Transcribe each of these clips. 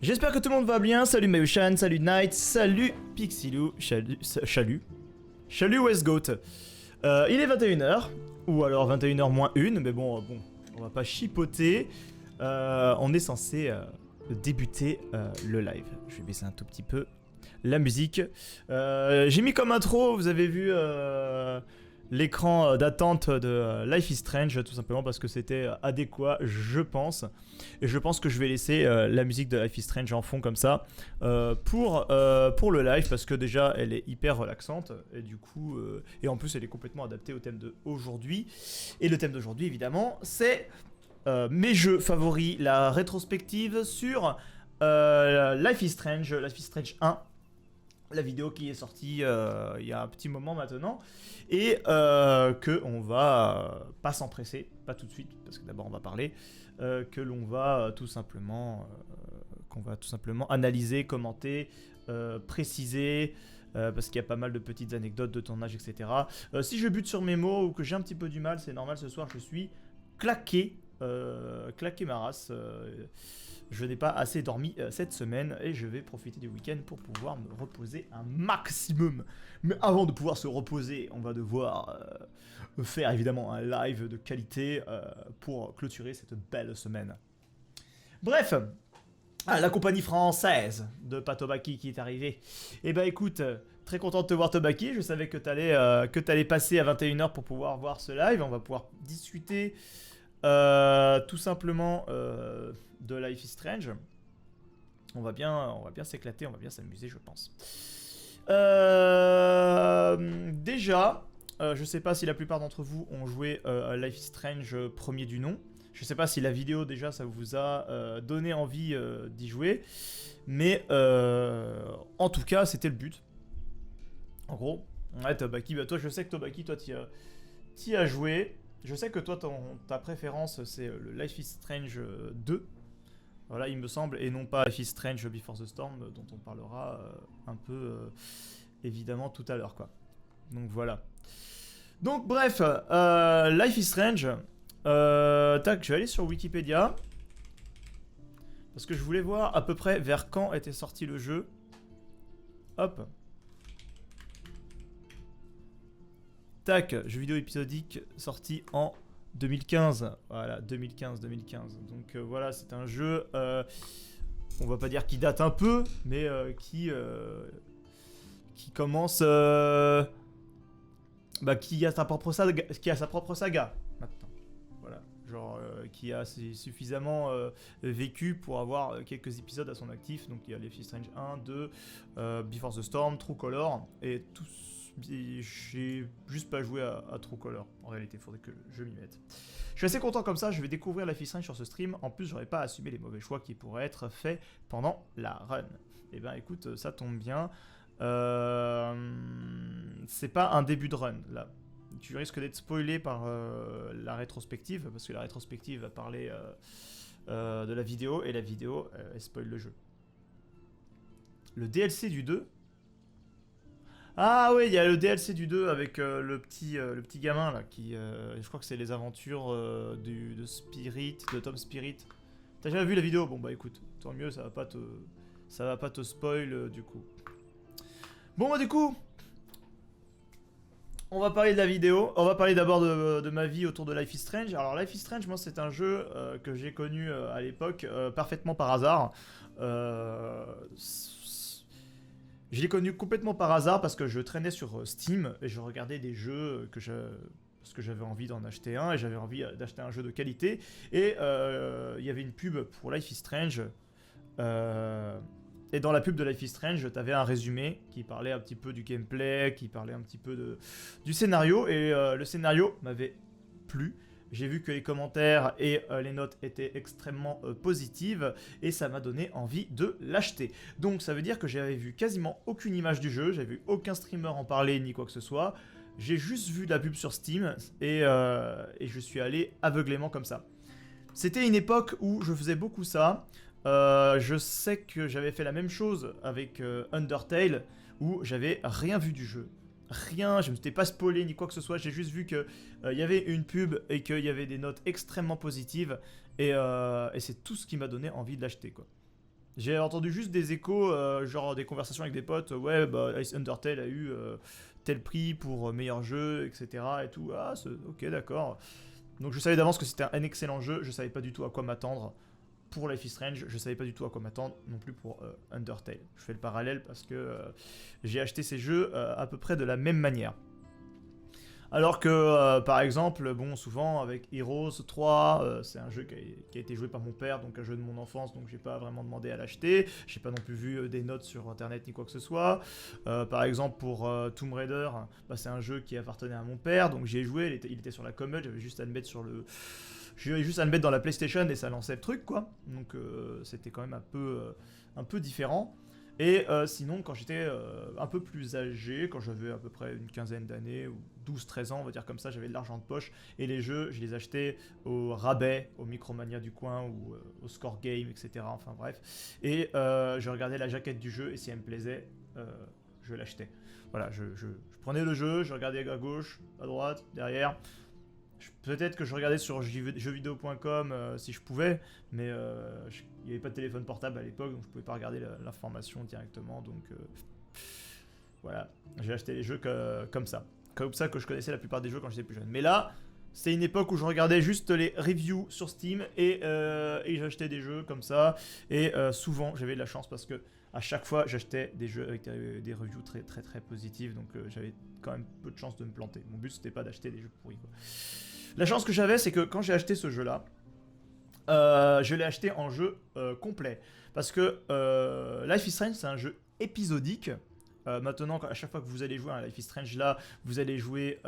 J'espère que tout le monde va bien. Salut Mayushan, salut Knight, salut Pixilou, Chalut Westgoat. Il est 21h, ou alors 21h moins 1, mais bon, on va pas chipoter. On est censé débuter le live. Je vais baisser un tout petit peu la musique. J'ai mis comme intro, vous avez vu l'écran d'attente de Life is Strange, tout simplement parce que c'était adéquat, je pense. Et je pense que je vais laisser la musique de Life is Strange en fond comme ça pour le live, parce que déjà elle est hyper relaxante et du coup et en plus elle est complètement adaptée au thème d'aujourd'hui. Et le thème d'aujourd'hui évidemment c'est mes jeux favoris, la rétrospective sur Life is Strange 1. La vidéo qui est sortie il y a un petit moment maintenant et que on va pas s'empresser, pas tout de suite parce que d'abord on va parler, que l'on va tout simplement analyser, commenter, préciser. Parce qu'il y a pas mal de petites anecdotes de tournage, etc. Si je bute sur mes mots ou que j'ai un petit peu du mal, c'est normal, ce soir je suis claqué ma race. Je n'ai pas assez dormi cette semaine et je vais profiter du week-end pour pouvoir me reposer un maximum. Mais avant de pouvoir se reposer, on va devoir faire évidemment un live de qualité pour clôturer cette belle semaine. Bref, la compagnie française de Patobaki qui est arrivée. Eh ben écoute, très content de te voir Tobaki. Je savais que t'allais passer à 21h pour pouvoir voir ce live. On va pouvoir discuter tout simplement de Life is Strange. On va bien s'éclater, on va bien s'amuser, je pense. Déjà, je sais pas si la plupart d'entre vous ont joué à Life is Strange premier du nom. Je sais pas si la vidéo déjà ça vous a donné envie d'y jouer, mais en tout cas c'était le but. En gros, ouais, Tobaki, bah toi je sais que Tobaki, toi t'y as joué. Je sais que toi, ta préférence, c'est le Life is Strange 2. Voilà, il me semble, et non pas Life is Strange Before the Storm, dont on parlera un peu, évidemment, tout à l'heure, quoi. Donc, voilà. Donc, bref, Life is Strange. Tac, je vais aller sur Wikipédia. Parce que je voulais voir à peu près vers quand était sorti le jeu. Hop. Tac, jeu vidéo épisodique sorti en 2015. Voilà, 2015. Donc voilà, c'est un jeu, on va pas dire qui date un peu, mais qui commence, qui a sa propre saga maintenant. Voilà, genre qui a suffisamment vécu pour avoir quelques épisodes à son actif. Donc il y a Life is Strange 1, 2, Before the Storm, True Color et tous. J'ai juste pas joué à True Color. En réalité, il faudrait que je m'y mette. Je suis assez content comme ça, je vais découvrir Life is Strange sur ce stream. En plus, j'aurais pas assumé les mauvais choix qui pourraient être faits pendant la run. Et ben écoute, ça tombe bien. C'est pas un début de run, là. Tu risques d'être spoilé par la rétrospective, parce que la rétrospective va parler de la vidéo, et la vidéo, elle spoil le jeu. Le DLC du 2. Ah oui, il y a le DLC du 2 avec le petit gamin là qui, je crois que c'est les aventures de Spirit, de Tom Spirit. T'as jamais vu la vidéo? Bon bah écoute, tant mieux, ça va pas te spoil du coup. Bon bah du coup, on va parler de la vidéo. On va parler d'abord de ma vie autour de Life is Strange. Alors Life is Strange, moi c'est un jeu que j'ai connu à l'époque parfaitement par hasard. Je l'ai connu complètement par hasard parce que je traînais sur Steam et je regardais des jeux parce que j'avais envie d'en acheter un et j'avais envie d'acheter un jeu de qualité. Et il y avait une pub pour Life is Strange. Et dans la pub de Life is Strange, t'avais un résumé qui parlait un petit peu du gameplay, qui parlait un petit peu du scénario. Et le scénario m'avait plu. J'ai vu que les commentaires et les notes étaient extrêmement positives et ça m'a donné envie de l'acheter. Donc ça veut dire que j'avais vu quasiment aucune image du jeu, j'avais vu aucun streamer en parler ni quoi que ce soit. J'ai juste vu de la pub sur Steam et je suis allé aveuglément comme ça. C'était une époque où je faisais beaucoup ça. Je sais que j'avais fait la même chose avec Undertale où j'avais rien vu du jeu. Rien, je ne m'étais pas spoilé ni quoi que ce soit, j'ai juste vu qu'il y avait une pub et qu'il y avait des notes extrêmement positives et c'est tout ce qui m'a donné envie de l'acheter quoi. J'ai entendu juste des échos, genre des conversations avec des potes, ouais, bah Undertale a eu tel prix pour meilleur jeu, etc. et tout. Ah, ok, d'accord. Donc je savais d'avance que c'était un excellent jeu, je savais pas du tout à quoi m'attendre pour Life is Strange, je savais pas du tout à quoi m'attendre non plus pour Undertale. Je fais le parallèle parce que j'ai acheté ces jeux à peu près de la même manière. Alors que, par exemple, bon, souvent avec Heroes 3, c'est un jeu qui a été joué par mon père, donc un jeu de mon enfance, donc j'ai pas vraiment demandé à l'acheter. J'ai pas non plus vu des notes sur internet ni quoi que ce soit. Par exemple, pour Tomb Raider, bah, c'est un jeu qui appartenait à mon père, donc j'y ai joué, il était sur la commode, j'avais juste à le mettre sur le. J'avais juste à le mettre dans la PlayStation et ça lançait le truc, quoi. Donc c'était quand même un peu différent. Et sinon, quand j'étais un peu plus âgé, quand j'avais à peu près une quinzaine d'années, ou 12-13 ans, on va dire comme ça, j'avais de l'argent de poche, et les jeux, je les achetais au rabais, au Micromania du coin, ou au Score Game, etc. Enfin bref. Et je regardais la jaquette du jeu, et si elle me plaisait, je l'achetais. Voilà, je prenais le jeu, je regardais à gauche, à droite, derrière. Peut-être que je regardais sur jeuxvideo.com si je pouvais, mais il n'y avait pas de téléphone portable à l'époque, donc je pouvais pas regarder l'information directement. Donc voilà, j'ai acheté les jeux comme ça. Comme ça que je connaissais la plupart des jeux quand j'étais plus jeune. Mais là, c'est une époque où je regardais juste les reviews sur Steam et j'achetais des jeux comme ça. Et souvent, j'avais de la chance parce que à chaque fois, j'achetais des jeux avec des reviews très très très positives. Donc j'avais quand même peu de chance de me planter. Mon but, c'était pas d'acheter des jeux pourris, quoi. La chance que j'avais, c'est que quand j'ai acheté ce jeu-là, je l'ai acheté en jeu complet. Parce que Life is Strange, c'est un jeu épisodique. Maintenant, à chaque fois que vous allez jouer à Life is Strange, là, vous allez jouer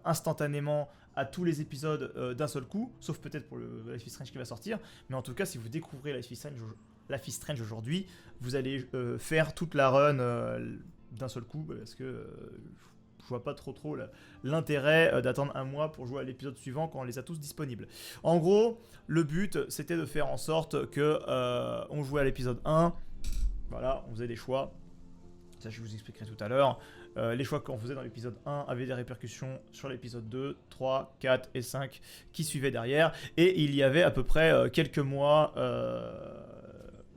instantanément à tous les épisodes d'un seul coup, sauf peut-être pour le Life is Strange qui va sortir. Mais en tout cas, si vous découvrez Life is Strange aujourd'hui, vous allez faire toute la run d'un seul coup, parce que je vois pas trop l'intérêt d'attendre un mois pour jouer à l'épisode suivant quand on les a tous disponibles. En gros, le but, c'était de faire en sorte que on jouait à l'épisode 1, voilà, on faisait des choix. Ça, je vous expliquerai tout à l'heure. Les choix qu'on faisait dans l'épisode 1 avaient des répercussions sur l'épisode 2, 3, 4 et 5 qui suivaient derrière. Et il y avait à peu près quelques mois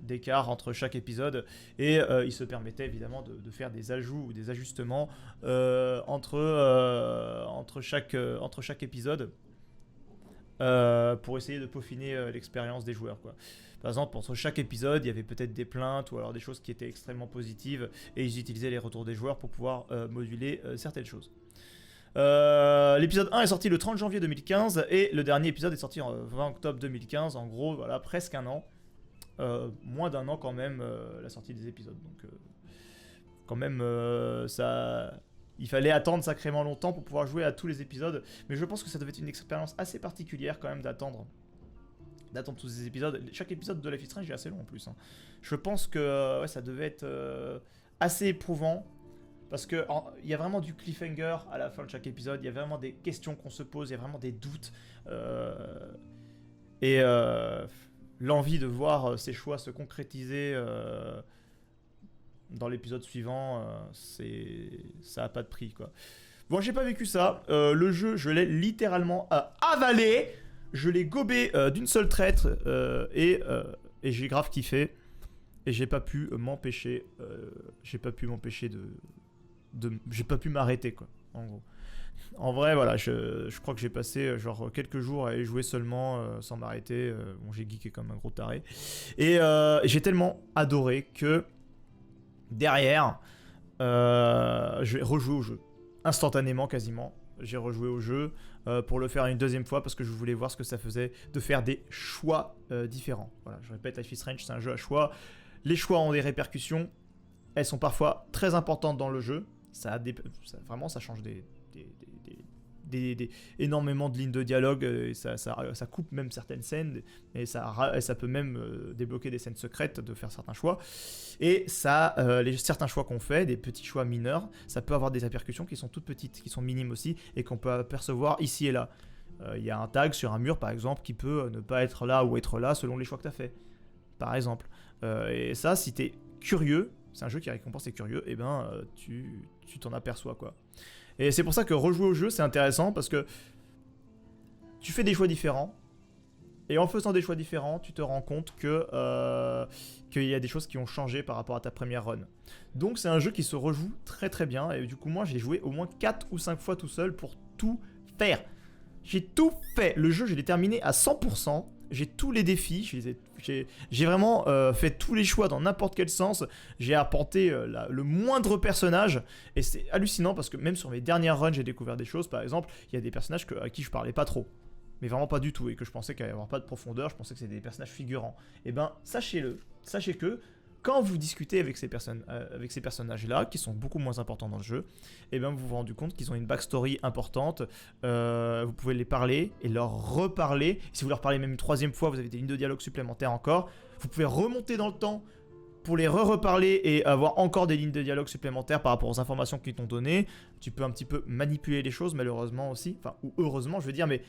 d'écart entre chaque épisode. Et il se permettait évidemment de faire des ajouts ou des ajustements entre chaque épisode pour essayer de peaufiner l'expérience des joueurs, quoi. Par exemple, entre chaque épisode, il y avait peut-être des plaintes ou alors des choses qui étaient extrêmement positives et ils utilisaient les retours des joueurs pour pouvoir moduler certaines choses. L'épisode 1 est sorti le 30 janvier 2015 et le dernier épisode est sorti en 20 octobre 2015. En gros, voilà, presque un an. Moins d'un an quand même, la sortie des épisodes. Donc, quand même, ça... Il fallait attendre sacrément longtemps pour pouvoir jouer à tous les épisodes. Mais je pense que ça devait être une expérience assez particulière quand même d'attendre tous ces épisodes. Chaque épisode de Life is Strange est assez long en plus, hein. Je pense que ouais, ça devait être assez éprouvant. Parce qu'il y a vraiment du cliffhanger à la fin de chaque épisode. Il y a vraiment des questions qu'on se pose. Il y a vraiment des doutes. Et l'envie de voir ces choix se concrétiser dans l'épisode suivant, ça a pas de prix, quoi. Bon, j'ai pas vécu ça. Le jeu, je l'ai littéralement avalé. Je l'ai gobé d'une seule traite et j'ai grave kiffé. Et j'ai pas pu m'empêcher. J'ai pas pu m'arrêter, quoi, en gros. En vrai, voilà, je crois que j'ai passé genre quelques jours à y jouer seulement sans m'arrêter. Bon, j'ai geeké comme un gros taré. Et j'ai tellement adoré que derrière, j'ai rejoué au jeu. Instantanément, quasiment. J'ai rejoué au jeu pour le faire une deuxième fois parce que je voulais voir ce que ça faisait de faire des choix différents. Voilà, je répète, Life is Strange, c'est un jeu à choix. Les choix ont des répercussions. Elles sont parfois très importantes dans le jeu. Vraiment, ça change énormément de lignes de dialogue. Et ça coupe même certaines scènes. Et ça peut même débloquer des scènes secrètes de faire certains choix. Et certains choix qu'on fait, des petits choix mineurs, ça peut avoir des répercussions qui sont toutes petites, qui sont minimes aussi, et qu'on peut apercevoir ici et là. Il y a un tag sur un mur, par exemple, qui peut ne pas être là ou être là selon les choix que tu as fait. Par exemple. Et ça, si tu es curieux, c'est un jeu qui récompense les curieux, et ben tu t'en aperçois, quoi. Et c'est pour ça que rejouer au jeu, c'est intéressant, parce que tu fais des choix différents, Et en faisant des choix différents, tu te rends compte qu'il y a des choses qui ont changé par rapport à ta première run. Donc c'est un jeu qui se rejoue très très bien. Et du coup, moi, j'ai joué au moins 4 ou 5 fois tout seul pour tout faire. J'ai tout fait. Le jeu, je l'ai terminé à 100%. J'ai tous les défis. J'ai vraiment fait tous les choix dans n'importe quel sens. J'ai apporté le moindre personnage. Et c'est hallucinant parce que même sur mes dernières runs, j'ai découvert des choses. Par exemple, il y a des personnages à qui je parlais pas trop. Mais vraiment pas du tout, et que je pensais qu'il n'y avait pas de profondeur, je pensais que c'était des personnages figurants. Et ben, sachez que quand vous discutez avec ces personnages-là, qui sont beaucoup moins importants dans le jeu, et ben vous vous rendez compte qu'ils ont une backstory importante, vous pouvez les parler et leur reparler. Si vous leur parlez même une troisième fois, vous avez des lignes de dialogue supplémentaires encore. Vous pouvez remonter dans le temps pour les reparler et avoir encore des lignes de dialogue supplémentaires par rapport aux informations qu'ils t'ont données. Tu peux un petit peu manipuler les choses, malheureusement aussi, enfin, ou heureusement, je veux dire, mais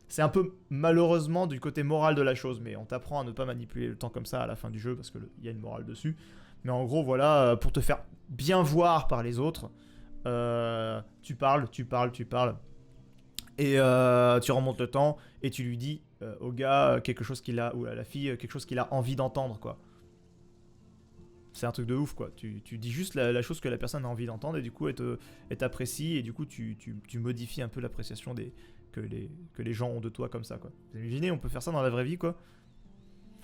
c'est un peu malheureusement du côté moral de la chose, mais on t'apprend à ne pas manipuler le temps comme ça à la fin du jeu parce qu'il y a une morale dessus. Mais en gros, voilà, pour te faire bien voir par les autres, tu parles, et tu remontes le temps et tu lui dis au gars quelque chose qu'il a, ou à la fille quelque chose qu'il a envie d'entendre, quoi. C'est un truc de ouf, quoi. Tu dis juste la chose que la personne a envie d'entendre et du coup elle t'apprécie et du coup tu modifies un peu l'appréciation que les gens ont de toi comme ça, quoi. Vous imaginez, on peut faire ça dans la vraie vie, quoi.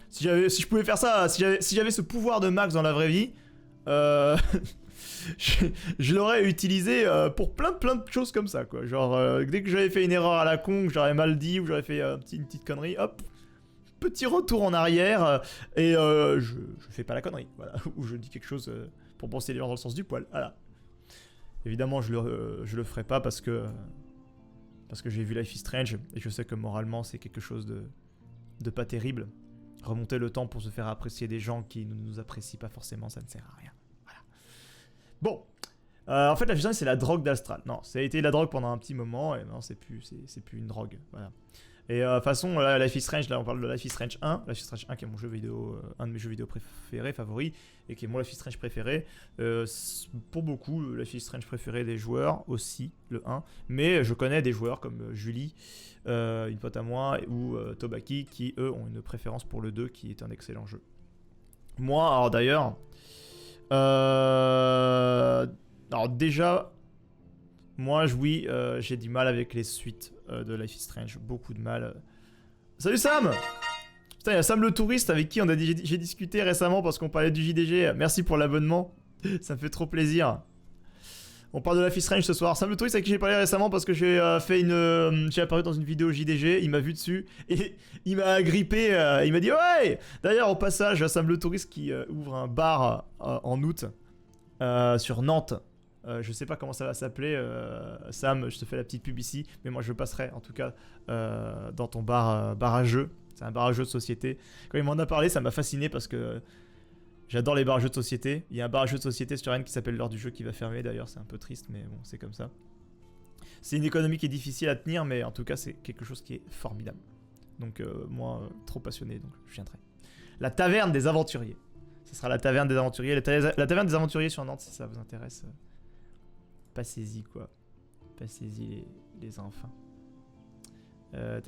Si je pouvais faire ça, si j'avais ce pouvoir de Max dans la vraie vie, je l'aurais utilisé pour plein de choses comme ça, quoi. Genre, dès que j'avais fait une erreur à la con, que j'aurais mal dit, ou j'aurais fait une petite connerie, hop, petit retour en arrière, et je fais pas la connerie, voilà. Ou je dis quelque chose pour penser les gens dans le sens du poil, voilà. Évidemment, je le ferai pas parce que j'ai vu Life is Strange et je sais que moralement c'est quelque chose de pas terrible. Remonter le temps pour se faire apprécier des gens qui ne nous apprécient pas forcément, ça ne sert à rien. Voilà. Bon, en fait la vision c'est la drogue d'Astral. Non, ça a été la drogue pendant un petit moment et non c'est plus une drogue. Voilà. Et de toute façon, là, Life is Strange, là on parle de Life is Strange 1. Life is Strange 1 qui est mon jeu vidéo, un de mes jeux vidéo préférés, favoris, et qui est mon Life is Strange préféré. Pour beaucoup, Life is Strange préféré des joueurs aussi, le 1. Mais je connais des joueurs comme Julie, une pote à moi, ou Tobaki, qui eux ont une préférence pour le 2, qui est un excellent jeu. Moi, alors d'ailleurs, alors déjà, moi, oui, j'ai du mal avec les suites de Life is Strange. Beaucoup de mal. Salut Sam! Putain, il y a Sam le touriste avec qui j'ai discuté récemment parce qu'on parlait du JDG. Merci pour l'abonnement. Ça me fait trop plaisir. On parle de Life is Strange ce soir. Sam le touriste avec qui j'ai parlé récemment parce que j'ai apparu dans une vidéo JDG. Il m'a vu dessus et il m'a agrippé. Il m'a dit ouais! D'ailleurs, au passage, Sam le touriste qui ouvre un bar en août sur Nantes. Je sais pas comment ça va s'appeler, Sam, je te fais la petite pub ici, mais moi je passerai en tout cas dans ton bar à jeux. C'est un bar à jeux de société. Quand il m'en a parlé, ça m'a fasciné parce que j'adore les bars à jeux de société. Il y a un bar à jeux de société sur Rennes qui s'appelle l'heure du jeu qui va fermer d'ailleurs, c'est un peu triste, mais bon, c'est comme ça. C'est une économie qui est difficile à tenir, mais en tout cas, c'est quelque chose qui est formidable. Donc, moi, trop passionné, donc je viendrai. La taverne des aventuriers. Ce sera la taverne des aventuriers. La taverne des aventuriers sur Nantes, si ça vous intéresse. Passez-y, quoi. Passez-y, les enfants. Je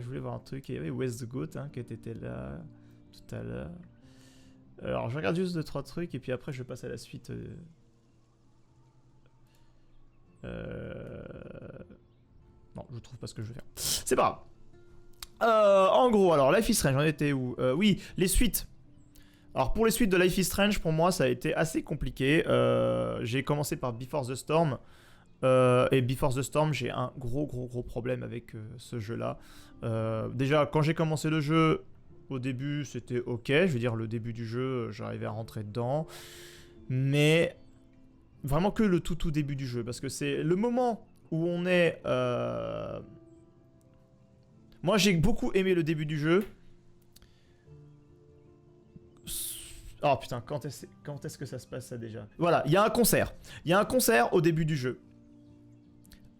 voulais voir un truc. Il y avait West Goat qui était là tout à l'heure. Alors, je regarde juste 2-3 trucs et puis après, je passe à la suite. Non, je trouve pas ce que je veux faire. C'est pas grave. En gros, alors, Life is Strange, j'en étais où? Oui, les suites. Alors pour les suites de Life is Strange, pour moi ça a été assez compliqué. J'ai commencé par Before the Storm. Et Before the Storm, j'ai un gros problème avec ce jeu-là. Déjà, quand j'ai commencé le jeu, au début c'était ok. Je veux dire, le début du jeu, j'arrivais à rentrer dedans. Mais vraiment que le tout début du jeu. Parce que c'est le moment où on est... Moi j'ai beaucoup aimé le début du jeu. Oh putain, quand est-ce que ça se passe ça déjà? Voilà, il y a un concert. Il y a un concert au début du jeu.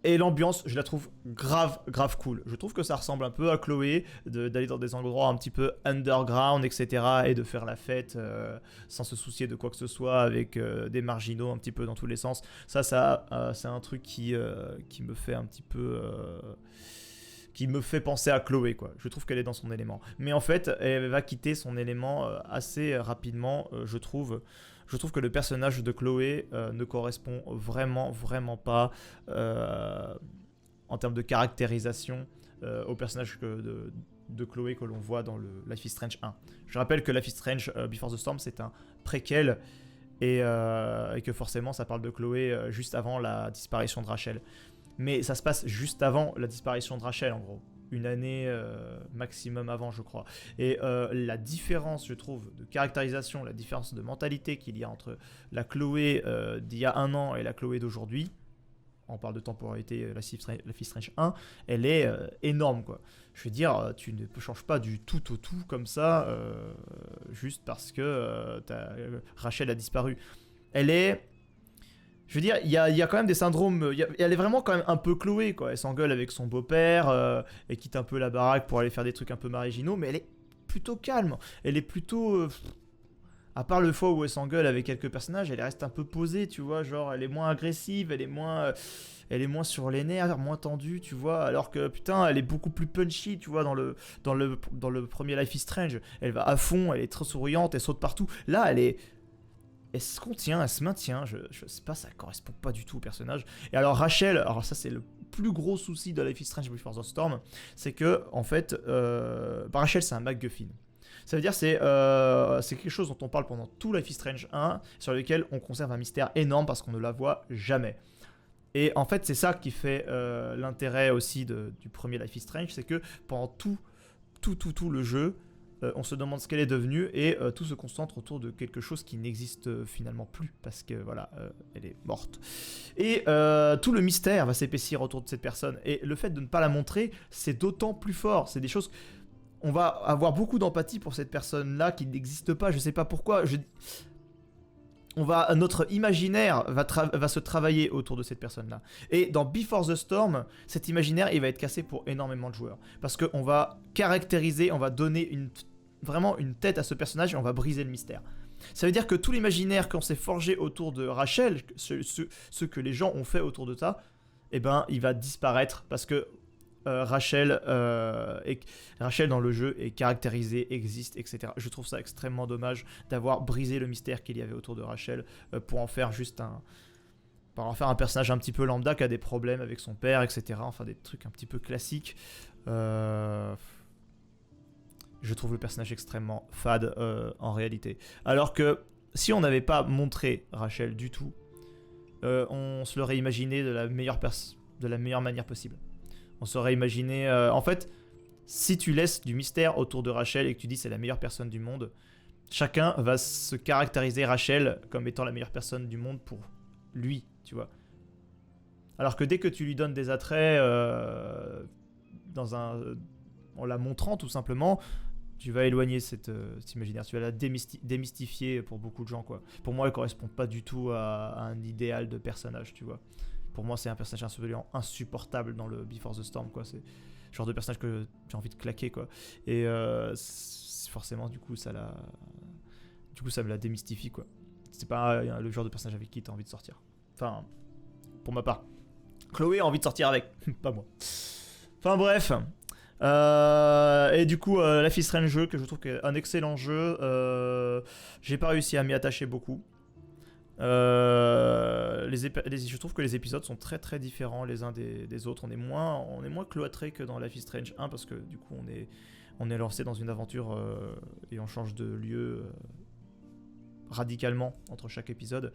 Et l'ambiance, je la trouve grave cool. Je trouve que ça ressemble un peu à Chloé, d'aller dans des endroits un petit peu underground, etc. Et de faire la fête sans se soucier de quoi que ce soit, avec des marginaux un petit peu dans tous les sens. Ça c'est un truc qui me fait un petit peu... qui me fait penser à Chloé, quoi. Je trouve qu'elle est dans son élément. Mais en fait, elle va quitter son élément assez rapidement, je trouve. Je trouve que le personnage de Chloé ne correspond vraiment pas en termes de caractérisation au personnage de Chloé que l'on voit dans le Life is Strange 1. Je rappelle que Life is Strange Before the Storm, c'est un préquel et que forcément ça parle de Chloé juste avant la disparition de Rachel. Mais ça se passe juste avant la disparition de Rachel, en gros. Une année maximum avant, je crois. Et la différence, je trouve, de caractérisation, la différence de mentalité qu'il y a entre la Chloé d'il y a un an et la Chloé d'aujourd'hui, on parle de temporalité, Life is Strange 1, elle est énorme, quoi. Je veux dire, tu ne changes pas du tout au tout comme ça, juste parce que Rachel a disparu. Elle est... Je veux dire, il y a quand même des syndromes... Elle est vraiment quand même un peu Chloé, quoi. Elle s'engueule avec son beau-père, elle quitte un peu la baraque pour aller faire des trucs un peu marginaux, mais elle est plutôt calme. Elle est plutôt... à part le fois où elle s'engueule avec quelques personnages, elle reste un peu posée, tu vois. Genre, elle est moins agressive, elle est moins sur les nerfs, moins tendue, tu vois. Alors que, putain, elle est beaucoup plus punchy, tu vois, dans le premier Life is Strange. Elle va à fond, elle est très souriante, elle saute partout. Là, elle se contient, elle se maintient, je sais pas, ça correspond pas du tout au personnage. Et alors Rachel, alors ça c'est le plus gros souci de Life is Strange Before the Storm, c'est que en fait, Rachel c'est un MacGuffin. Ça veut dire c'est quelque chose dont on parle pendant tout Life is Strange 1, sur lequel on conserve un mystère énorme parce qu'on ne la voit jamais. Et en fait c'est ça qui fait l'intérêt aussi du premier Life is Strange, c'est que pendant tout le jeu, on se demande ce qu'elle est devenue et tout se concentre autour de quelque chose qui n'existe finalement plus parce que voilà, elle est morte. Et tout le mystère va s'épaissir autour de cette personne et le fait de ne pas la montrer, c'est d'autant plus fort. C'est des choses... On va avoir beaucoup d'empathie pour cette personne-là qui n'existe pas, je sais pas pourquoi. Notre imaginaire va se travailler autour de cette personne-là. Et dans Before the Storm, cet imaginaire, il va être cassé pour énormément de joueurs. Parce qu'on va caractériser, on va donner vraiment une tête à ce personnage et on va briser le mystère. Ça veut dire que tout l'imaginaire qu'on s'est forgé autour de Rachel, ce que les gens ont fait autour de ça, eh ben, il va disparaître parce que Rachel dans le jeu est caractérisée, existe, etc. Je trouve ça extrêmement dommage d'avoir brisé le mystère qu'il y avait autour de Rachel pour en faire un personnage un petit peu lambda qui a des problèmes avec son père, etc. Enfin des trucs un petit peu classiques. Je trouve le personnage extrêmement fade en réalité. Alors que si on n'avait pas montré Rachel du tout, on se l'aurait imaginé de la meilleure manière possible. On s'aurait imaginé... en fait, si tu laisses du mystère autour de Rachel et que tu dis c'est la meilleure personne du monde, chacun va se caractériser Rachel comme étant la meilleure personne du monde pour lui, tu vois. Alors que dès que tu lui donnes des attraits en la montrant tout simplement, tu vas éloigner cet imaginaire, tu vas la démystifier pour beaucoup de gens, quoi. Pour moi, elle correspond pas du tout à un idéal de personnage, tu vois. Pour moi, c'est un personnage absolument insupportable dans le Before the Storm, quoi. C'est le genre de personnage que j'ai envie de claquer, quoi. Et forcément, du coup, ça me la démystifie, quoi. C'est pas le genre de personnage avec qui t'as envie de sortir. Enfin, pour ma part. Chloé a envie de sortir avec, pas moi. Enfin bref. Et du coup, Life is Strange jeu, que je trouve un excellent jeu. J'ai pas réussi à m'y attacher beaucoup. Je trouve que les épisodes sont très très différents les uns des autres. On est moins cloîtré que dans Life is Strange 1 parce que du coup on est lancé dans une aventure et on change de lieu radicalement entre chaque épisode.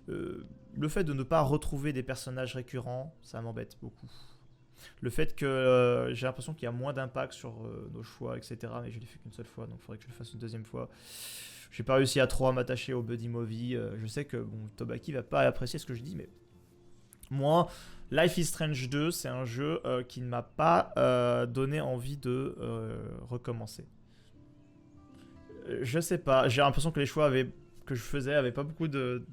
Le fait de ne pas retrouver des personnages récurrents, ça m'embête beaucoup. Le fait que j'ai l'impression qu'il y a moins d'impact sur nos choix, etc. Mais je l'ai fait qu'une seule fois, donc il faudrait que je le fasse une deuxième fois. J'ai pas réussi à trop m'attacher au buddy movie. Je sais que Tobaki va pas apprécier ce que je dis, mais moi, Life is Strange 2, c'est un jeu qui ne m'a pas donné envie de recommencer. Je sais pas, j'ai l'impression que les choix que je faisais avaient pas beaucoup de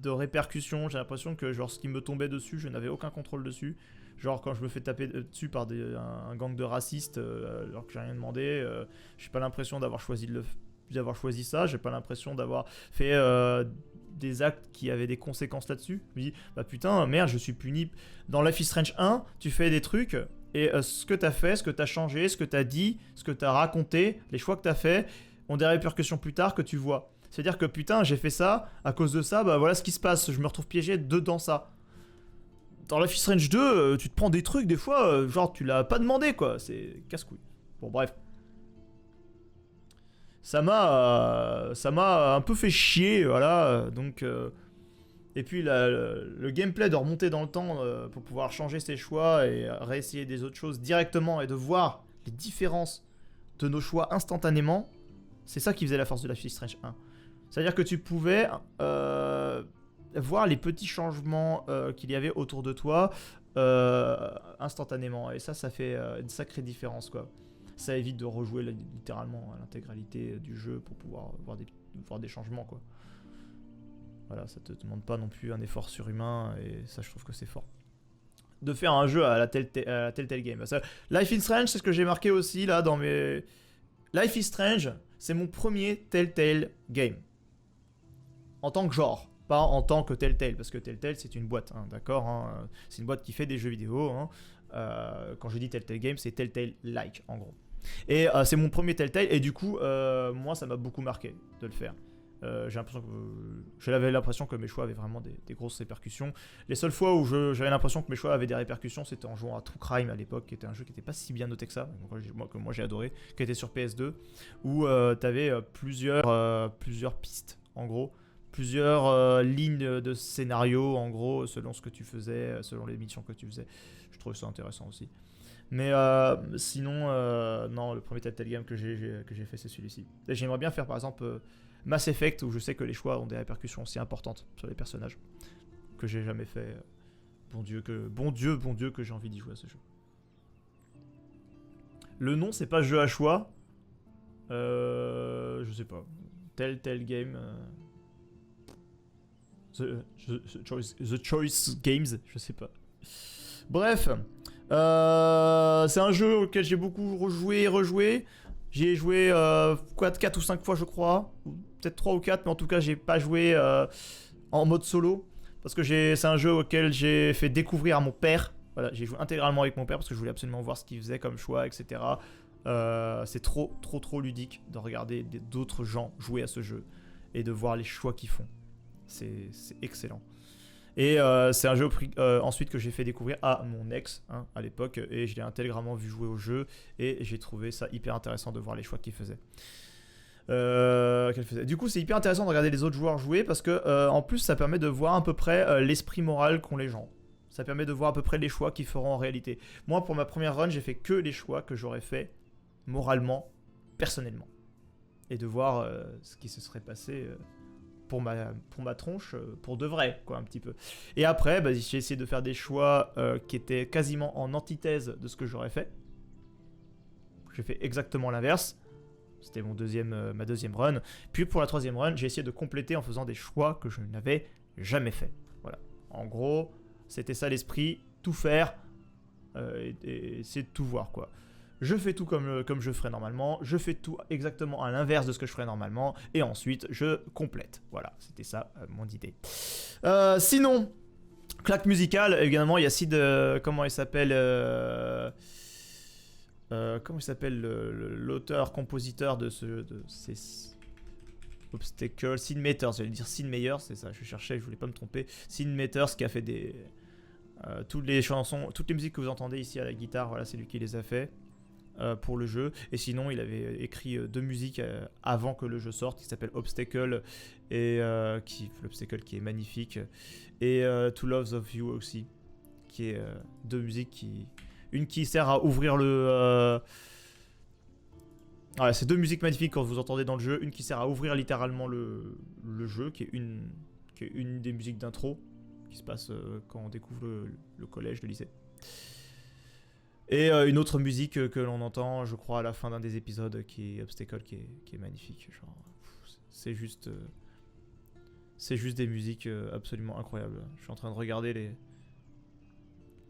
répercussions. J'ai l'impression que genre ce qui me tombait dessus, je n'avais aucun contrôle dessus. Genre quand je me fais taper dessus par un gang de racistes alors que j'ai rien demandé, j'ai pas l'impression d'avoir choisi ça, j'ai pas l'impression d'avoir fait des actes qui avaient des conséquences là-dessus. Je me dis, bah putain, merde, je suis puni. Dans Life is Strange 1, tu fais des trucs et ce que t'as fait, ce que t'as changé, ce que t'as dit, ce que t'as raconté, les choix que t'as fait ont des répercussions plus tard que tu vois. C'est-à-dire que putain, j'ai fait ça, à cause de ça, bah voilà ce qui se passe, je me retrouve piégé dedans ça. Dans Life is Strange 2, tu te prends des trucs des fois, genre tu l'as pas demandé quoi, c'est casse-couille. Bon bref. Ça m'a un peu fait chier, voilà, donc... Et puis le gameplay de remonter dans le temps pour pouvoir changer ses choix et réessayer des autres choses directement et de voir les différences de nos choix instantanément, c'est ça qui faisait la force de Life is Strange 1. C'est-à-dire que tu pouvais voir les petits changements qu'il y avait autour de toi instantanément. Et ça fait une sacrée différence, quoi. Ça évite de rejouer littéralement l'intégralité du jeu pour pouvoir voir des changements, quoi. Voilà, ça te demande pas non plus un effort surhumain, et ça, je trouve que c'est fort. De faire un jeu à la Telltale Game. Ça, Life is Strange, c'est ce que j'ai marqué aussi, là, dans mes... Life is Strange, c'est mon premier Telltale Game. En tant que genre, pas en tant que Telltale, parce que Telltale, c'est une boîte, hein, d'accord, hein, c'est une boîte qui fait des jeux vidéo, hein. Quand je dis Telltale Game, c'est Telltale-like, en gros. Et c'est mon premier Telltale, et du coup, moi, ça m'a beaucoup marqué de le faire. J'avais l'impression que mes choix avaient vraiment des grosses répercussions. Les seules fois où j'avais l'impression que mes choix avaient des répercussions, c'était en jouant à True Crime à l'époque, qui était un jeu qui n'était pas si bien noté que ça, que moi j'ai adoré, qui était sur PS2, où t'avais plusieurs pistes, en gros, plusieurs lignes de scénario, en gros, selon ce que tu faisais, selon les missions que tu faisais. Je trouvais ça intéressant aussi. Mais sinon, non, le premier Telltale Game que j'ai fait, c'est celui-ci. Et j'aimerais bien faire par exemple Mass Effect, où je sais que les choix ont des répercussions aussi importantes sur les personnages, que j'ai jamais fait. Bon Dieu que j'ai envie d'y jouer à ce jeu. Le nom, c'est pas jeu à choix. Je sais pas. Telltale Game. The Choice Games, je sais pas. Bref. C'est un jeu auquel j'ai beaucoup rejoué et rejoué. J'y ai joué 4 ou 5 fois, je crois. Peut-être 3 ou 4, mais en tout cas, j'ai pas joué en mode solo. Parce que c'est un jeu auquel j'ai fait découvrir à mon père. Voilà, j'ai joué intégralement avec mon père parce que je voulais absolument voir ce qu'il faisait comme choix, etc. C'est trop ludique de regarder d'autres gens jouer à ce jeu et de voir les choix qu'ils font. C'est excellent. Et c'est un jeu ensuite que j'ai fait découvrir à mon ex, hein, à l'époque, et je l'ai intégralement vu jouer au jeu, et j'ai trouvé ça hyper intéressant de voir les choix qu'il faisait. Du coup, c'est hyper intéressant de regarder les autres joueurs jouer, parce que en plus, ça permet de voir à peu près l'esprit moral qu'ont les gens. Ça permet de voir à peu près les choix qu'ils feront en réalité. Moi, pour ma première run, j'ai fait que les choix que j'aurais fait moralement, personnellement. Et de voir ce qui se serait passé... pour ma tronche, pour de vrai, quoi, un petit peu. Et après, bah, j'ai essayé de faire des choix qui étaient quasiment en antithèse de ce que j'aurais fait. J'ai fait exactement l'inverse. C'était ma deuxième run. Puis pour la troisième run, j'ai essayé de compléter en faisant des choix que je n'avais jamais fait. Voilà. En gros, c'était ça l'esprit, tout faire et essayer de tout voir, quoi. Je fais tout comme je ferais normalement, je fais tout exactement à l'inverse de ce que je ferais normalement, et ensuite je complète. Voilà, c'était ça mon idée. Sinon, claque musicale, évidemment, il y a Sid, comment il s'appelle l'auteur-compositeur de ces Obstacles, Sid Meier's, j'allais dire Sid Meier's, c'est ça, je cherchais, je voulais pas me tromper. Sid Meier's qui a fait toutes les chansons, toutes les musiques que vous entendez ici à la guitare, voilà, c'est lui qui les a fait. Pour le jeu, et sinon il avait écrit 2 musiques avant que le jeu sorte, qui s'appelle Obstacle et l'Obstacle qui est magnifique, et To Love of You aussi, qui est 2 musiques une qui sert à ouvrir le ouais, c'est 2 musiques magnifiques quand vous entendez dans le jeu, une qui sert à ouvrir littéralement le jeu, qui est une des musiques d'intro qui se passe quand on découvre le collège, le lycée. Et une autre musique que l'on entend, je crois, à la fin d'un des épisodes, qui est Obstacle, qui est magnifique. Genre, c'est juste des musiques absolument incroyables. Je suis en train de regarder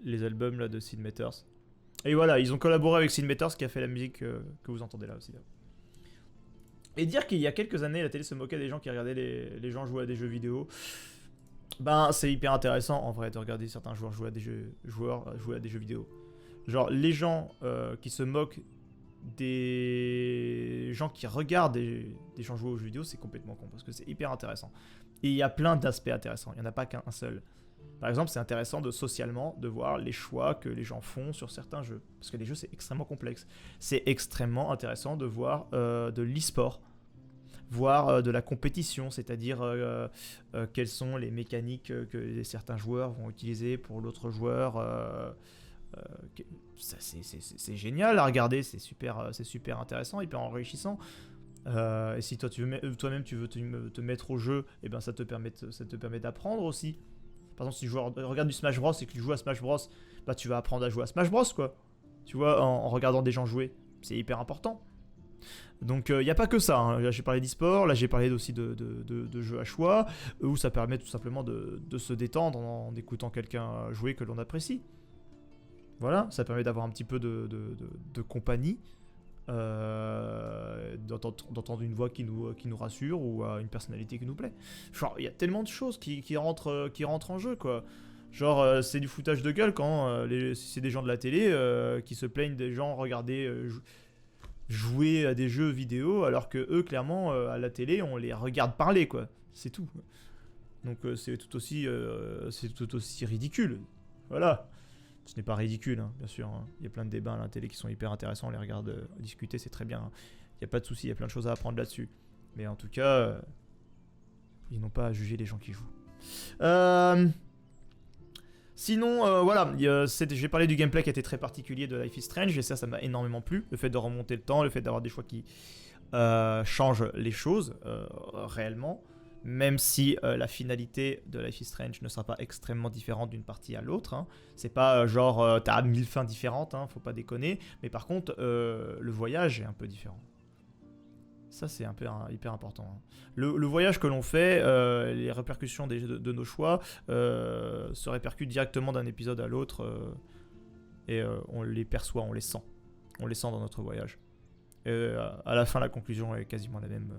les albums là, de Sid Meier's. Et voilà, ils ont collaboré avec Sid Meier's qui a fait la musique que vous entendez là aussi. Là. Et dire qu'il y a quelques années, la télé se moquait des gens qui regardaient les gens jouer à des jeux vidéo. Ben, c'est hyper intéressant en vrai de regarder certains joueurs jouer à des jeux vidéo. Genre, les gens qui se moquent des gens qui regardent des gens jouer aux jeux vidéo, c'est complètement con parce que c'est hyper intéressant. Et il y a plein d'aspects intéressants, il n'y en a pas qu'un seul. Par exemple, c'est intéressant socialement de voir les choix que les gens font sur certains jeux. Parce que les jeux, c'est extrêmement complexe. C'est extrêmement intéressant de voir de l'e-sport, voir de la compétition, c'est-à-dire quelles sont les mécaniques que certains joueurs vont utiliser pour l'autre joueur. C'est génial à regarder, c'est super intéressant, hyper enrichissant. Et si toi-même tu veux te mettre au jeu, et ben ça te permet d'apprendre aussi. Par exemple, si tu regardes du Smash Bros et que tu joues à Smash Bros, bah tu vas apprendre à jouer à Smash Bros quoi. Tu vois, en regardant des gens jouer, c'est hyper important. Donc il n'y a pas que ça, hein. Là j'ai parlé d'e-sport, là j'ai parlé aussi de jeux à choix, où ça permet tout simplement de se détendre en écoutant quelqu'un jouer que l'on apprécie. Voilà, ça permet d'avoir un petit peu de compagnie, d'entendre une voix qui nous rassure ou une personnalité qui nous plaît. Genre, il y a tellement de choses qui rentrent en jeu, quoi. Genre, c'est du foutage de gueule quand c'est des gens de la télé qui se plaignent des gens regarder jouer à des jeux vidéo alors que eux, clairement, à la télé, on les regarde parler, quoi. C'est tout. Donc, c'est tout aussi ridicule. Voilà. Ce n'est pas ridicule, hein, bien sûr. Hein. Il y a plein de débats à la télé qui sont hyper intéressants. On les regarde discuter, c'est très bien. Hein. Il n'y a pas de souci, il y a plein de choses à apprendre là-dessus. Mais en tout cas, ils n'ont pas à juger les gens qui jouent. Sinon, voilà, j'ai parlé du gameplay qui était très particulier de Life is Strange. Et ça m'a énormément plu. Le fait de remonter le temps, le fait d'avoir des choix qui changent les choses réellement. Même si la finalité de Life is Strange ne sera pas extrêmement différente d'une partie à l'autre. Hein. C'est pas genre t'as 1000 fins différentes, hein, faut pas déconner. Mais par contre, le voyage est un peu différent. Ça, c'est hyper important. Hein. Le voyage que l'on fait, les répercussions de nos choix se répercutent directement d'un épisode à l'autre. Et on les perçoit, on les sent. On les sent dans notre voyage. Et à la fin, la conclusion est quasiment la même.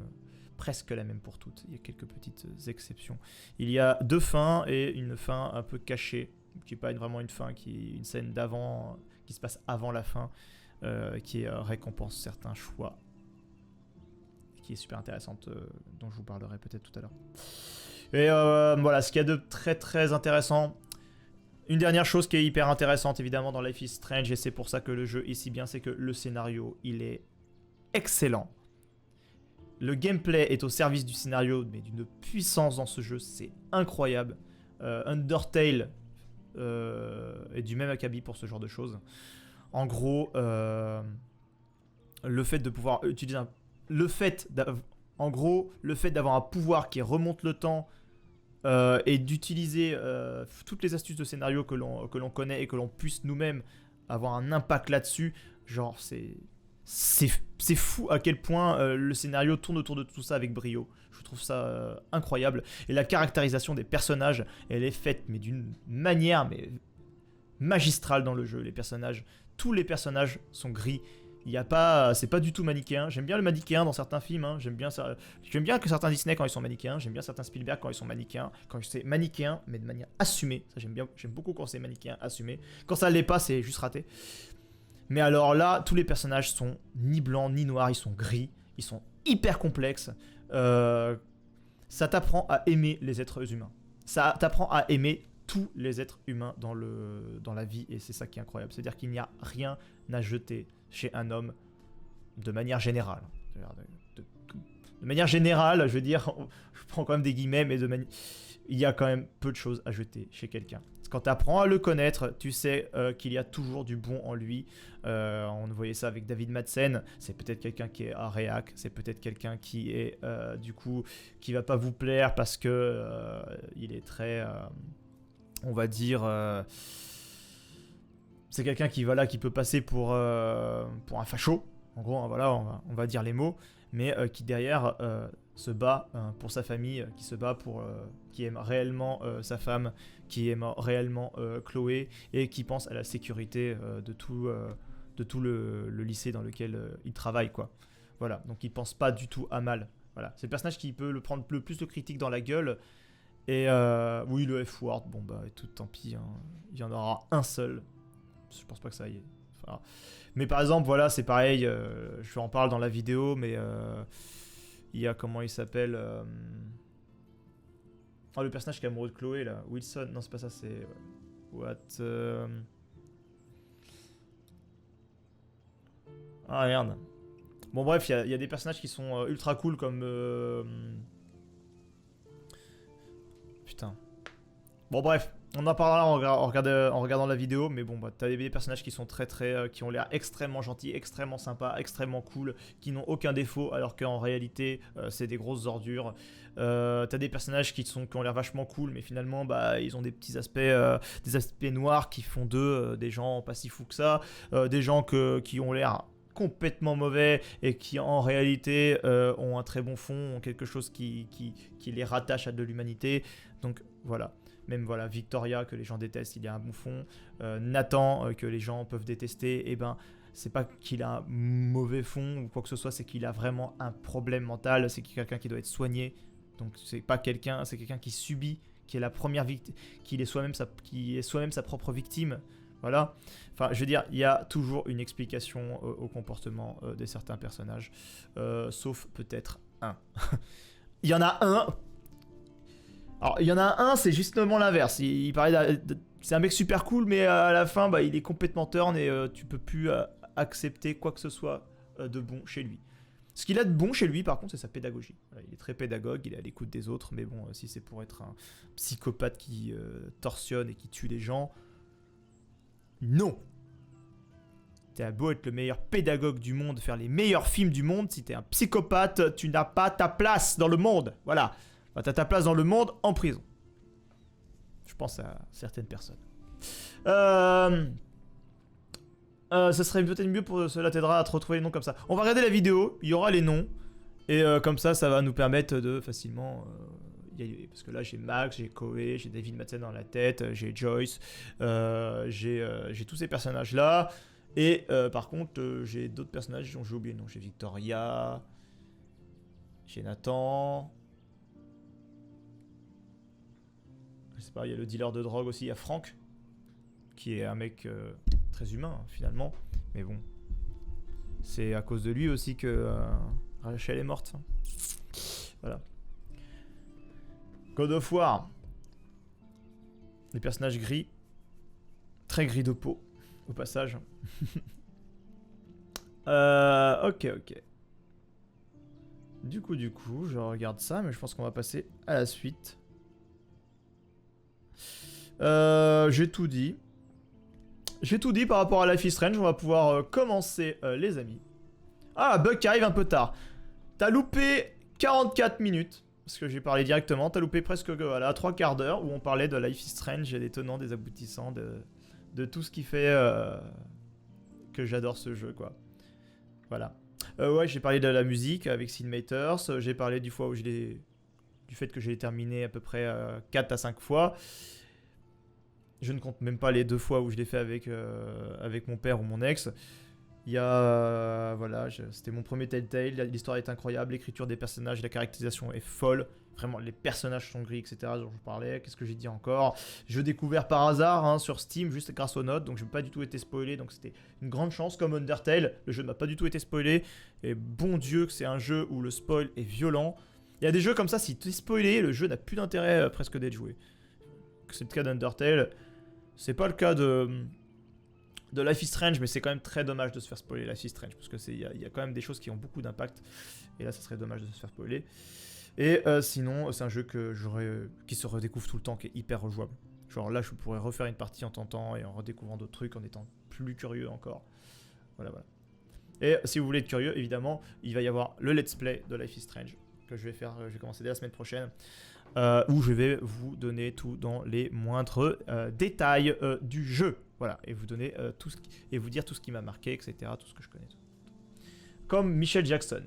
Presque la même pour toutes, il y a quelques petites exceptions. Il y a deux fins et une fin un peu cachée, qui n'est pas vraiment une fin, qui est une scène d'avant, qui se passe avant la fin, qui récompense certains choix, qui est super intéressante, dont je vous parlerai peut-être tout à l'heure. Et voilà, ce qu'il y a de très très intéressant. Une dernière chose qui est hyper intéressante évidemment dans Life is Strange, et c'est pour ça que le jeu est si bien, c'est que le scénario, il est excellent. Le gameplay est au service du scénario, mais d'une puissance dans ce jeu, c'est incroyable. Undertale est du même acabit pour ce genre de choses. En gros, le fait de pouvoir utiliser le fait d'avoir un pouvoir qui remonte le temps et d'utiliser toutes les astuces de scénario que l'on connaît et que l'on puisse nous-mêmes avoir un impact là-dessus, genre c'est fou à quel point le scénario tourne autour de tout ça avec brio. Je trouve ça incroyable. Et la caractérisation des personnages, elle est faite mais d'une manière magistrale dans le jeu. Tous les personnages sont gris. C'est pas du tout manichéen. J'aime bien le manichéen dans certains films. Hein. J'aime bien que certains Disney quand ils sont manichéens. J'aime bien certains Spielberg quand ils sont manichéens. Quand c'est manichéen, mais de manière assumée. Ça j'aime bien. J'aime beaucoup quand c'est manichéen assumé. Quand ça l'est pas, c'est juste raté. Mais alors là, tous les personnages sont ni blancs ni noirs, ils sont gris, ils sont hyper complexes. Ça t'apprend à aimer les êtres humains. Ça t'apprend à aimer tous les êtres humains dans la vie, et c'est ça qui est incroyable. C'est-à-dire qu'il n'y a rien à jeter chez un homme de manière générale. De manière générale, je veux dire, je prends quand même des guillemets, mais il y a quand même peu de choses à jeter chez quelqu'un. Quand tu apprends à le connaître, tu sais qu'il y a toujours du bon en lui. On voyait ça avec David Madsen. C'est peut-être quelqu'un qui est à réac. C'est peut-être quelqu'un qui est du coup qui va pas vous plaire parce que il est très, on va dire, c'est quelqu'un qui peut passer pour un facho. En gros, hein, voilà, on va dire les mots, mais qui derrière se bat pour sa famille, qui aime réellement sa femme, qui aime réellement Chloé, et qui pense à la sécurité de tout le lycée dans lequel il travaille, quoi. Voilà, donc il pense pas du tout à mal. Voilà, c'est le personnage qui peut le prendre le plus de critiques dans la gueule. Et oui, le F-word, bon bah tout, tant pis, hein. Il y en aura un seul. Je pense pas que ça aille. Enfin, mais par exemple, voilà, c'est pareil. Je en parle dans la vidéo, mais il y a comment il s'appelle oh, le personnage qui est amoureux de Chloé là, Wilson. Non, c'est pas ça, c'est what ah merde. Bon bref, il y a des personnages qui sont ultra cool comme putain. Bon bref, on en parlera en regardant la vidéo, mais bon bah t'as des personnages qui sont qui ont l'air extrêmement gentils, extrêmement sympas, extrêmement cool, qui n'ont aucun défaut, alors qu'en réalité c'est des grosses ordures. T'as des personnages qui ont l'air vachement cool, mais finalement bah ils ont des petits aspects, noirs qui font d'eux des gens pas si fous que ça, des gens qui ont l'air complètement mauvais et qui en réalité ont un très bon fond, ont quelque chose qui les rattache à de l'humanité. Donc voilà. Même voilà, Victoria que les gens détestent, il y a un bon fond. Nathan que les gens peuvent détester, et ben c'est pas qu'il a un mauvais fond ou quoi que ce soit, c'est qu'il a vraiment un problème mental, c'est quelqu'un qui doit être soigné. Donc c'est pas quelqu'un, c'est quelqu'un qui subit, qui est la première victime, qui est soi-même sa propre victime. Voilà. Enfin, je veux dire, il y a toujours une explication au comportement de certains personnages, sauf peut-être un. Il y en a un. Alors, il y en a un, c'est justement l'inverse. Il paraît c'est un mec super cool, mais à la fin, bah, il est complètement turn et tu peux plus accepter quoi que ce soit de bon chez lui. Ce qu'il a de bon chez lui, par contre, c'est sa pédagogie. Voilà, il est très pédagogue, il est à l'écoute des autres, mais bon, si c'est pour être un psychopathe qui torsionne et qui tue les gens, non. T'as beau être le meilleur pédagogue du monde, faire les meilleurs films du monde, si t'es un psychopathe, tu n'as pas ta place dans le monde. Voilà. Enfin, t'as ta place dans le monde en prison. Je pense à certaines personnes. Ça serait peut-être mieux pour cela t'aidera à te retrouver les noms comme ça. On va regarder la vidéo, il y aura les noms. Et comme ça va nous permettre de facilement y aller. Parce que là, j'ai Max, j'ai Chloé, j'ai David Madsen dans la tête, j'ai Joyce, j'ai tous ces personnages-là. Et par contre, j'ai d'autres personnages dont j'ai oublié le nom. J'ai Victoria, j'ai Nathan. Je sais pas, il y a le dealer de drogue aussi, il y a Franck, qui est un mec très humain finalement. Mais bon, c'est à cause de lui aussi que Rachel est morte. Voilà. God of War. Les personnages gris. Très gris de peau, au passage. Ok. Du coup, je regarde ça, mais je pense qu'on va passer à la suite. J'ai tout dit. J'ai tout dit par rapport à Life is Strange. On va pouvoir commencer, les amis. Ah, Buck arrive un peu tard. T'as loupé 44 minutes. Parce que j'ai parlé directement. T'as loupé presque voilà, 3 quarts d'heure où on parlait de Life is Strange et des tenants, des aboutissants, de tout ce qui fait que j'adore ce jeu, quoi. Voilà. Ouais, j'ai parlé de la musique avec Sid Meier's. J'ai parlé du fait que j'ai terminé à peu près 4 à 5 fois. Je ne compte même pas les 2 fois où je l'ai fait avec mon père ou mon ex. Il y a... voilà, c'était mon premier Telltale, l'histoire est incroyable, l'écriture des personnages, la caractérisation est folle. Vraiment, les personnages sont gris, etc. dont je parlais. Qu'est-ce que j'ai dit encore? Jeu découvert par hasard hein, sur Steam, juste grâce aux notes, donc je n'ai pas du tout été spoilé, donc c'était une grande chance. Comme Undertale, le jeu n'a pas du tout été spoilé. Et bon Dieu que c'est un jeu où le spoil est violent. Il y a des jeux comme ça, si tu es spoilé, le jeu n'a plus d'intérêt presque d'être joué. C'est le cas d'Undertale. C'est pas le cas de Life is Strange, mais c'est quand même très dommage de se faire spoiler Life is Strange, parce que y a quand même des choses qui ont beaucoup d'impact, et là ça serait dommage de se faire spoiler. Et sinon, c'est un jeu qui se redécouvre tout le temps, qui est hyper rejouable. Genre là, je pourrais refaire une partie en tentant et en redécouvrant d'autres trucs, en étant plus curieux encore. Voilà. Et si vous voulez être curieux, évidemment, il va y avoir le let's play de Life is Strange, que je vais commencer dès la semaine prochaine. Où je vais vous donner tout dans les moindres détails du jeu. Voilà, et vous donner et vous dire tout ce qui m'a marqué, etc. Tout ce que je connais. Comme Michael Jackson.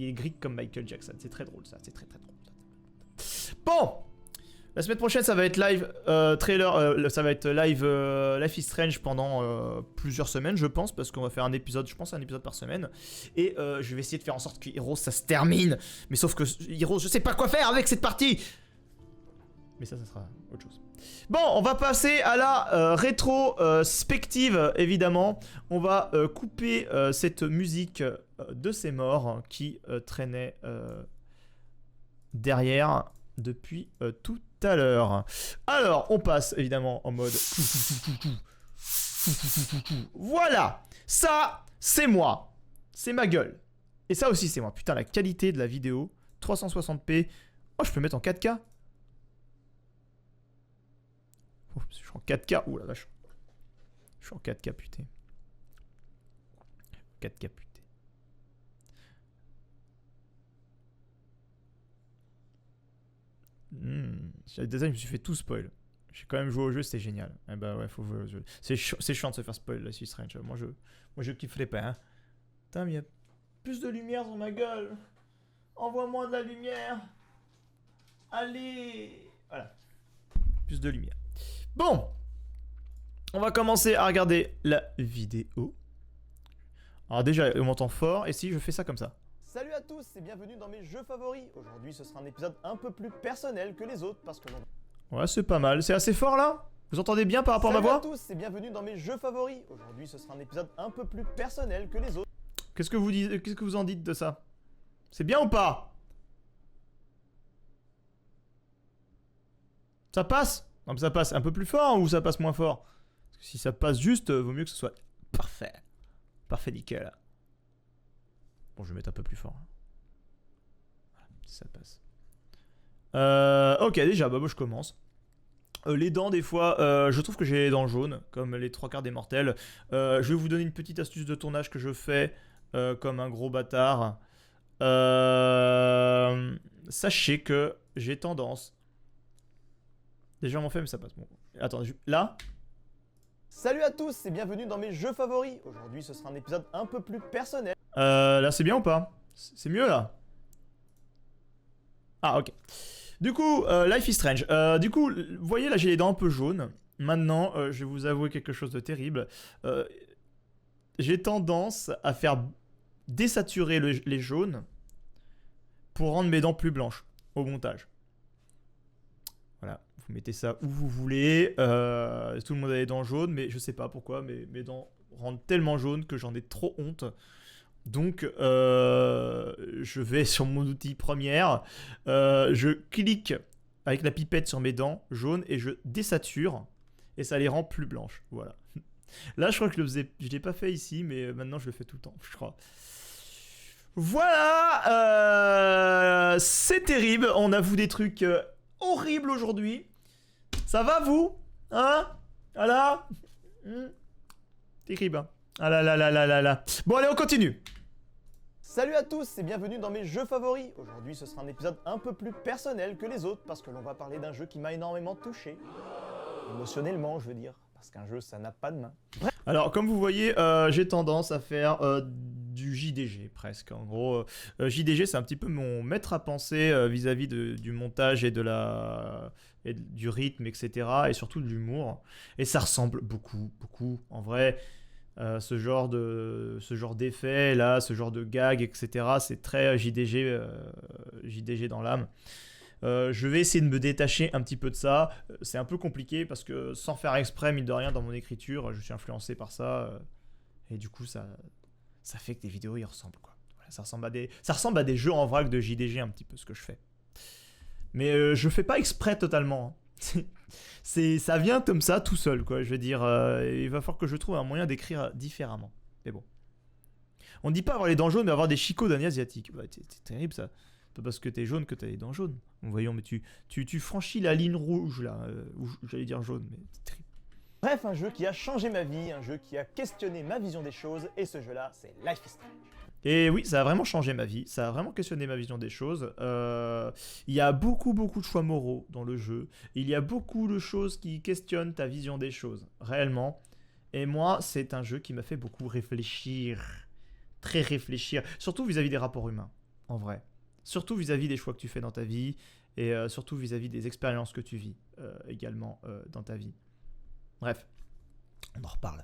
Il est gris comme Michael Jackson. C'est très drôle ça. C'est très drôle. Bon, la semaine prochaine ça va être live ça va être live Life is Strange pendant plusieurs semaines, je pense, parce qu'on va faire un épisode par semaine. Et je vais essayer de faire en sorte que Heroes ça se termine. Mais sauf que Heroes, je sais pas quoi faire avec cette partie. Mais ça sera autre chose. Bon, on va passer à la rétrospective, évidemment. On va couper cette musique de ces morts qui traînait derrière depuis tout à l'heure. Alors, on passe évidemment en mode... Voilà. Ça, c'est moi. C'est ma gueule. Et ça aussi, c'est moi. Putain, la qualité de la vidéo. 360p. Oh, je peux mettre en 4K. Oh, je suis en 4K. Ouh la vache. Je suis en 4K, putain. 4K, putain. Sur le design, je me suis fait tout spoil. J'ai quand même joué au jeu, c'était génial. Eh bah ouais, faut jouer au jeu. C'est chiant de se faire spoil, la Suisse Range. Moi, je kifferais pas, hein. Putain, mais il y a plus de lumière dans ma gueule. Envoie-moi de la lumière. Allez. Voilà. Plus de lumière. Bon. On va commencer à regarder la vidéo. Alors déjà, on m'entend fort. Et si je fais ça comme ça? Salut à tous et bienvenue dans mes jeux favoris. Aujourd'hui, ce sera un épisode un peu plus personnel que les autres parce que l'on... Ouais, c'est pas mal. C'est assez fort là? Vous entendez bien par rapport à ma voix? Salut à tous et bienvenue dans mes jeux favoris. Aujourd'hui, ce sera un épisode un peu plus personnel que les autres. Qu'est-ce que vous dites? Qu'est-ce que vous en dites de ça? C'est bien ou pas? Ça passe? Non mais ça passe un peu plus fort ou ça passe moins fort? Parce que si ça passe juste, vaut mieux que ce soit parfait. Parfait nickel. Bon, je vais mettre un peu plus fort. Voilà, si ça passe. Ok, déjà, bah moi je commence. Les dents, des fois, je trouve que j'ai les dents jaunes, comme les 3/4 des mortels. Je vais vous donner une petite astuce de tournage que je fais comme un gros bâtard. Sachez que j'ai tendance... Les gens m'ont fait, mais ça passe. Bon, attends, là. Salut à tous et bienvenue dans mes jeux favoris. Aujourd'hui, ce sera un épisode un peu plus personnel. Là, c'est bien ou pas? C'est mieux, là? Ah, ok. Du coup, Life is Strange. Du coup, vous voyez, là, j'ai les dents un peu jaunes. Maintenant, je vais vous avouer quelque chose de terrible. J'ai tendance à faire désaturer les jaunes pour rendre mes dents plus blanches au montage. Voilà, vous mettez ça où vous voulez. Tout le monde a les dents jaunes, mais je sais pas pourquoi, mais mes dents rendent tellement jaunes que j'en ai trop honte. Donc, je vais sur mon outil première, je clique avec la pipette sur mes dents jaunes et je désature et ça les rend plus blanches. Voilà. Là, je crois que je l'ai pas fait ici, mais maintenant je le fais tout le temps, je crois. Voilà, c'est terrible. On avoue des trucs horribles aujourd'hui. Ça va vous? Hein? Voilà. Terrible. Hein? Ah là là là là là là. Bon, allez, on continue. Salut à tous et bienvenue dans mes jeux favoris. Aujourd'hui, ce sera un épisode un peu plus personnel que les autres parce que l'on va parler d'un jeu qui m'a énormément touché. Émotionnellement, je veux dire. Parce qu'un jeu, ça n'a pas de main. Alors, comme vous voyez, j'ai tendance à faire du JDG presque. En gros, JDG, c'est un petit peu mon maître à penser vis-à-vis du montage et du rythme, etc. Et surtout de l'humour. Et ça ressemble beaucoup, en vrai. Ce genre d'effet là, ce genre de gag, etc. C'est très JDG dans l'âme. Je vais essayer de me détacher un petit peu de ça. C'est un peu compliqué parce que sans faire exprès, mine de rien, dans mon écriture, je suis influencé par ça. Et du coup, ça fait que des vidéos y ressemblent, quoi. Voilà, ça ressemble à des jeux en vrac de JDG un petit peu ce que je fais. Mais je fais pas exprès totalement. Hein. Ça vient comme ça tout seul, quoi. Je veux dire, il va falloir que je trouve un moyen d'écrire différemment. Mais bon. On dit pas avoir les dents jaunes, mais avoir des chicots d'année asiatique. Bah, c'est terrible ça. C'est pas parce que t'es jaune que t'as les dents jaunes. Bon, voyons, mais tu franchis la ligne rouge là. J'allais dire jaune, mais c'est terrible. Bref, un jeu qui a changé ma vie, un jeu qui a questionné ma vision des choses, et ce jeu-là, c'est Life is Strange. Et oui, ça a vraiment changé ma vie, ça a vraiment questionné ma vision des choses. Il y a beaucoup de choix moraux dans le jeu. Il y a beaucoup de choses qui questionnent ta vision des choses, réellement. Et moi, c'est un jeu qui m'a fait beaucoup réfléchir. Très réfléchir. Surtout vis-à-vis des rapports humains, en vrai. Surtout vis-à-vis des choix que tu fais dans ta vie. Et surtout vis-à-vis des expériences que tu vis également dans ta vie. Bref, on en reparle.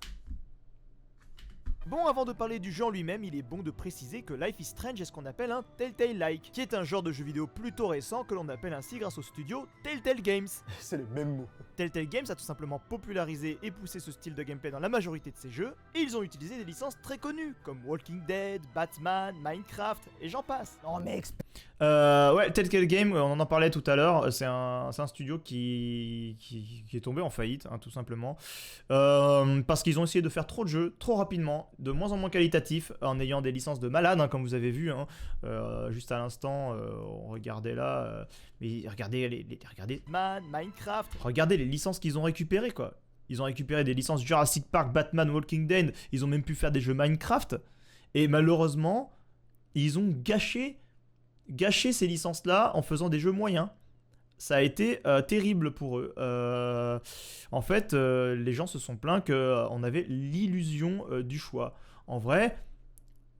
Bon, avant de parler du jeu en lui-même, il est bon de préciser que Life is Strange est ce qu'on appelle un Telltale-like, qui est un genre de jeu vidéo plutôt récent que l'on appelle ainsi grâce au studio Telltale Games. C'est les mêmes mots. Telltale Games a tout simplement popularisé et poussé ce style de gameplay dans la majorité de ses jeux, et ils ont utilisé des licences très connues, comme Walking Dead, Batman, Minecraft, et j'en passe. Non mais Ouais, Telltale Games, on en parlait tout à l'heure, c'est un studio qui est tombé en faillite, hein, tout simplement, parce qu'ils ont essayé de faire trop de jeux, trop rapidement, de moins en moins qualitatifs, en ayant des licences de malades, hein, comme vous avez vu, hein, juste à l'instant, on regardait là, mais regardez regardez Minecraft, regardez les licences qu'ils ont récupérées, quoi. Ils ont récupéré des licences Jurassic Park, Batman, Walking Dead, ils ont même pu faire des jeux Minecraft, et malheureusement, ils ont gâché ces licences-là en faisant des jeux moyens. Ça a été terrible pour eux. En fait, les gens se sont plaints qu'on avait l'illusion du choix. En vrai,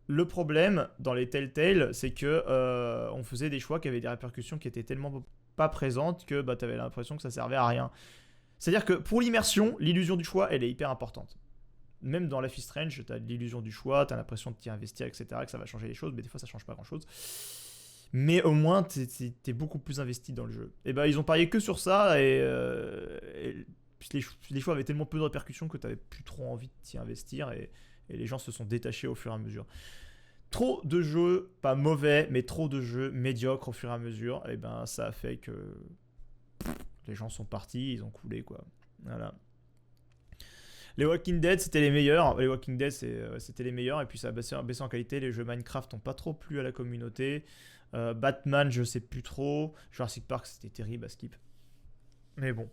le problème dans les Telltale, c'est que on faisait des choix qui avaient des répercussions qui étaient tellement pas présentes que bah, tu avais l'impression que ça servait à rien. C'est-à-dire que pour l'immersion, l'illusion du choix, elle est hyper importante. Même dans Life is Strange, tu as l'illusion du choix, tu as l'impression de t'y investir, etc., que ça va changer les choses, mais des fois ça change pas grand-chose. Mais au moins, t'es beaucoup plus investi dans le jeu. Et bah, ils ont parié que sur ça, et les choix avaient tellement peu de répercussions que t'avais plus trop envie de t'y investir, et les gens se sont détachés au fur et à mesure. Trop de jeux, pas mauvais, mais trop de jeux médiocres au fur et à mesure, et ben ça a fait que les gens sont partis, ils ont coulé, quoi. Voilà. Les Walking Dead, c'était les meilleurs. Les Walking Dead, c'était les meilleurs, et puis ça a baissé en qualité. Les jeux Minecraft n'ont pas trop plu à la communauté. Batman, je sais plus trop. Jurassic Park, c'était terrible à skip. Mais bon.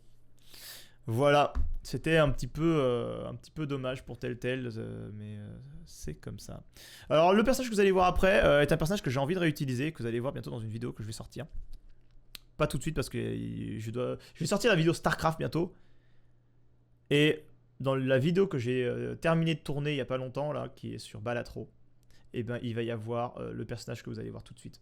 Voilà. C'était un petit peu dommage pour Telltale, mais c'est comme ça. Alors, le personnage que vous allez voir après est un personnage que j'ai envie de réutiliser, que vous allez voir bientôt dans une vidéo que je vais sortir. Pas tout de suite, parce que je vais sortir la vidéo StarCraft bientôt. Et dans la vidéo que j'ai terminé de tourner il y a pas longtemps, là, qui est sur Balatro, et ben il va y avoir le personnage que vous allez voir tout de suite.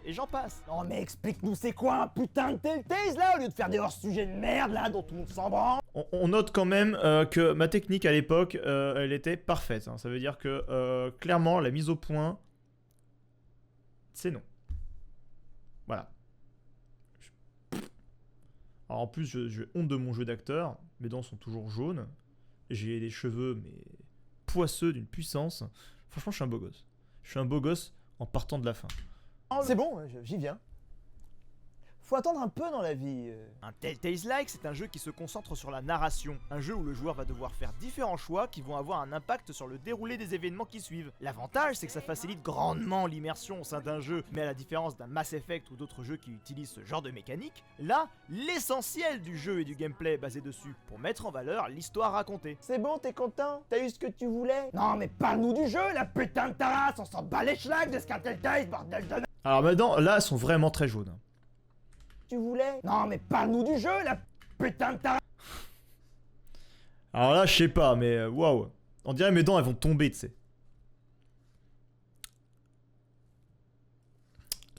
Et j'en passe. Non mais explique-nous c'est quoi un putain de Telltale là, au lieu de faire des hors-sujets de merde là dont tout le monde s'en branle. On note quand même que ma technique à l'époque, elle était parfaite, hein. Ça veut dire que clairement la mise au point, c'est non. Voilà. Alors en plus, j'ai honte de mon jeu d'acteur. Mes dents sont toujours jaunes. J'ai des cheveux, mais poisseux d'une puissance. Franchement, je suis un beau gosse. Je suis un beau gosse en partant de la fin. C'est bon, j'y viens. Faut attendre un peu dans la vie. Un Telltale-like, c'est un jeu qui se concentre sur la narration. Un jeu où le joueur va devoir faire différents choix qui vont avoir un impact sur le déroulé des événements qui suivent. L'avantage, c'est que ça facilite grandement l'immersion au sein d'un jeu, mais à la différence d'un Mass Effect ou d'autres jeux qui utilisent ce genre de mécanique, là, l'essentiel du jeu et du gameplay est basé dessus, pour mettre en valeur l'histoire racontée. C'est bon, t'es content? T'as eu ce que tu voulais? Non mais parle-nous du jeu, la putain de ta race, on s'en bat les schlags de ce qu'un Telltale, bordel de merde. Alors maintenant, là, elles sont vraiment très jaunes. Tu voulais? Non mais parle-nous du jeu, la putain de ta... Alors là, je sais pas, mais waouh. On dirait mes dents, elles vont tomber, tu sais.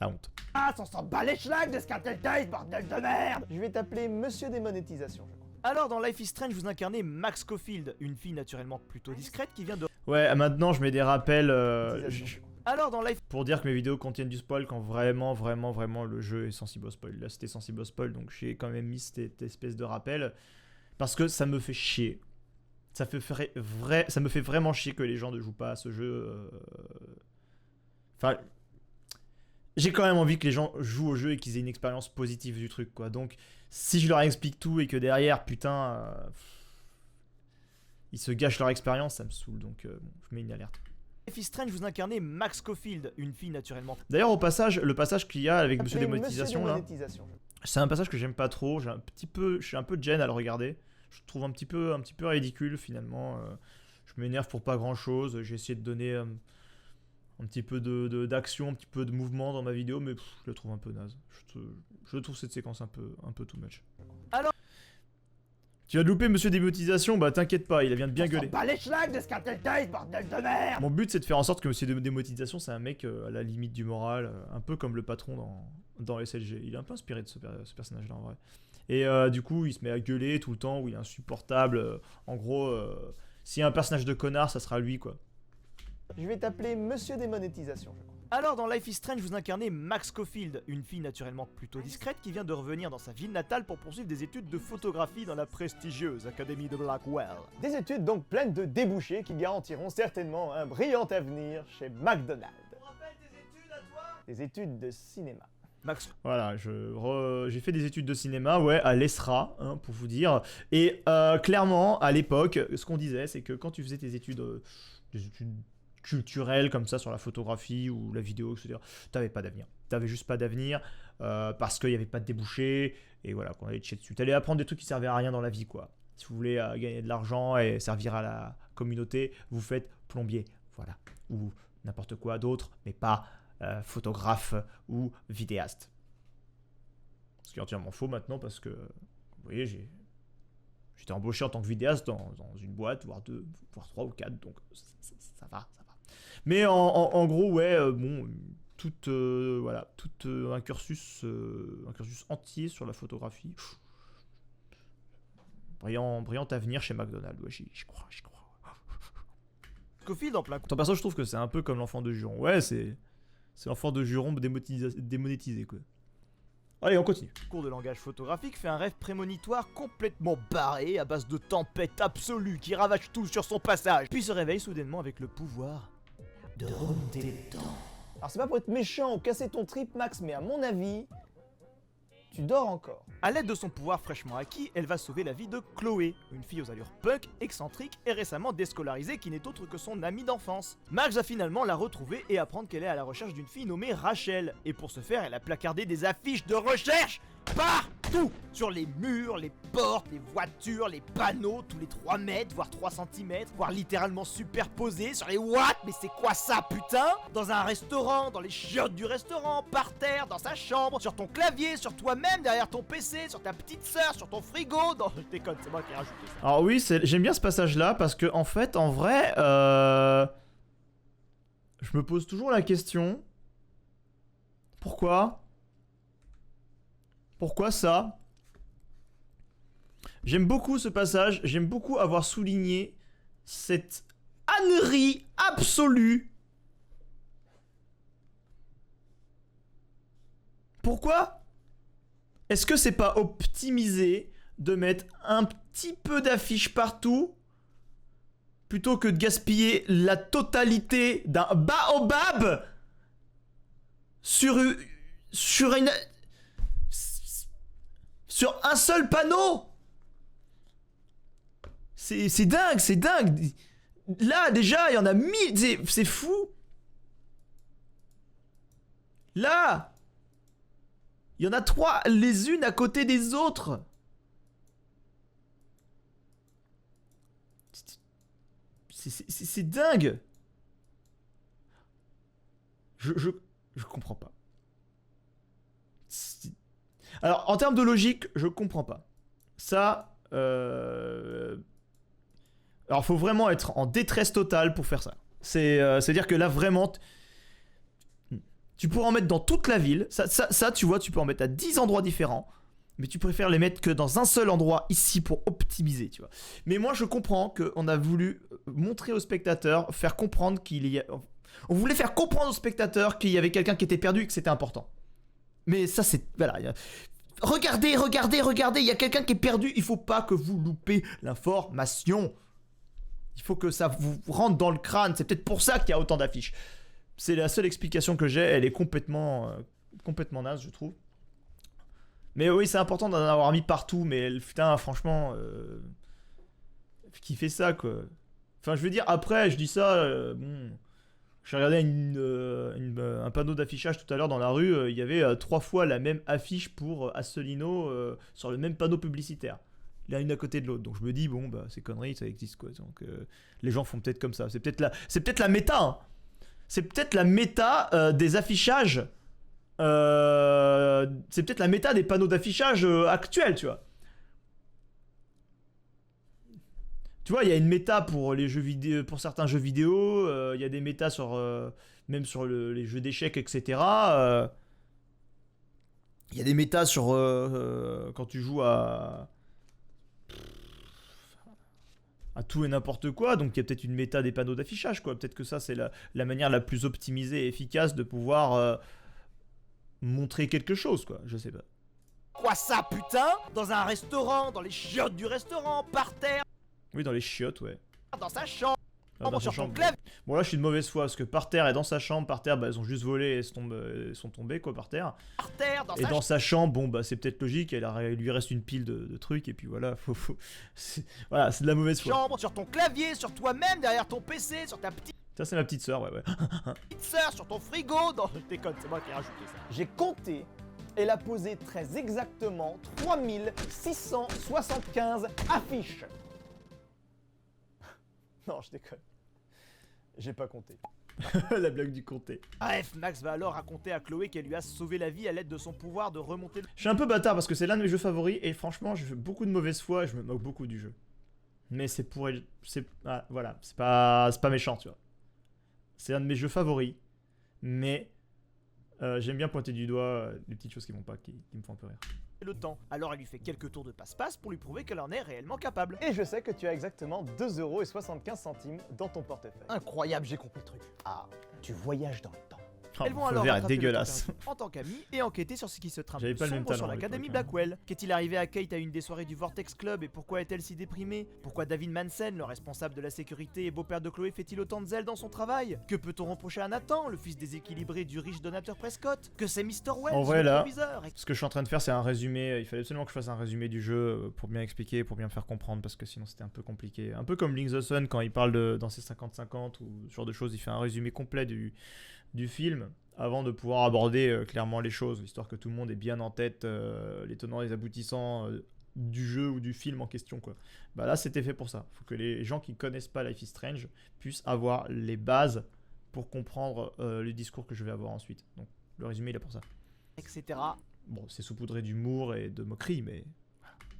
La honte. Ah, on s'en bat les schlags de ce qu'un Telltale, bordel de merde. Je vais t'appeler Monsieur Démonétisation, je crois. Alors dans Life is Strange, vous incarnez Max Scofield, une fille naturellement plutôt discrète qui vient de... Ouais, maintenant je mets des rappels... Alors dans Life... Pour dire que mes vidéos contiennent du spoil quand vraiment le jeu est sensible au spoil. Là c'était sensible au spoil, donc j'ai quand même mis cette espèce de rappel. Parce que ça me fait chier. Ça me fait vraiment chier que les gens ne jouent pas à ce jeu. Enfin... J'ai quand même envie que les gens jouent au jeu et qu'ils aient une expérience positive du truc, quoi. Donc, si je leur explique tout et que derrière, putain... ils se gâchent leur expérience, ça me saoule, donc bon, je mets une alerte. Life is Strange, vous incarnez Max Scofield, une fille naturellement. D'ailleurs, au passage, le passage qu'il y a avec Monsieur Démonétisation, là, c'est un passage que j'aime pas trop. Je suis un peu de gêne à le regarder. Je le trouve un petit peu ridicule finalement. Je m'énerve pour pas grand chose. J'ai essayé de donner un petit peu d'action, un petit peu de mouvement dans ma vidéo, mais je le trouve un peu naze. Je trouve cette séquence un peu too much. Alors, tu vas te louper Monsieur Démonétisation, bah t'inquiète pas, il vient de bien gueuler. Bah les schlags de ce qu'un Telltale, bordel de merde. Mon but c'est de faire en sorte que Monsieur Démonétisation c'est un mec à la limite du moral, un peu comme le patron dans SLG. Il est un peu inspiré de ce personnage là en vrai. Et du coup il se met à gueuler tout le temps, où il est insupportable. En gros, S'il y a un personnage de connard, ça sera lui, quoi. Je vais t'appeler Monsieur Démonétisation, je crois. Alors dans Life is Strange, vous incarnez Max Caulfield, une fille naturellement plutôt discrète qui vient de revenir dans sa ville natale pour poursuivre des études de photographie dans la prestigieuse Académie de Blackwell. Des études donc pleines de débouchés qui garantiront certainement un brillant avenir chez McDonald's. Tu rappelles tes études à toi? Des études de cinéma. Max. Voilà, j'ai fait des études de cinéma, ouais, à l'ESRA, hein, pour vous dire. Et clairement, à l'époque, ce qu'on disait, c'est que quand tu faisais des études culturelles comme ça sur la photographie ou la vidéo, etc., t'avais pas d'avenir. T'avais juste pas d'avenir parce qu'il y avait pas de débouchés et voilà, qu'on allait te chier dessus. T'allais apprendre des trucs qui servaient à rien dans la vie, quoi. Si vous voulez gagner de l'argent et servir à la communauté, vous faites plombier, voilà, ou n'importe quoi d'autre, mais pas photographe ou vidéaste. Ce qui est entièrement faux maintenant parce que, vous voyez, j'étais embauché en tant que vidéaste dans une boîte, voire deux, voire trois ou quatre, donc ça va. Mais en gros, ouais, bon, voilà, un cursus entier sur la photographie. Brillant avenir chez McDonald's, ouais, j'y crois. Scofield en plein coup. Ton perso, je trouve que c'est un peu comme l'enfant de Juron. Ouais, c'est l'enfant de Juron démonétisé, quoi. Allez, on continue. Le cours de langage photographique fait un rêve prémonitoire complètement barré à base de tempête absolue qui ravage tout sur son passage, puis se réveille soudainement avec le pouvoir de remonter le temps. Alors c'est pas pour être méchant ou casser ton trip, Max, mais à mon avis, tu dors encore. À l'aide de son pouvoir fraîchement acquis, elle va sauver la vie de Chloé, une fille aux allures punk, excentrique et récemment déscolarisée qui n'est autre que son amie d'enfance. Max va finalement la retrouver et apprendre qu'elle est à la recherche d'une fille nommée Rachel. Et pour ce faire, elle a placardé des affiches de recherche partout! Sur les murs, les portes, les voitures, les panneaux, tous les 3 mètres, voire 3 cm, voire littéralement superposés sur les what? Mais c'est quoi ça, putain? Dans un restaurant, dans les chiottes du restaurant, par terre, dans sa chambre, sur ton clavier, sur toi-même, derrière ton PC, sur ta petite sœur, sur ton frigo, dans... Je déconne, c'est moi qui ai rajouté ça. Alors oui, j'aime bien ce passage-là, parce que en fait, en vrai, je me pose toujours la question... Pourquoi ça? J'aime beaucoup ce passage, j'aime beaucoup avoir souligné cette ânerie absolue. Pourquoi est-ce que c'est pas optimisé de mettre un petit peu d'affiches partout plutôt que de gaspiller la totalité d'un baobab sur un seul panneau? C'est dingue. Là, déjà, il y en a 1000. C'est fou. Là, il y en a 3, les unes à côté des autres. C'est dingue. Je comprends pas. Alors, en termes de logique, je comprends pas. Ça, alors, faut vraiment être en détresse totale pour faire ça. C'est-à-dire que là, vraiment, tu pourrais en mettre dans toute la ville. Ça, tu vois, tu peux en mettre à 10 endroits différents. Mais tu préfères les mettre que dans un seul endroit ici pour optimiser, tu vois. Mais moi, je comprends qu'on a voulu montrer aux spectateurs, faire comprendre qu'il y a... On voulait faire comprendre aux spectateurs qu'il y avait quelqu'un qui était perdu et que c'était important. Mais ça, c'est... Voilà. Regardez, il y a quelqu'un qui est perdu. Il faut pas que vous loupez l'information. Il faut que ça vous rentre dans le crâne. C'est peut-être pour ça qu'il y a autant d'affiches. C'est la seule explication que j'ai. Elle est complètement naze, je trouve. Mais oui, c'est important d'en avoir mis partout. Mais putain, franchement... qui fait ça, quoi. Enfin, je veux dire, après, je dis ça... bon... J'ai regardé un panneau d'affichage tout à l'heure dans la rue, il y avait 3 fois la même affiche pour Asselineau sur le même panneau publicitaire. L'une à côté de l'autre. Donc je me dis, bon, bah, ces conneries, ça existe, quoi. Donc les gens font peut-être comme ça. C'est peut-être la méta, hein. C'est peut-être la méta des affichages. C'est peut-être la méta des panneaux d'affichage actuels, tu vois. Tu vois, il y a une méta pour les jeux vidéo, pour certains jeux vidéo, il y a des métas sur, même sur les jeux d'échecs, etc. Il y a des métas sur quand tu joues à à tout et n'importe quoi, donc il y a peut-être une méta des panneaux d'affichage, quoi. Peut-être que ça, c'est la manière la plus optimisée et efficace de pouvoir montrer quelque chose, quoi. Je sais pas. Quoi ça, putain? Dans un restaurant, dans les chiottes du restaurant, par terre, Oui, dans les chiottes, ouais. dans sa chambre, Ah, dans sa sur ton chambre. clavier. Bon, là, je suis de mauvaise foi, parce que par terre et dans sa chambre, par terre, bah, elles ont juste volé et sont tombées, quoi, par terre. Par terre, dans Et sa dans sa chambre, bon, bah, c'est peut-être logique, il lui reste une pile de trucs, et puis voilà, voilà, c'est de la mauvaise foi. chambre, sur ton clavier, sur toi-même, derrière ton PC, sur ta petite Ça, c'est ma petite sœur, ouais, ouais. sœur, sur ton frigo, dans... Je déconne, c'est moi qui ai rajouté ça. J'ai compté, elle a posé très exactement 3675 affiches. Non, je déconne. J'ai pas compté. La blague du comté. Bref, Max va alors raconter à Chloé qu'elle lui a sauvé la vie à l'aide de son pouvoir de remonter le... Je suis un peu bâtard parce que c'est l'un de mes jeux favoris et franchement, j'ai fait beaucoup de mauvaise foi et je me moque beaucoup du jeu. Mais c'est pour elle. Voilà, c'est pas méchant, tu vois. C'est un de mes jeux favoris, mais j'aime bien pointer du doigt les petites choses qui vont pas, qui me font un peu rire. le temps. Alors elle lui fait quelques tours de passe-passe pour lui prouver qu'elle en est réellement capable. Et je sais que tu as exactement 2,75€ dans ton portefeuille. Incroyable, j'ai compris le truc. Ah, tu voyages dans le temps. Oh, Elles vont le alors verre est rattraper le dégueulasse. temps perdu en tant qu'amis et enquêter sur ce qui se trame J'avais de pas le même sombre talent sur à l'Académie l'époque, hein. Blackwell. Qu'est-il arrivé à Kate à une des soirées du Vortex Club et pourquoi est-elle si déprimée? Pourquoi David Mansen, le responsable de la sécurité et beau-père de Chloé, fait-il autant de zèle dans son travail? Que peut-on reprocher à Nathan, le fils déséquilibré du riche donateur Prescott? Que c'est Mr. Wells, En vrai, le là, proviseur? Ce que je suis en train de faire, c'est un résumé. Il fallait absolument que je fasse un résumé du jeu pour bien expliquer, pour bien me faire comprendre, parce que sinon c'était un peu compliqué. Un peu comme Link the Sun quand il parle dans ses 50-50 ou ce genre de choses, il fait un résumé complet du film avant de pouvoir aborder clairement les choses, histoire que tout le monde ait bien en tête les tenants et les aboutissants du jeu ou du film en question, quoi. Bah là, c'était fait pour ça. Faut que les gens qui connaissent pas Life is Strange puissent avoir les bases pour comprendre le discours que je vais avoir ensuite. Donc le résumé, il est pour ça. Etc. Bon, c'est saupoudré d'humour et de moquerie, mais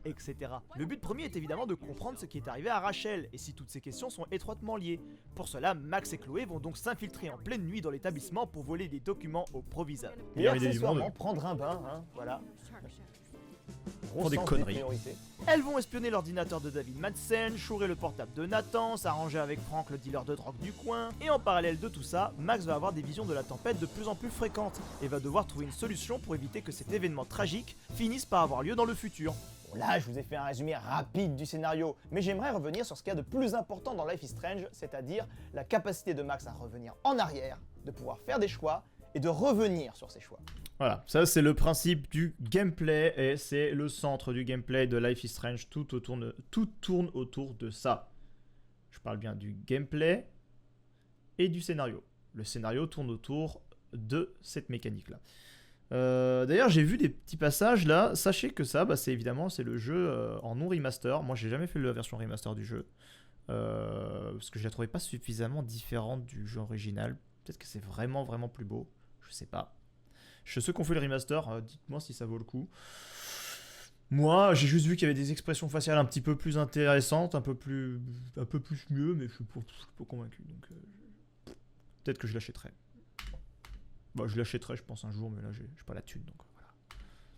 etc. Le but premier est évidemment de comprendre ce qui est arrivé à Rachel, et si toutes ces questions sont étroitement liées. Pour cela, Max et Chloé vont donc s'infiltrer en pleine nuit dans l'établissement pour voler des documents au proviseur. Et accessoirement, prendre un bain, hein, voilà. Pour des conneries. Elles vont espionner l'ordinateur de David Madsen, chourer le portable de Nathan, s'arranger avec Frank, le dealer de drogue du coin, et en parallèle de tout ça, Max va avoir des visions de la tempête de plus en plus fréquentes, et va devoir trouver une solution pour éviter que cet événement tragique finisse par avoir lieu dans le futur. Bon, là, je vous ai fait un résumé rapide du scénario, mais j'aimerais revenir sur ce qu'il y a de plus important dans Life is Strange, c'est-à-dire la capacité de Max à revenir en arrière, de pouvoir faire des choix, et de revenir sur ses choix. voilà, ça c'est le principe du gameplay et c'est le centre du gameplay de Life is Strange. Tout tourne autour de ça. Je parle bien du gameplay et du scénario. Le scénario tourne autour de cette mécanique-là. D'ailleurs, j'ai vu des petits passages là. Sachez que ça, bah, c'est le jeu en non remaster. Moi, j'ai jamais fait la version remaster du jeu parce que je la trouvais pas suffisamment différente du jeu original. Peut-être que c'est vraiment plus beau. Je sais pas. Ceux qui ont fait le remaster, dites-moi si ça vaut le coup. Moi, j'ai juste vu qu'il y avait des expressions faciales un petit peu plus intéressantes, un peu plus mieux, mais je suis pas convaincu. Donc, peut-être que je l'achèterai. Bah, je l'achèterai, je pense, un jour, mais là, j'ai pas la thune, donc voilà.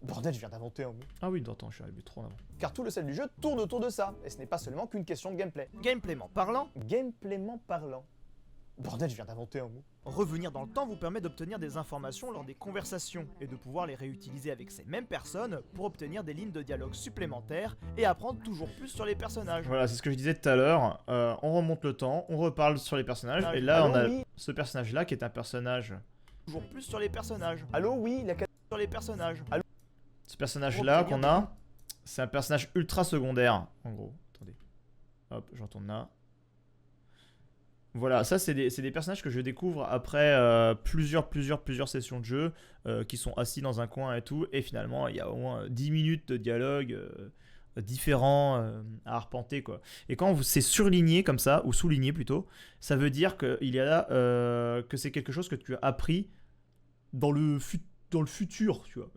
Bordel, je viens d'inventer un mot. Ah oui, attends, je suis arrivé trop en avant. Car tout le sel du jeu tourne autour de ça, et ce n'est pas seulement qu'une question de gameplay. Gameplayment parlant. Bordel, je viens d'inventer un mot. Revenir dans le temps vous permet d'obtenir des informations lors des conversations et de pouvoir les réutiliser avec ces mêmes personnes pour obtenir des lignes de dialogue supplémentaires et apprendre toujours plus sur les personnages. Voilà, c'est ce que je disais tout à l'heure. On remonte le temps, on reparle sur les personnages, et là, on a ce personnage-là qui est un personnage. Toujours plus sur les personnages. Allô, oui, sur les personnages. Allô. Ce personnage-là qu'on a, c'est un personnage ultra secondaire, en gros. Attendez. Hop, je retourne là. Voilà, ça c'est des personnages que je découvre après plusieurs sessions de jeu qui sont assis dans un coin et tout, et finalement il y a au moins 10 minutes de dialogue différents à arpenter, quoi. Et quand c'est surligné comme ça, ou souligné plutôt, ça veut dire que c'est quelque chose que tu as appris dans le futur, tu vois.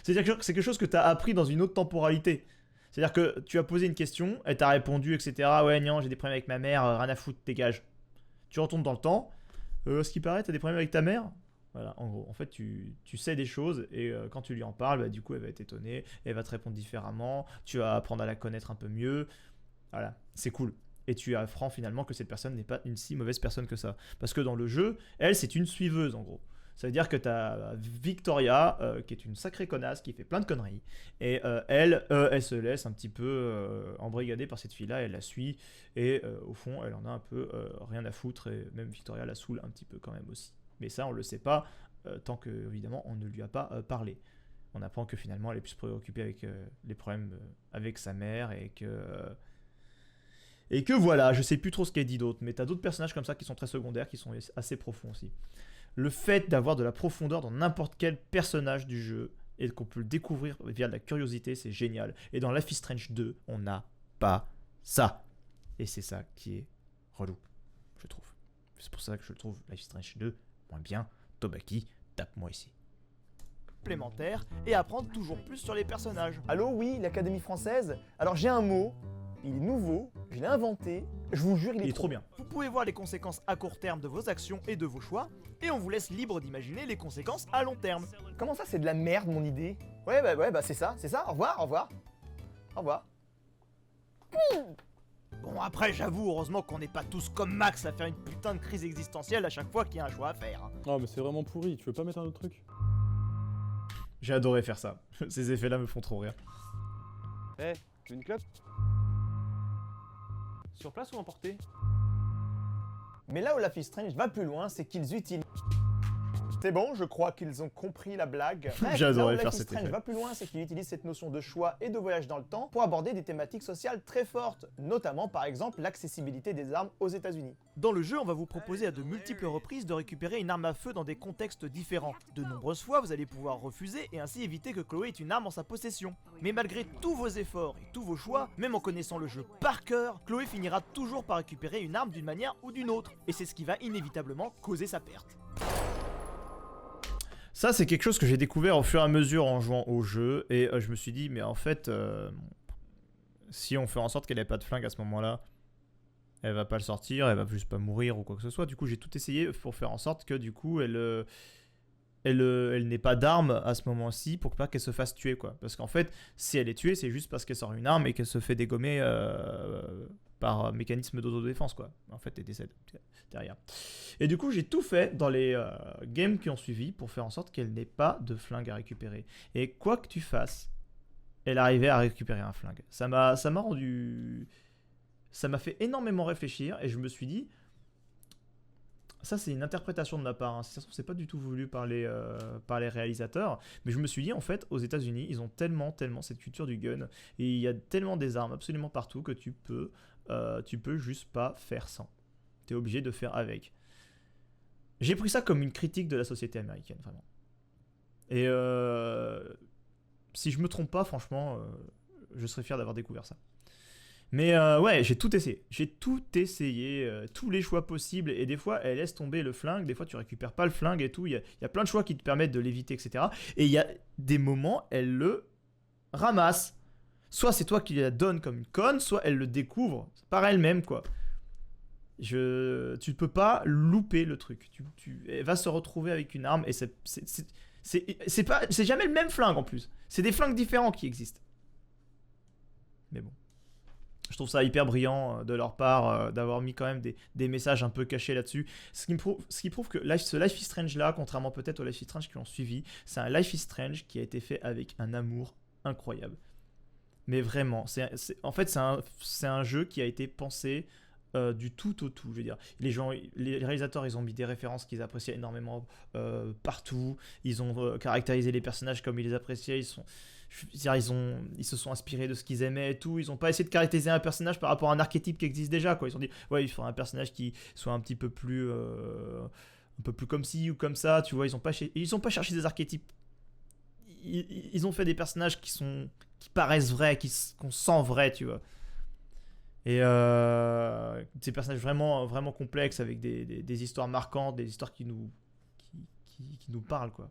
C'est-à-dire que c'est quelque chose que tu as appris dans une autre temporalité. C'est-à-dire que tu as posé une question, elle t'a répondu, etc. Ouais, non, j'ai des problèmes avec ma mère, rien à foutre, dégage. Tu retournes dans le temps, ce qui paraît, t'as des problèmes avec ta mère. Voilà, en gros, en fait, tu sais des choses et quand tu lui en parles, bah, du coup, elle va être étonnée, elle va te répondre différemment, tu vas apprendre à la connaître un peu mieux. Voilà, c'est cool. et tu apprends finalement que cette personne n'est pas une si mauvaise personne que ça. Parce que dans le jeu, elle, c'est une suiveuse en gros. Ça veut dire que tu as Victoria, qui est une sacrée connasse, qui fait plein de conneries. Et elle se laisse un petit peu embrigader par cette fille-là, elle la suit. Et au fond, elle en a un peu rien à foutre. Et même Victoria la saoule un petit peu quand même aussi. Mais ça, on le sait pas, tant que, évidemment, on ne lui a pas parlé. On apprend que finalement, elle est plus préoccupée avec les problèmes avec sa mère et que voilà, je sais plus trop ce qu'elle dit d'autre. Mais tu as d'autres personnages comme ça qui sont très secondaires, qui sont assez profonds aussi. Le fait d'avoir de la profondeur dans n'importe quel personnage du jeu et qu'on peut le découvrir via de la curiosité, c'est génial. Et dans Life is Strange 2, on n'a pas ça. Et c'est ça qui est relou, je trouve. C'est pour ça que je trouve Life is Strange 2 moins bien. Tobaki, tape-moi ici. Complémentaire et apprendre toujours plus sur les personnages. Allô, oui, l'Académie française. Alors j'ai un mot, il est nouveau, je l'ai inventé, je vous jure, il est trop bien. Vous pouvez voir les conséquences à court terme de vos actions et de vos choix, et on vous laisse libre d'imaginer les conséquences à long terme. Comment ça, c'est de la merde, mon idée? Ouais, bah c'est ça, au revoir, au revoir. Au revoir. Bon, après, j'avoue, heureusement qu'on n'est pas tous comme Max à faire une putain de crise existentielle à chaque fois qu'il y a un choix à faire. Hein. Ah mais c'est vraiment pourri, tu veux pas mettre un autre truc? J'ai adoré faire ça. Ces effets-là me font trop rire. Eh, tu veux une clope? Sur place ou emporté? Mais là où Life is Strange va plus loin, c'est qu'ils utilisent... C'est bon, je crois qu'ils ont compris la blague. J'ai adoré faire Life is cet Strange effet. va plus loin, c'est qu'ils utilisent cette notion de choix et de voyage dans le temps pour aborder des thématiques sociales très fortes, notamment par exemple l'accessibilité des armes aux États-Unis. Dans le jeu, on va vous proposer à de multiples reprises de récupérer une arme à feu dans des contextes différents. De nombreuses fois, vous allez pouvoir refuser et ainsi éviter que Chloé ait une arme en sa possession. Mais malgré tous vos efforts et tous vos choix, même en connaissant le jeu par cœur, Chloé finira toujours par récupérer une arme d'une manière ou d'une autre. Et c'est ce qui va inévitablement causer sa perte. Ça, c'est quelque chose que j'ai découvert au fur et à mesure en jouant au jeu. Et je me suis dit, mais en fait, si on fait en sorte qu'elle n'ait pas de flingue à ce moment-là, elle va pas le sortir, elle va juste pas mourir ou quoi que ce soit. Du coup, j'ai tout essayé pour faire en sorte que du coup, elle n'ait pas d'arme à ce moment-ci pour pas qu'elle se fasse tuer, quoi. Parce qu'en fait, si elle est tuée, c'est juste parce qu'elle sort une arme et qu'elle se fait dégommer par mécanisme d'autodéfense, quoi. En fait, elle décède derrière. Et du coup, j'ai tout fait dans les games qui ont suivi pour faire en sorte qu'elle n'ait pas de flingue à récupérer. Et quoi que tu fasses, elle arrivait à récupérer un flingue. Ça m'a rendu... Ça m'a fait énormément réfléchir et je me suis dit... Ça, c'est une interprétation de ma part. Hein. Si ça se trouve, c'est pas du tout voulu par les réalisateurs. Mais je me suis dit, en fait, aux États-Unis, ils ont tellement cette culture du gun. Et il y a tellement des armes absolument partout que tu peux juste pas faire sans. T'es obligé de faire avec. J'ai pris ça comme une critique de la société américaine, vraiment. Et si je me trompe pas, franchement, je serais fier d'avoir découvert ça. Mais ouais, j'ai tout essayé. J'ai tout essayé, tous les choix possibles. Et des fois, elle laisse tomber le flingue. Des fois, tu récupères pas le flingue et tout. Il y a plein de choix qui te permettent de l'éviter, etc. Et il y a des moments, elle le ramasse. Soit c'est toi qui la donnes comme une conne, soit elle le découvre par elle-même, quoi. Tu peux pas louper le truc. Elle va se retrouver avec une arme et c'est jamais le même flingue en plus. C'est des flingues différents qui existent. Mais bon. Je trouve ça hyper brillant de leur part d'avoir mis quand même des messages un peu cachés là-dessus. Ce qui prouve que ce Life is Strange là, contrairement peut-être aux Life is Strange qui l'ont suivi, c'est un Life is Strange qui a été fait avec un amour incroyable. Mais vraiment, en fait c'est un jeu qui a été pensé du tout au tout. Je veux dire, les réalisateurs, ils ont mis des références qu'ils appréciaient énormément partout. Ils ont caractérisé les personnages comme ils les appréciaient. Ils se sont inspirés de ce qu'ils aimaient et tout. Ils ont pas essayé de caractériser un personnage par rapport à un archétype qui existe déjà, quoi. Ils ont dit, ouais, il faut un personnage qui soit un petit peu plus comme ci ou comme ça, tu vois. Ils ont pas cherché des archétypes. Ils ont fait des personnages qui paraissent vrais, qu'on sent vrais, tu vois. Et des personnages vraiment, vraiment complexes avec des histoires marquantes, des histoires qui nous parlent, quoi.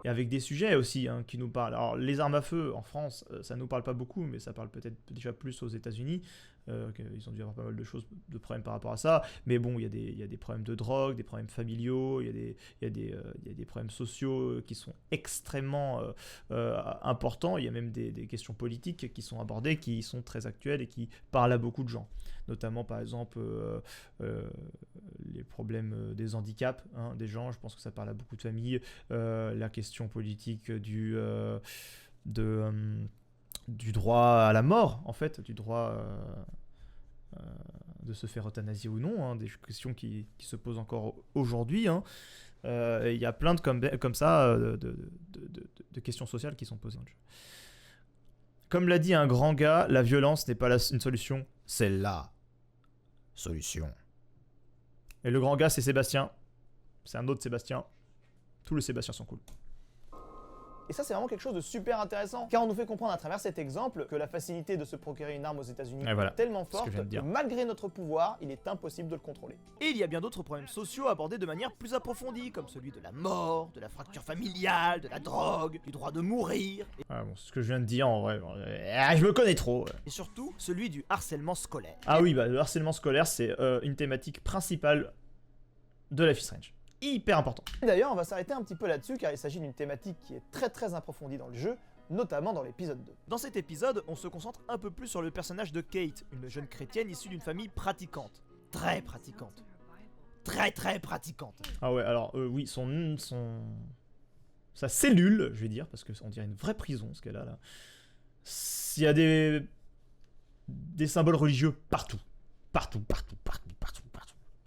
Et avec des sujets aussi qui nous parlent. Alors, les armes à feu en France, ça nous parle pas beaucoup, mais ça parle peut-être déjà plus aux États-Unis. Ils ont dû avoir pas mal de problèmes par rapport à ça. Mais bon, il y a des problèmes de drogue, des problèmes familiaux, il y a des problèmes sociaux qui sont extrêmement importants. Il y a même des questions politiques qui sont abordées, qui sont très actuelles et qui parlent à beaucoup de gens. Notamment, par exemple, les problèmes des handicaps des gens. Je pense que ça parle à beaucoup de familles. La question politique du droit à la mort, en fait, du droit de se faire euthanasier ou non, des questions qui se posent encore aujourd'hui. Il y a plein comme ça de questions sociales qui sont posées. Comme l'a dit un grand gars, la violence n'est pas une solution, c'est la solution. Et le grand gars, c'est Sébastien. C'est un autre Sébastien. Tous les Sébastiens sont cool. Et ça, c'est vraiment quelque chose de super intéressant, car on nous fait comprendre à travers cet exemple que la facilité de se procurer une arme aux États-Unis voilà, est tellement forte que que malgré notre pouvoir, il est impossible de le contrôler. Et il y a bien d'autres problèmes sociaux abordés de manière plus approfondie, comme celui de la mort, de la fracture familiale, de la drogue, du droit de mourir, Ah bon, c'est ce que je viens de dire en vrai. Je me connais trop. et surtout celui du harcèlement scolaire. Ah oui, le harcèlement scolaire, c'est une thématique principale de Life is Strange. Hyper important. D'ailleurs, on va s'arrêter un petit peu là-dessus, car il s'agit d'une thématique qui est très très approfondie dans le jeu, notamment dans l'épisode 2. Dans cet épisode, on se concentre un peu plus sur le personnage de Kate, une jeune chrétienne issue d'une famille pratiquante. Très pratiquante. Très très pratiquante. Ah ouais, alors oui, sa cellule, je vais dire, parce qu'on dirait une vraie prison ce qu'elle a là. Il y a des symboles religieux partout. Partout.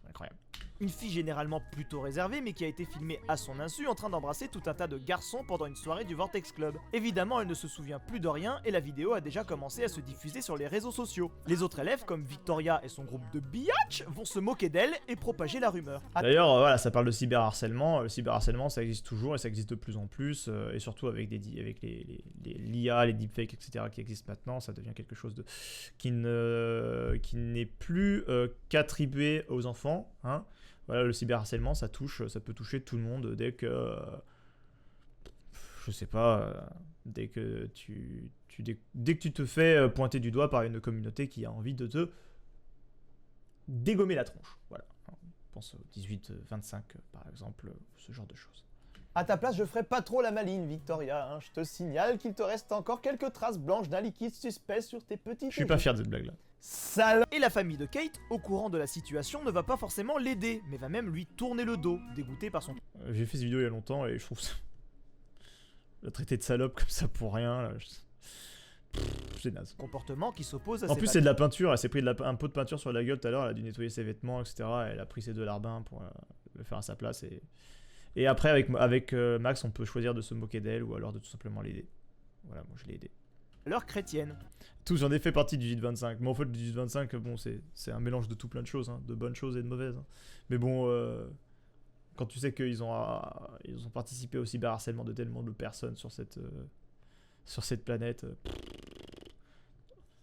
Incroyable. Une fille généralement plutôt réservée mais qui a été filmée à son insu en train d'embrasser tout un tas de garçons pendant une soirée du Vortex Club. Évidemment, elle ne se souvient plus de rien et la vidéo a déjà commencé à se diffuser sur les réseaux sociaux. Les autres élèves comme Victoria et son groupe de biatch vont se moquer d'elle et propager la rumeur. D'ailleurs, voilà, ça parle de cyberharcèlement. Le cyberharcèlement, ça existe toujours et ça existe de plus en plus. Et surtout avec l'IA, les deepfakes, etc. qui existent maintenant, ça devient quelque chose qui n'est plus qu'attribué aux enfants. Voilà, le cyberharcèlement, ça peut toucher tout le monde dès que, je sais pas, dès que tu te fais pointer du doigt par une communauté qui a envie de te dégommer la tronche. Voilà, on pense au 18-25 par exemple, ce genre de choses. À ta place, je ferais pas trop la maline, Victoria. Je te signale qu'il te reste encore quelques traces blanches d'un liquide suspect sur tes petits. Je suis pas fier de cette blague là. Sale. Et la famille de Kate, au courant de la situation, ne va pas forcément l'aider, mais va même lui tourner le dos, dégoûté par son... J'ai fait cette vidéo il y a longtemps et je trouve ça... La traiter de salope comme ça pour rien, là, c'est naze. comportement qui s'oppose à En ses plus, valeurs. c'est de la peinture, elle s'est pris un pot de peinture sur la gueule tout à l'heure, elle a dû nettoyer ses vêtements, etc. Elle a pris ses deux larbins pour le faire à sa place. Et après, avec Max, on peut choisir de se moquer d'elle ou alors de tout simplement l'aider. Voilà, moi je l'ai aidé. Leur chrétienne. Tous, j'en ai fait partie du 18-25. Mais en fait, le 18-25, bon, c'est un mélange de tout plein de choses, de bonnes choses et de mauvaises. Mais bon, quand tu sais qu'ils ont participé au cyberharcèlement de tellement de personnes sur cette planète,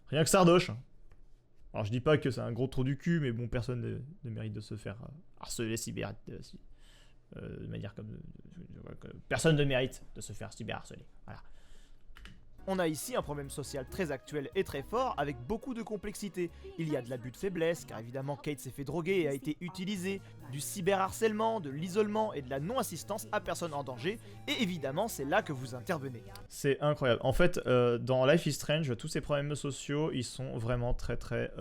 rien que Sardoche. Alors je dis pas que c'est un gros trou du cul, mais bon, personne ne mérite de se faire harceler de manière comme... personne ne mérite de se faire cyberharceler. Voilà. On a ici un problème social très actuel et très fort, avec beaucoup de complexité. Il y a de l'abus de faiblesse, car évidemment Kate s'est fait droguer et a été utilisée, du cyberharcèlement, de l'isolement et de la non-assistance à personne en danger, et évidemment c'est là que vous intervenez. C'est incroyable. En fait, dans Life is Strange, tous ces problèmes sociaux, ils sont vraiment très très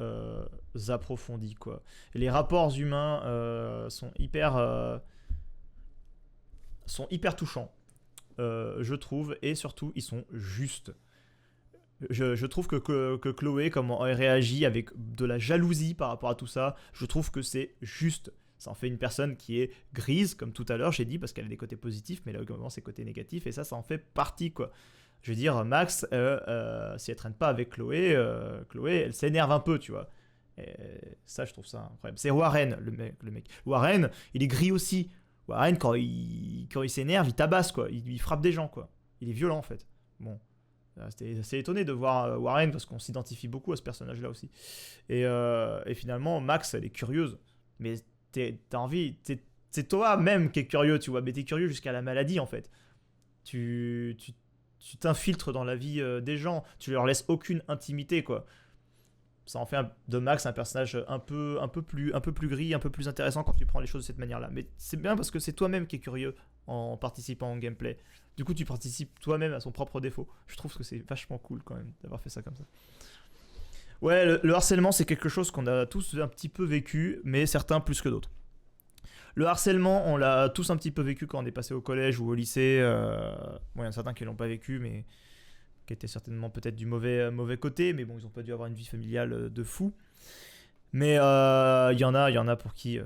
approfondis, quoi. Et les rapports humains sont hyper touchants. Je trouve, et surtout ils sont justes. Je trouve que Chloé, comment elle réagit avec de la jalousie par rapport à tout ça, je trouve que c'est juste. Ça en fait une personne qui est grise, comme tout à l'heure j'ai dit, parce qu'elle a des côtés positifs, mais là également ses côtés négatifs, et ça en fait partie, quoi. Je veux dire, Max, si elle traîne pas avec Chloé, elle s'énerve un peu, tu vois. Et ça, je trouve ça incroyable. C'est Warren, le mec. Warren, il est gris aussi. Warren, quand il s'énerve, il tabasse, quoi. Il frappe des gens, quoi. Il est violent, en fait. Bon. C'était assez étonné de voir Warren, parce qu'on s'identifie beaucoup à ce personnage-là aussi. Et finalement, Max, elle est curieuse. Mais t'as envie... C'est toi même qui est curieux, tu vois. Mais t'es curieux jusqu'à la maladie, en fait. Tu t'infiltres dans la vie des gens. Tu leur laisses aucune intimité, quoi. Ça en fait de Max un personnage un peu plus gris, un peu plus intéressant quand tu prends les choses de cette manière-là. Mais c'est bien parce que c'est toi-même qui es curieux en participant au gameplay. Du coup, tu participes toi-même à son propre défaut. Je trouve que c'est vachement cool quand même d'avoir fait ça comme ça. Ouais, le harcèlement, c'est quelque chose qu'on a tous un petit peu vécu, mais certains plus que d'autres. Le harcèlement, on l'a tous un petit peu vécu quand on est passé au collège ou au lycée. Bon, il y en a certains qui l'ont pas vécu, mais qui étaient certainement peut-être du mauvais côté, mais bon, ils ont pas dû avoir une vie familiale de fou. Mais il y en a pour qui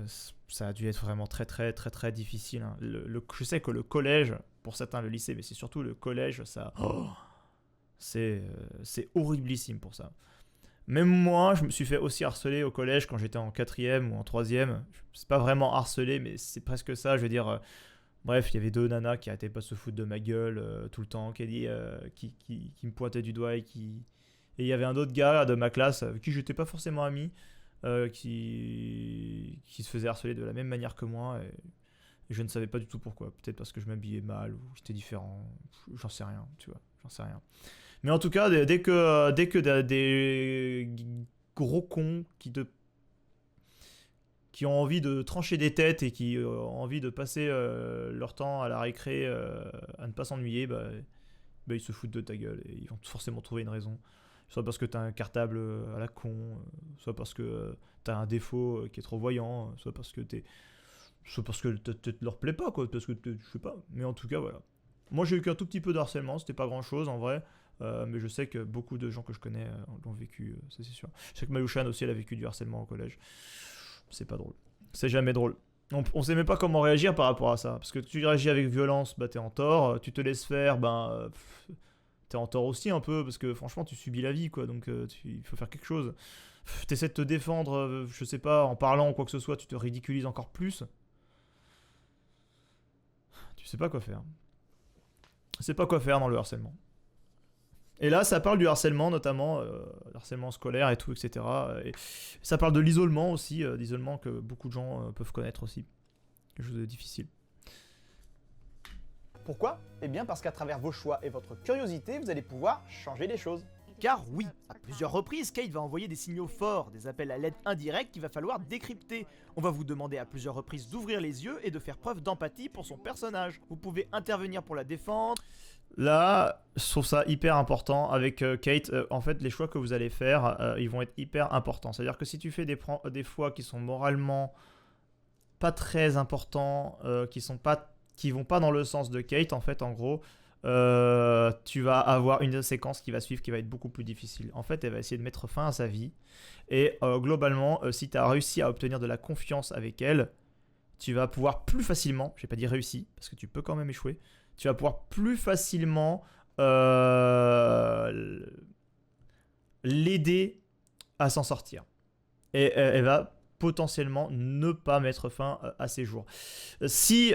ça a dû être vraiment très très très très difficile. Hein. Je sais que le collège, pour certains le lycée, mais c'est surtout le collège, ça, c'est horriblissime pour ça. Même moi, je me suis fait aussi harceler au collège quand j'étais en 4ème ou en 3ème. C'est pas vraiment harcelé, mais c'est presque ça. Je veux dire, bref, il y avait 2 nanas qui arrêtaient pas de se foutre de ma gueule tout le temps, qui me pointaient du doigt et il y avait un autre gars de ma classe avec qui j'étais pas forcément ami, qui se faisait harceler de la même manière que moi. Et je ne savais pas du tout pourquoi. Peut-être parce que je m'habillais mal ou j'étais différent. J'en sais rien, tu vois. J'en sais rien. Mais en tout cas, dès que des gros cons qui ont envie de trancher des têtes et qui ont envie de passer leur temps à la récré à ne pas s'ennuyer, bah, ils se foutent de ta gueule et ils vont forcément trouver une raison. Soit parce que t'as un cartable à la con, soit parce que t'as un défaut qui est trop voyant, soit parce que leur plaît pas, quoi, parce que je sais pas. Mais en tout cas, voilà. Moi, j'ai eu qu'un tout petit peu de harcèlement, c'était pas grand chose en vrai. Mais je sais que beaucoup de gens que je connais l'ont vécu, ça c'est sûr. Je sais que Mayushan aussi, elle a vécu du harcèlement au collège. C'est pas drôle. C'est jamais drôle. On sait même pas comment réagir par rapport à ça. Parce que tu réagis avec violence, bah t'es en tort. Tu te laisses faire, t'es en tort aussi un peu. Parce que franchement, tu subis la vie, quoi. Donc il faut faire quelque chose. T'essaies de te défendre, je sais pas, en parlant ou quoi que ce soit, tu te ridiculises encore plus. Tu sais pas quoi faire. Tu sais pas quoi faire dans le harcèlement. Et là, ça parle du harcèlement, notamment, harcèlement scolaire et tout, etc. Et ça parle de l'isolement aussi, d'isolement que beaucoup de gens peuvent connaître aussi. Quelque chose de difficile. Pourquoi? Eh bien parce qu'à travers vos choix et votre curiosité, vous allez pouvoir changer les choses. Car oui, à plusieurs reprises, Kate va envoyer des signaux forts, des appels à l'aide indirects qu'il va falloir décrypter. On va vous demander à plusieurs reprises d'ouvrir les yeux et de faire preuve d'empathie pour son personnage. Vous pouvez intervenir pour la défendre. Là, je trouve ça hyper important avec Kate. En fait, les choix que vous allez faire, ils vont être hyper importants. C'est-à-dire que si tu fais des choix qui sont moralement pas très importants, qui vont pas dans le sens de Kate, en fait, en gros, tu vas avoir une séquence qui va suivre qui va être beaucoup plus difficile. En fait, elle va essayer de mettre fin à sa vie. Et globalement, si tu as réussi à obtenir de la confiance avec elle, tu vas pouvoir plus facilement, je vais pas dire réussi, parce que tu peux quand même échouer, tu vas pouvoir plus facilement l'aider à s'en sortir. Et elle va potentiellement ne pas mettre fin à ses jours. Si,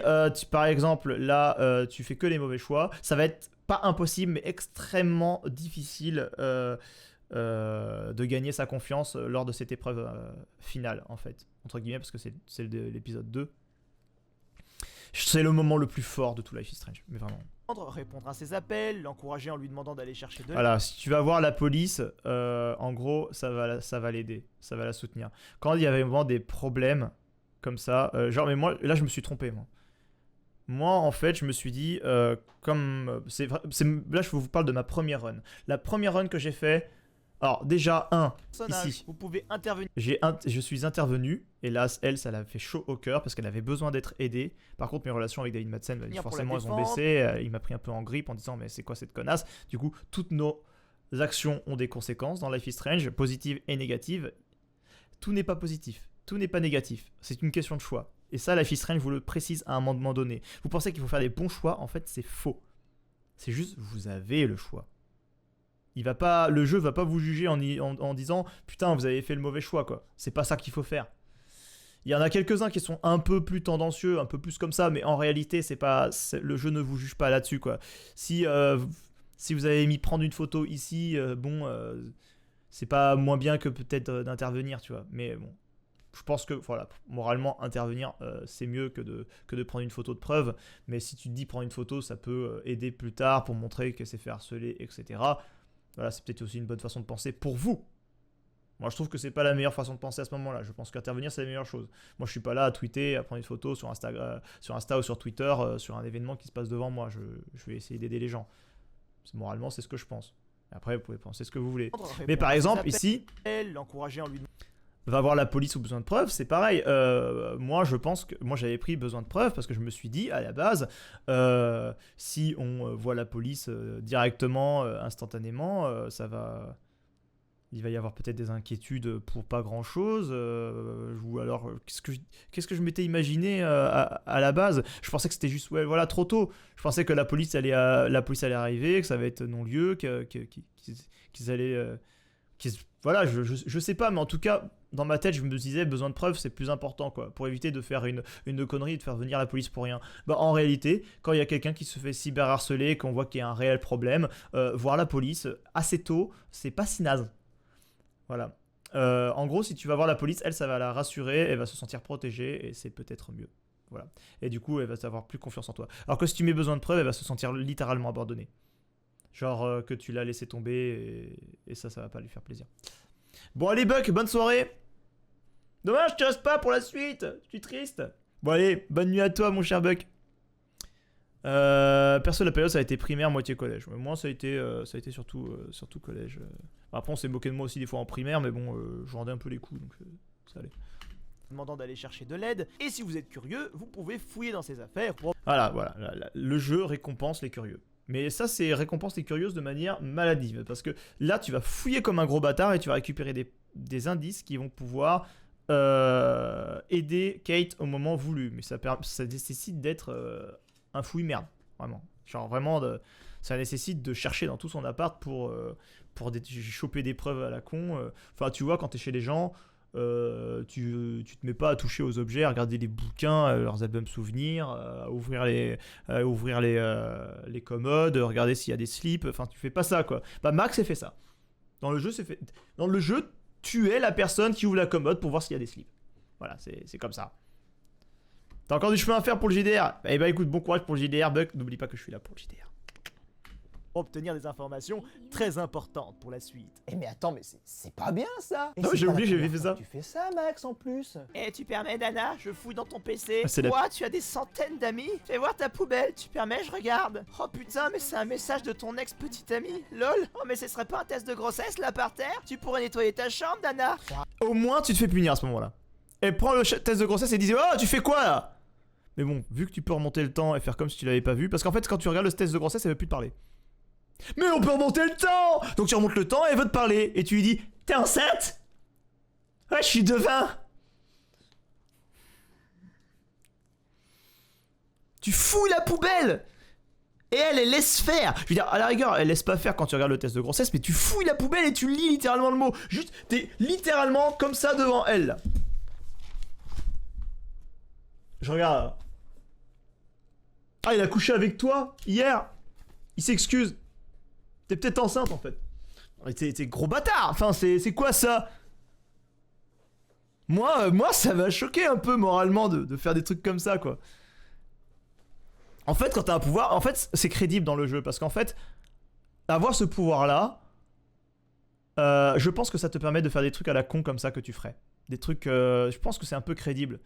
par exemple, là, tu fais que les mauvais choix, ça va être pas impossible, mais extrêmement difficile de gagner sa confiance lors de cette épreuve finale, en fait. Entre guillemets, parce que c'est l'épisode 2. C'est le moment le plus fort de tout Life is Strange, mais vraiment. Répondre à ses appels, l'encourager en lui demandant d'aller chercher de l'aide. Voilà, si tu vas voir la police, en gros, ça va l'aider, ça va la soutenir. Quand il y avait vraiment des problèmes comme ça, mais moi, là, je me suis trompé, moi. Moi, en fait, je me suis dit, là, je vous parle de ma première run. La première run que j'ai fait, alors déjà, ici, vous pouvez intervenir. Je suis intervenu, et là, elle, ça l'a fait chaud au cœur parce qu'elle avait besoin d'être aidée. Par contre, mes relations avec David Madsen, forcément, elles ont baissé. Il m'a pris un peu en grippe en disant, mais c'est quoi cette connasse? Du coup, toutes nos actions ont des conséquences dans Life is Strange, positives et négatives. Tout n'est pas positif, tout n'est pas négatif. C'est une question de choix. Et ça, Life is Strange vous le précise à un moment donné. Vous pensez qu'il faut faire des bons choix, en fait, c'est faux. C'est juste, vous avez le choix. Le jeu va pas vous juger en disant putain vous avez fait le mauvais choix quoi. C'est pas ça qu'il faut faire. Il y en a quelques-uns qui sont un peu plus tendancieux, un peu plus comme ça, mais en réalité le jeu ne vous juge pas là-dessus quoi. Si vous avez mis prendre une photo ici, c'est pas moins bien que peut-être d'intervenir tu vois. Mais bon, je pense que voilà, moralement intervenir c'est mieux que de prendre une photo de preuve. Mais si tu te dis prendre une photo, ça peut aider plus tard pour montrer que c'est fait harceler, etc. Voilà, c'est peut-être aussi une bonne façon de penser pour vous. Moi, je trouve que c'est pas la meilleure façon de penser à ce moment-là. Je pense qu'intervenir, c'est la meilleure chose. Moi, je suis pas là à tweeter, à prendre une photo sur Insta ou sur Twitter, sur un événement qui se passe devant moi. Je vais essayer d'aider les gens. Moralement, c'est ce que je pense. Après, vous pouvez penser ce que vous voulez. Mais par exemple, ici, l'encourager en lui va voir la police ou besoin de preuves, c'est pareil. Moi, je pense que moi j'avais pris besoin de preuves parce que je me suis dit à la base, si on voit la police directement, instantanément, il va y avoir peut-être des inquiétudes pour pas grand-chose. Ou alors, qu'est-ce que je m'étais imaginé à la base? Je pensais que c'était juste, ouais, voilà, trop tôt. Je pensais que la police allait arriver, que ça va être non-lieu, qu'ils allaient, voilà, je sais pas, mais en tout cas, dans ma tête, je me disais, besoin de preuves, c'est plus important, quoi, pour éviter de faire une connerie et de faire venir la police pour rien. Bah, en réalité, quand il y a quelqu'un qui se fait cyberharceler, qu'on voit qu'il y a un réel problème, voir la police assez tôt, c'est pas si naze. Voilà. En gros, si tu vas voir la police, elle, ça va la rassurer, elle va se sentir protégée, et c'est peut-être mieux. Voilà. Et du coup, elle va avoir plus confiance en toi. Alors que si tu mets besoin de preuves, elle va se sentir littéralement abandonnée. Genre que tu l'as laissé tomber, et ça va pas lui faire plaisir. Bon, allez, Buck, bonne soirée. Dommage, tu restes pas pour la suite. Je suis triste. Bon, allez, bonne nuit à toi, mon cher Buck. Perso, la période, ça a été primaire, moitié collège. Moi, ça a été surtout collège. Après, on s'est moqué de moi aussi des fois en primaire, mais bon, je rendais un peu les coups, donc ça allait. Demandant d'aller chercher de l'aide. Et si vous êtes curieux, vous pouvez fouiller dans ses affaires pour... Voilà. Le jeu récompense les curieux. Mais ça, c'est récompense les curieuses de manière maladive. Parce que là, tu vas fouiller comme un gros bâtard et tu vas récupérer des indices qui vont pouvoir aider Kate au moment voulu. Mais ça nécessite d'être un fouille-merde. Vraiment. Genre vraiment, ça nécessite de chercher dans tout son appart pour choper des preuves à la con. Enfin, tu vois, quand t'es chez les gens... tu te mets pas à toucher aux objets, à regarder les bouquins, leurs albums souvenirs, à ouvrir les commodes, regarder s'il y a des slips, enfin tu fais pas ça quoi. Bah Max a fait ça. Dans le jeu, tu es la personne qui ouvre la commode pour voir s'il y a des slips. Voilà, c'est comme ça. T'as encore du chemin à faire pour le JDR? Eh bah écoute, bon courage pour le JDR, Buck, n'oublie pas que je suis là pour le JDR. obtenir des informations très importantes pour la suite. Eh mais attends, mais c'est pas bien ça. Non, j'ai oublié, j'avais fait ça. Tu fais ça, Max, en plus. Eh, tu permets, Dana, je fouille dans ton PC. Ah, c'est la- Toi, tu as des centaines d'amis. Fais voir ta poubelle, tu permets, je regarde. Oh putain, mais c'est un message de ton ex-petit ami. Lol. Oh, mais ce serait pas un test de grossesse là par terre? Tu pourrais nettoyer ta chambre, Dana. Au moins, tu te fais punir à ce moment-là. Elle prend le test de grossesse et dit oh, tu fais quoi là? Mais bon, vu que tu peux remonter le temps et faire comme si tu l'avais pas vu, parce qu'en fait, quand tu regardes le test de grossesse, elle veut plus te parler. Mais on peut remonter le temps! Donc tu remontes le temps et elle veut te parler. Et tu lui dis t'es enceinte? Ouais, je suis devin. Tu fouilles la poubelle! Et elle laisse faire. Je veux dire, à la rigueur, elle laisse pas faire quand tu regardes le test de grossesse, mais tu fouilles la poubelle et tu lis littéralement le mot. Juste, t'es littéralement comme ça devant elle. Là. Je regarde. Ah, il a couché avec toi hier. Il s'excuse. T'es peut-être enceinte en fait. T'es gros bâtard. Enfin, c'est quoi ça? Moi, ça m'a choqué un peu moralement de faire des trucs comme ça, quoi. En fait, quand t'as un pouvoir, en fait, c'est crédible dans le jeu parce qu'en fait, avoir ce pouvoir-là, je pense que ça te permet de faire des trucs à la con comme ça que tu ferais. Des trucs, je pense que c'est un peu crédible.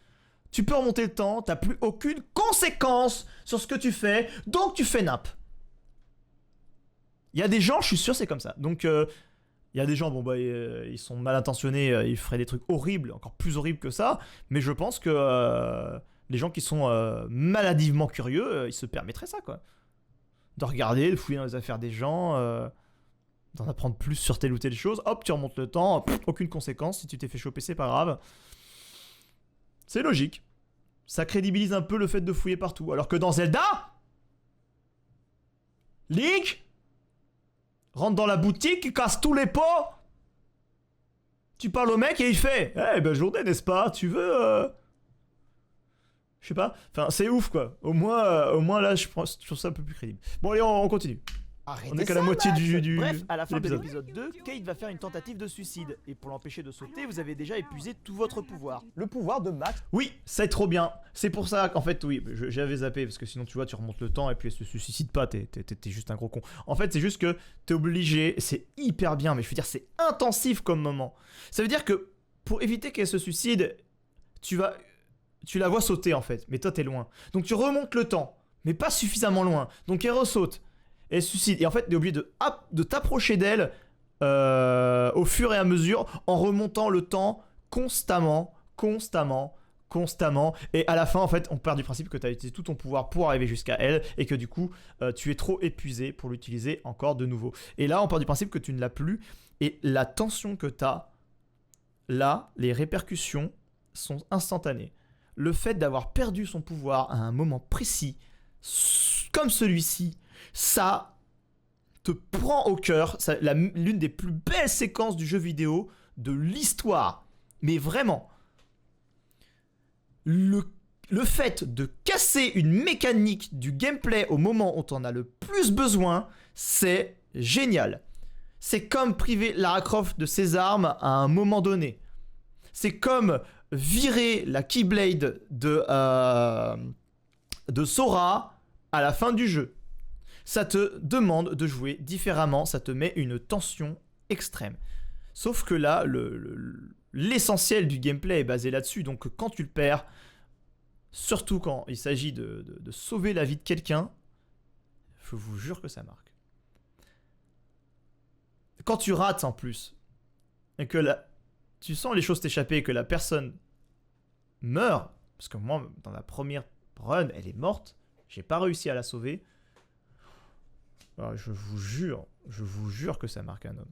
Tu peux remonter le temps, t'as plus aucune conséquence sur ce que tu fais, donc tu fais nappe. Il y a des gens, je suis sûr, c'est comme ça. Donc, il y a des gens, bon bah, ils sont mal intentionnés, ils feraient des trucs horribles, encore plus horribles que ça, mais je pense que les gens qui sont maladivement curieux, ils se permettraient ça, quoi. De regarder, de fouiller dans les affaires des gens, d'en apprendre plus sur telle ou telle chose. Hop, tu remontes le temps, aucune conséquence. Si tu t'es fait choper, c'est pas grave. C'est logique. Ça crédibilise un peu le fait de fouiller partout. Alors que dans Zelda, Link rentre dans la boutique, il casse tous les pots. Tu parles au mec et il fait eh ben journée, n'est-ce pas? Tu veux je sais pas. Enfin, c'est ouf, quoi. Au moins là, je trouve ça un peu plus crédible. Bon, allez, on continue. Arrêtez On est qu'à la ça, moitié Max. du Bref, à la fin de l'épisode. l'épisode 2, Kate va faire une tentative de suicide. Et pour l'empêcher de sauter, vous avez déjà épuisé tout votre pouvoir. Le pouvoir de Max Oui, c'est trop bien. C'est pour ça qu'en fait, oui, j'avais zappé parce que sinon, tu vois, tu remontes le temps et puis elle se suicide pas. T'es juste un gros con. En fait, c'est juste que t'es obligé. C'est hyper bien, mais je veux dire, c'est intensif comme moment. Ça veut dire que pour éviter qu'elle se suicide, tu la vois sauter en fait, mais toi t'es loin. Donc tu remontes le temps, mais pas suffisamment loin. Donc elle ressaute, elle se suicide. Et en fait, t'es obligé de t'approcher d'elle au fur et à mesure en remontant le temps constamment. Et à la fin, en fait, on part du principe que tu as utilisé tout ton pouvoir pour arriver jusqu'à elle et que du coup, tu es trop épuisé pour l'utiliser encore de nouveau. Et là, on part du principe que tu ne l'as plus et la tension que tu as, là, les répercussions sont instantanées. Le fait d'avoir perdu son pouvoir à un moment précis, comme celui-ci, ça te prend au cœur. L'une des plus belles séquences du jeu vidéo de l'histoire. Mais vraiment. Le fait de casser une mécanique du gameplay au moment où t'en as le plus besoin, c'est génial. C'est comme priver Lara Croft de ses armes à un moment donné. C'est comme virer la Keyblade de Sora à la fin du jeu. Ça te demande de jouer différemment, ça te met une tension extrême. Sauf que là, l'essentiel du gameplay est basé là-dessus, donc quand tu le perds, surtout quand il s'agit de sauver la vie de quelqu'un, je vous jure que ça marque. Quand tu rates en plus, et que tu sens les choses t'échapper et que la personne meurt, parce que moi, dans la première run, elle est morte, j'ai pas réussi à la sauver. Alors, je vous jure que ça marque un homme.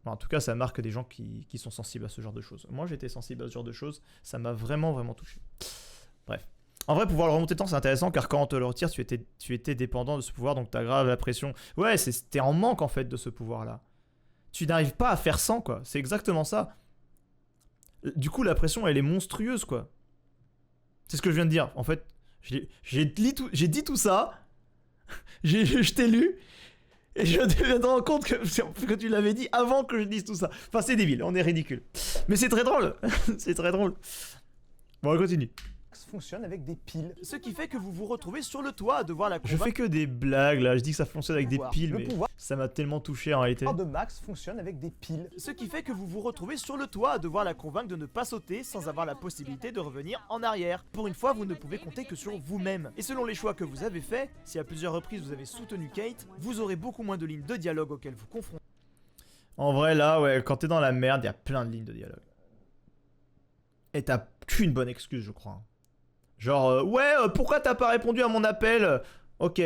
En tout cas, ça marque des gens qui sont sensibles à ce genre de choses. Moi, j'étais sensible à ce genre de choses, ça m'a vraiment, vraiment touché. Bref. En vrai, pouvoir le remonter de temps, c'est intéressant, car quand on te le retire, tu étais dépendant de ce pouvoir, donc t'as grave la pression. Ouais, t'es en manque, en fait, de ce pouvoir-là. Tu n'arrives pas à faire sans, quoi. C'est exactement ça. Du coup, la pression, elle est monstrueuse, quoi. C'est ce que je viens de dire. En fait, j'ai dit tout ça, je t'ai lu, et je viens de rendre compte que tu l'avais dit avant que je dise tout ça. Enfin, c'est débile, on est ridicule. Mais c'est très drôle. C'est très drôle. Bon, on continue. fonctionne avec des piles. Ce qui fait que vous vous retrouvez sur le toit à devoir la Je convaincre. fais que des blagues là, je dis que ça fonctionne avec des Pouvoir. piles, Le mais pouvoir ça m'a tellement touché en réalité. de Max fonctionne avec des piles. Ce qui fait que vous vous retrouvez sur le toit à devoir la convaincre de ne pas sauter sans avoir la possibilité de revenir en arrière. Pour une fois, vous ne pouvez compter que sur vous-même. Et selon les choix que vous avez faits, si à plusieurs reprises vous avez soutenu Kate, vous aurez beaucoup moins de lignes de dialogue auxquelles vous confrontez. En vrai là, ouais, quand t'es dans la merde, il y a plein de lignes de dialogue. Et t'as qu'une bonne excuse, je crois. Genre, pourquoi t'as pas répondu à mon appel? Ok,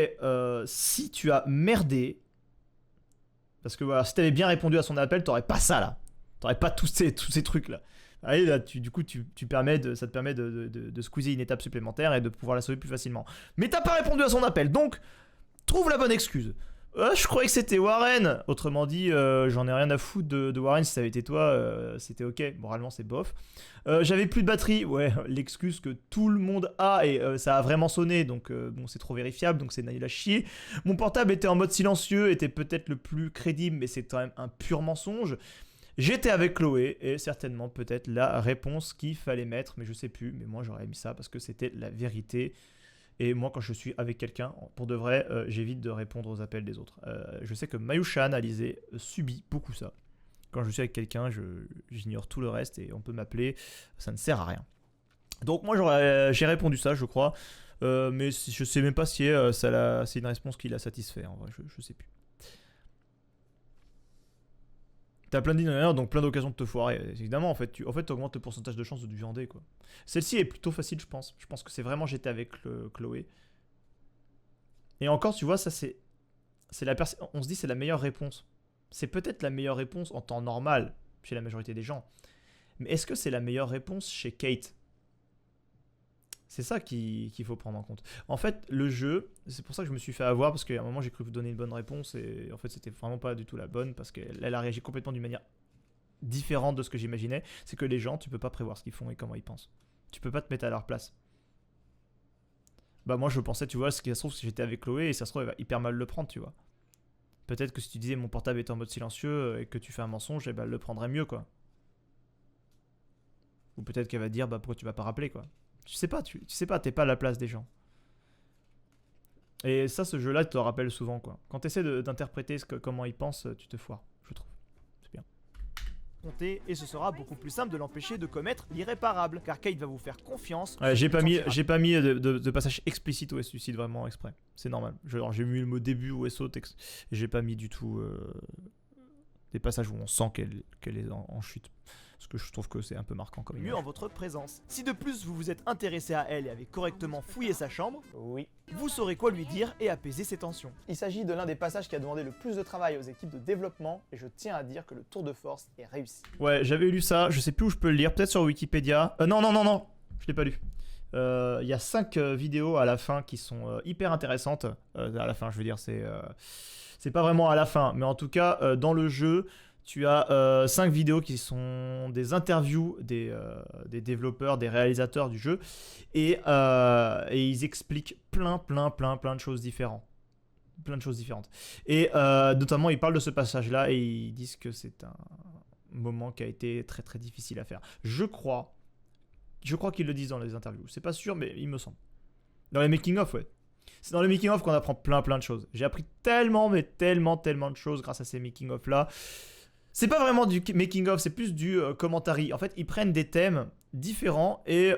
si tu as merdé, parce que voilà, si t'avais bien répondu à son appel, t'aurais pas ça là. T'aurais pas tous ces trucs là. Allez, là, ça te permet de squeezer une étape supplémentaire et de pouvoir la sauver plus facilement. Mais t'as pas répondu à son appel, donc trouve la bonne excuse. Je croyais que c'était Warren. Autrement dit, j'en ai rien à foutre de Warren. Si ça avait été toi, c'était ok. Moralement, c'est bof. J'avais plus de batterie. Ouais, l'excuse que tout le monde a et ça a vraiment sonné. Donc, bon, c'est trop vérifiable. Donc, c'est nul à chier. Mon portable était en mode silencieux, était peut-être le plus crédible, mais c'est quand même un pur mensonge. J'étais avec Chloé et certainement peut-être la réponse qu'il fallait mettre, mais je sais plus. Mais moi, j'aurais mis ça parce que c'était la vérité. Et moi, quand je suis avec quelqu'un, pour de vrai, j'évite de répondre aux appels des autres. Je sais que Mayushan, Alizé, subit beaucoup ça. Quand je suis avec quelqu'un, j'ignore tout le reste et on peut m'appeler, ça ne sert à rien. Donc moi, j'ai répondu ça, je crois. Mais je sais même pas si c'est une réponse qui l'a satisfait. En vrai, je sais plus. T'as plein d'ignorants, donc plein d'occasions de te foirer. Évidemment, en fait, tu augmentes le pourcentage de chance de te viander, quoi. Celle-ci est plutôt facile, je pense. Je pense que c'est vraiment j'étais avec Chloé. Et encore, tu vois, ça c'est on se dit c'est la meilleure réponse. C'est peut-être la meilleure réponse en temps normal chez la majorité des gens. Mais est-ce que c'est la meilleure réponse chez Kate? C'est ça qu'il faut prendre en compte. En fait, le jeu, c'est pour ça que je me suis fait avoir, parce qu'à un moment j'ai cru vous donner une bonne réponse, et en fait c'était vraiment pas du tout la bonne, parce qu'elle a réagi complètement d'une manière différente de ce que j'imaginais. C'est que les gens, tu peux pas prévoir ce qu'ils font et comment ils pensent. Tu peux pas te mettre à leur place. Bah moi je pensais, tu vois, ce qui se trouve, si j'étais avec Chloé, et ça se trouve, elle va hyper mal le prendre, tu vois. Peut-être que si tu disais mon portable est en mode silencieux et que tu fais un mensonge, eh ben, elle le prendrait mieux, quoi. Ou peut-être qu'elle va te dire, bah pourquoi tu vas pas rappeler, quoi. Tu sais pas, tu sais pas, t'es pas à la place des gens. Et ça, ce jeu-là, te le rappelle souvent, quoi. Quand t'essaies d'interpréter comment ils pensent, tu te foires, je trouve. C'est bien. Compter, et ce sera beaucoup plus simple de l'empêcher de commettre l'irréparable, car Kate va vous faire confiance. Ouais, j'ai tout pas en mis, tirant. j'ai pas mis de passage explicite au suicide vraiment exprès. C'est normal. J'ai mis le mot début au SO texte. Et j'ai pas mis du tout des passages où on sent qu'elle est en chute. Parce que je trouve que c'est un peu marquant comme Mieux image. en votre présence. Si de plus vous vous êtes intéressé à elle et avez correctement fouillé sa chambre, Oui. vous saurez quoi lui dire et apaiser ses tensions. Il s'agit de l'un des passages qui a demandé le plus de travail aux équipes de développement, et je tiens à dire que le tour de force est réussi. Ouais, j'avais lu ça. Je sais plus où je peux le lire. Peut-être sur Wikipédia. Non. Je l'ai pas lu. Il y a 5 vidéos à la fin qui sont hyper intéressantes. À la fin, je veux dire, c'est pas vraiment à la fin. Mais en tout cas, dans le jeu, tu as 5 vidéos qui sont des interviews des développeurs, des réalisateurs du jeu. Et ils expliquent plein de choses différentes. Plein de choses différentes. Et notamment, ils parlent de ce passage-là et ils disent que c'est un moment qui a été très difficile à faire. Je crois qu'ils le disent dans les interviews. C'est pas sûr, mais il me semble. Dans les making-of, ouais. C'est dans les making-of qu'on apprend plein de choses. J'ai appris tellement de choses grâce à ces making-of-là. C'est pas vraiment du making-of, c'est plus du commentary. En fait, ils prennent des thèmes différents et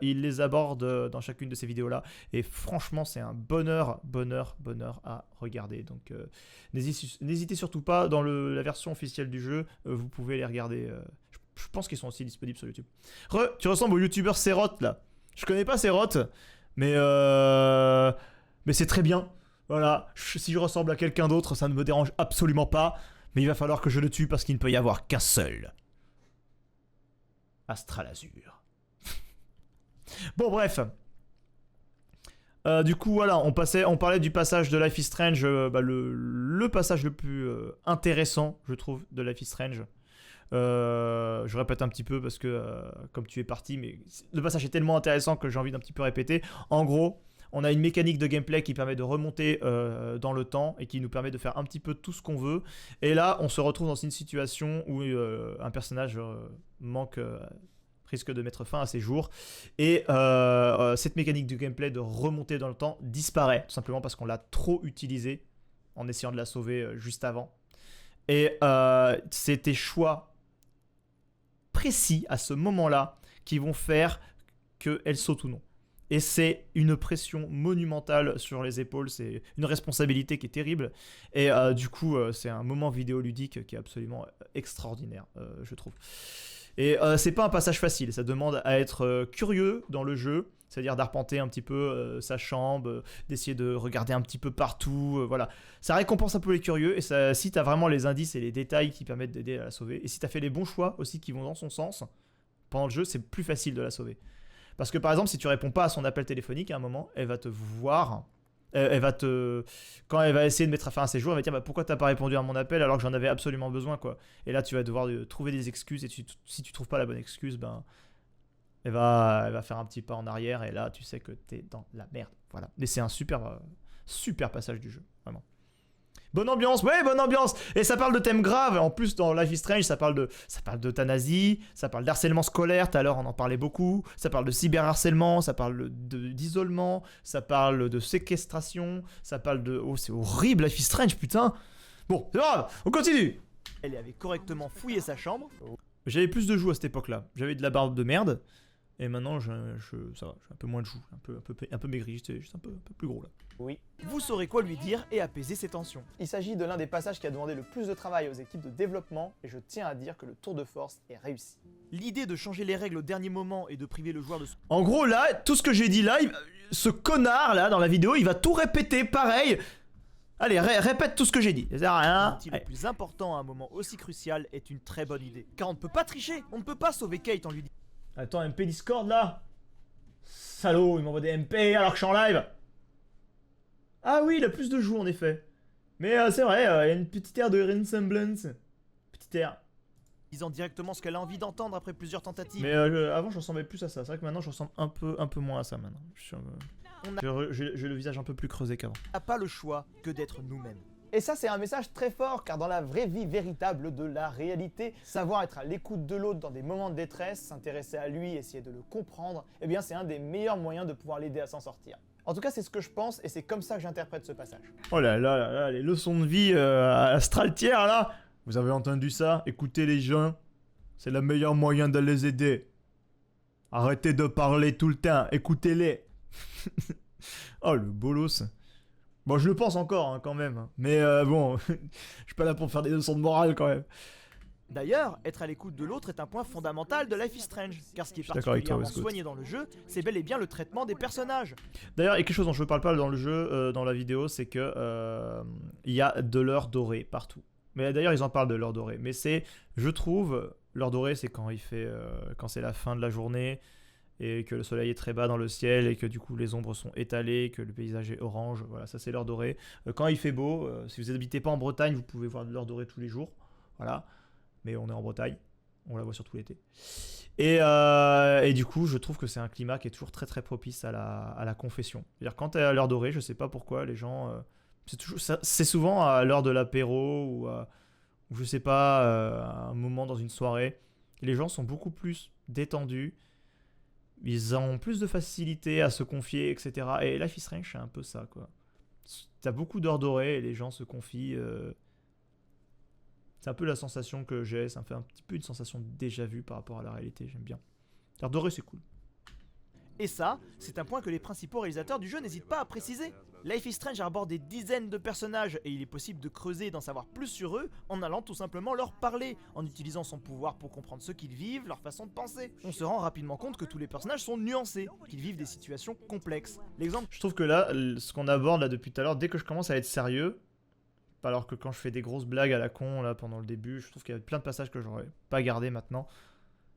ils les abordent dans chacune de ces vidéos-là. Et franchement, c'est un bonheur à regarder. Donc, n'hésitez surtout pas. Dans la version officielle du jeu, vous pouvez les regarder. Je pense qu'ils sont aussi disponibles sur YouTube. Tu ressembles au youtubeur Serot, là. Je connais pas Serot, mais c'est très bien. Voilà. Si je ressemble à quelqu'un d'autre, ça ne me dérange absolument pas. Mais il va falloir que je le tue parce qu'il ne peut y avoir qu'un seul. Astral Azur. Bon, bref. Du coup, voilà, on parlait du passage de Life is Strange, le passage le plus intéressant, je trouve, de Life is Strange. Je répète un petit peu parce que, comme tu es parti, mais le passage est tellement intéressant que j'ai envie d'un petit peu répéter. En gros, on a une mécanique de gameplay qui permet de remonter dans le temps et qui nous permet de faire un petit peu tout ce qu'on veut. Et là, on se retrouve dans une situation où un personnage risque de mettre fin à ses jours. Et cette mécanique de gameplay de remonter dans le temps disparaît, tout simplement parce qu'on l'a trop utilisée en essayant de la sauver juste avant. Et c'est tes choix précis à ce moment-là qui vont faire qu'elle saute ou non. Et c'est une pression monumentale sur les épaules, c'est une responsabilité qui est terrible. Et du coup, c'est un moment vidéoludique qui est absolument extraordinaire, je trouve. Et c'est pas un passage facile, ça demande à être curieux dans le jeu, c'est-à-dire d'arpenter un petit peu sa chambre, d'essayer de regarder un petit peu partout, voilà. Ça récompense un peu les curieux, et ça, si t'as vraiment les indices et les détails qui permettent d'aider à la sauver, et si t'as fait les bons choix aussi qui vont dans son sens, pendant le jeu, c'est plus facile de la sauver. Parce que par exemple, si tu réponds pas à son appel téléphonique à un moment, elle va te voir, quand elle va essayer de mettre fin à ses jours, elle va dire bah, pourquoi t'as pas répondu à mon appel alors que j'en avais absolument besoin, quoi. Et là, tu vas devoir trouver des excuses, et si tu trouves pas la bonne excuse, ben elle va faire un petit pas en arrière, et là, tu sais que t'es dans la merde, voilà. Mais c'est un super passage du jeu, vraiment. Bonne ambiance, ouais, bonne ambiance. Et ça parle de thèmes graves. En plus, dans Life is Strange, ça parle d'euthanasie, ça parle d'harcèlement scolaire. Tout à l'heure, on en parlait beaucoup. Ça parle de cyberharcèlement, ça parle d'isolement, ça parle de séquestration, ça parle de... Oh, c'est horrible, Life is Strange, putain. Bon, c'est grave, on continue. Elle avait correctement fouillé sa chambre. J'avais plus de joues à cette époque-là. J'avais de la barbe de merde. Et maintenant, ça va, j'ai un peu moins de joues, un peu maigri, j'étais juste un peu plus gros là. Oui. Vous saurez quoi lui dire et apaiser ses tensions. Il s'agit de l'un des passages qui a demandé le plus de travail aux équipes de développement, et je tiens à dire que le tour de force est réussi. L'idée de changer les règles au dernier moment et de priver le joueur de... En gros là, tout ce que j'ai dit là, ce connard là dans la vidéo, il va tout répéter pareil. Allez, répète tout ce que j'ai dit. Ça sert à rien. Le plus important à un moment aussi crucial est une très bonne idée. Car on ne peut pas tricher, on ne peut pas sauver Kate en lui disant... Attends, MP Discord là. Salaud, il m'envoie des MP alors que je suis en live. Ah oui, il a plus de joues en effet. Mais c'est vrai, il y a une petite aire de resemblance. Petite aire. Disant directement ce qu'elle a envie d'entendre après plusieurs tentatives. Mais avant je ressemblais plus à ça. C'est vrai que maintenant je ressemble un peu moins à ça maintenant. J'ai le visage un peu plus creusé qu'avant. On n'a pas le choix que d'être nous-mêmes. Et ça, c'est un message très fort, car dans la vraie vie véritable de la réalité, savoir être à l'écoute de l'autre dans des moments de détresse, s'intéresser à lui, essayer de le comprendre, eh bien c'est un des meilleurs moyens de pouvoir l'aider à s'en sortir. En tout cas, c'est ce que je pense et c'est comme ça que j'interprète ce passage. Oh là, les leçons de vie à Straltière là. Vous avez entendu ça? Écoutez les gens, c'est le meilleur moyen de les aider. Arrêtez de parler tout le temps, écoutez-les. Oh le bolos. Bon, je le pense encore hein, quand même. Mais bon, je suis pas là pour faire des leçons de morale quand même. D'ailleurs, être à l'écoute de l'autre est un point fondamental de Life is Strange, car ce qui est suis d'accord avec toi, particulièrement Westcott. soigné dans le jeu, c'est bel et bien le traitement des personnages. D'ailleurs, et quelque chose dont je ne parle pas dans le jeu, dans la vidéo, c'est que il y a de l'heure dorée partout. Mais d'ailleurs, ils en parlent de l'heure dorée. Mais c'est, je trouve, l'heure dorée, c'est quand il fait, quand c'est la fin de la journée et que le soleil est très bas dans le ciel et que du coup les ombres sont étalées, que le paysage est orange. Voilà, ça c'est l'heure dorée. Quand il fait beau, si vous n'habitez pas en Bretagne, vous pouvez voir de l'heure dorée tous les jours. Voilà. Mais on est en Bretagne, on la voit surtout l'été. Et du coup, je trouve que c'est un climat qui est toujours très très propice à la confession. C'est-à-dire quand t'es à l'heure dorée, je sais pas pourquoi, les gens... c'est souvent à l'heure de l'apéro ou je sais pas, à un moment dans une soirée. Les gens sont beaucoup plus détendus, ils ont plus de facilité à se confier, etc. Et Life is Strange, c'est un peu ça, quoi. T'as beaucoup d'heures dorées et les gens se confient... C'est un peu la sensation que j'ai, ça me fait un petit peu une sensation de déjà vu par rapport à la réalité, j'aime bien. L'heure dorée, c'est cool. Et ça, c'est un point que les principaux réalisateurs du jeu n'hésitent pas à préciser. Life is Strange arbore des dizaines de personnages et il est possible de creuser et d'en savoir plus sur eux en allant tout simplement leur parler, en utilisant son pouvoir pour comprendre ce qu'ils vivent, leur façon de penser. On se rend rapidement compte que tous les personnages sont nuancés, qu'ils vivent des situations complexes. L'exemple... Je trouve que là, ce qu'on aborde là depuis tout à l'heure, dès que je commence à être sérieux, alors que quand je fais des grosses blagues à la con là pendant le début, je trouve qu'il y a plein de passages que j'aurais pas gardé maintenant.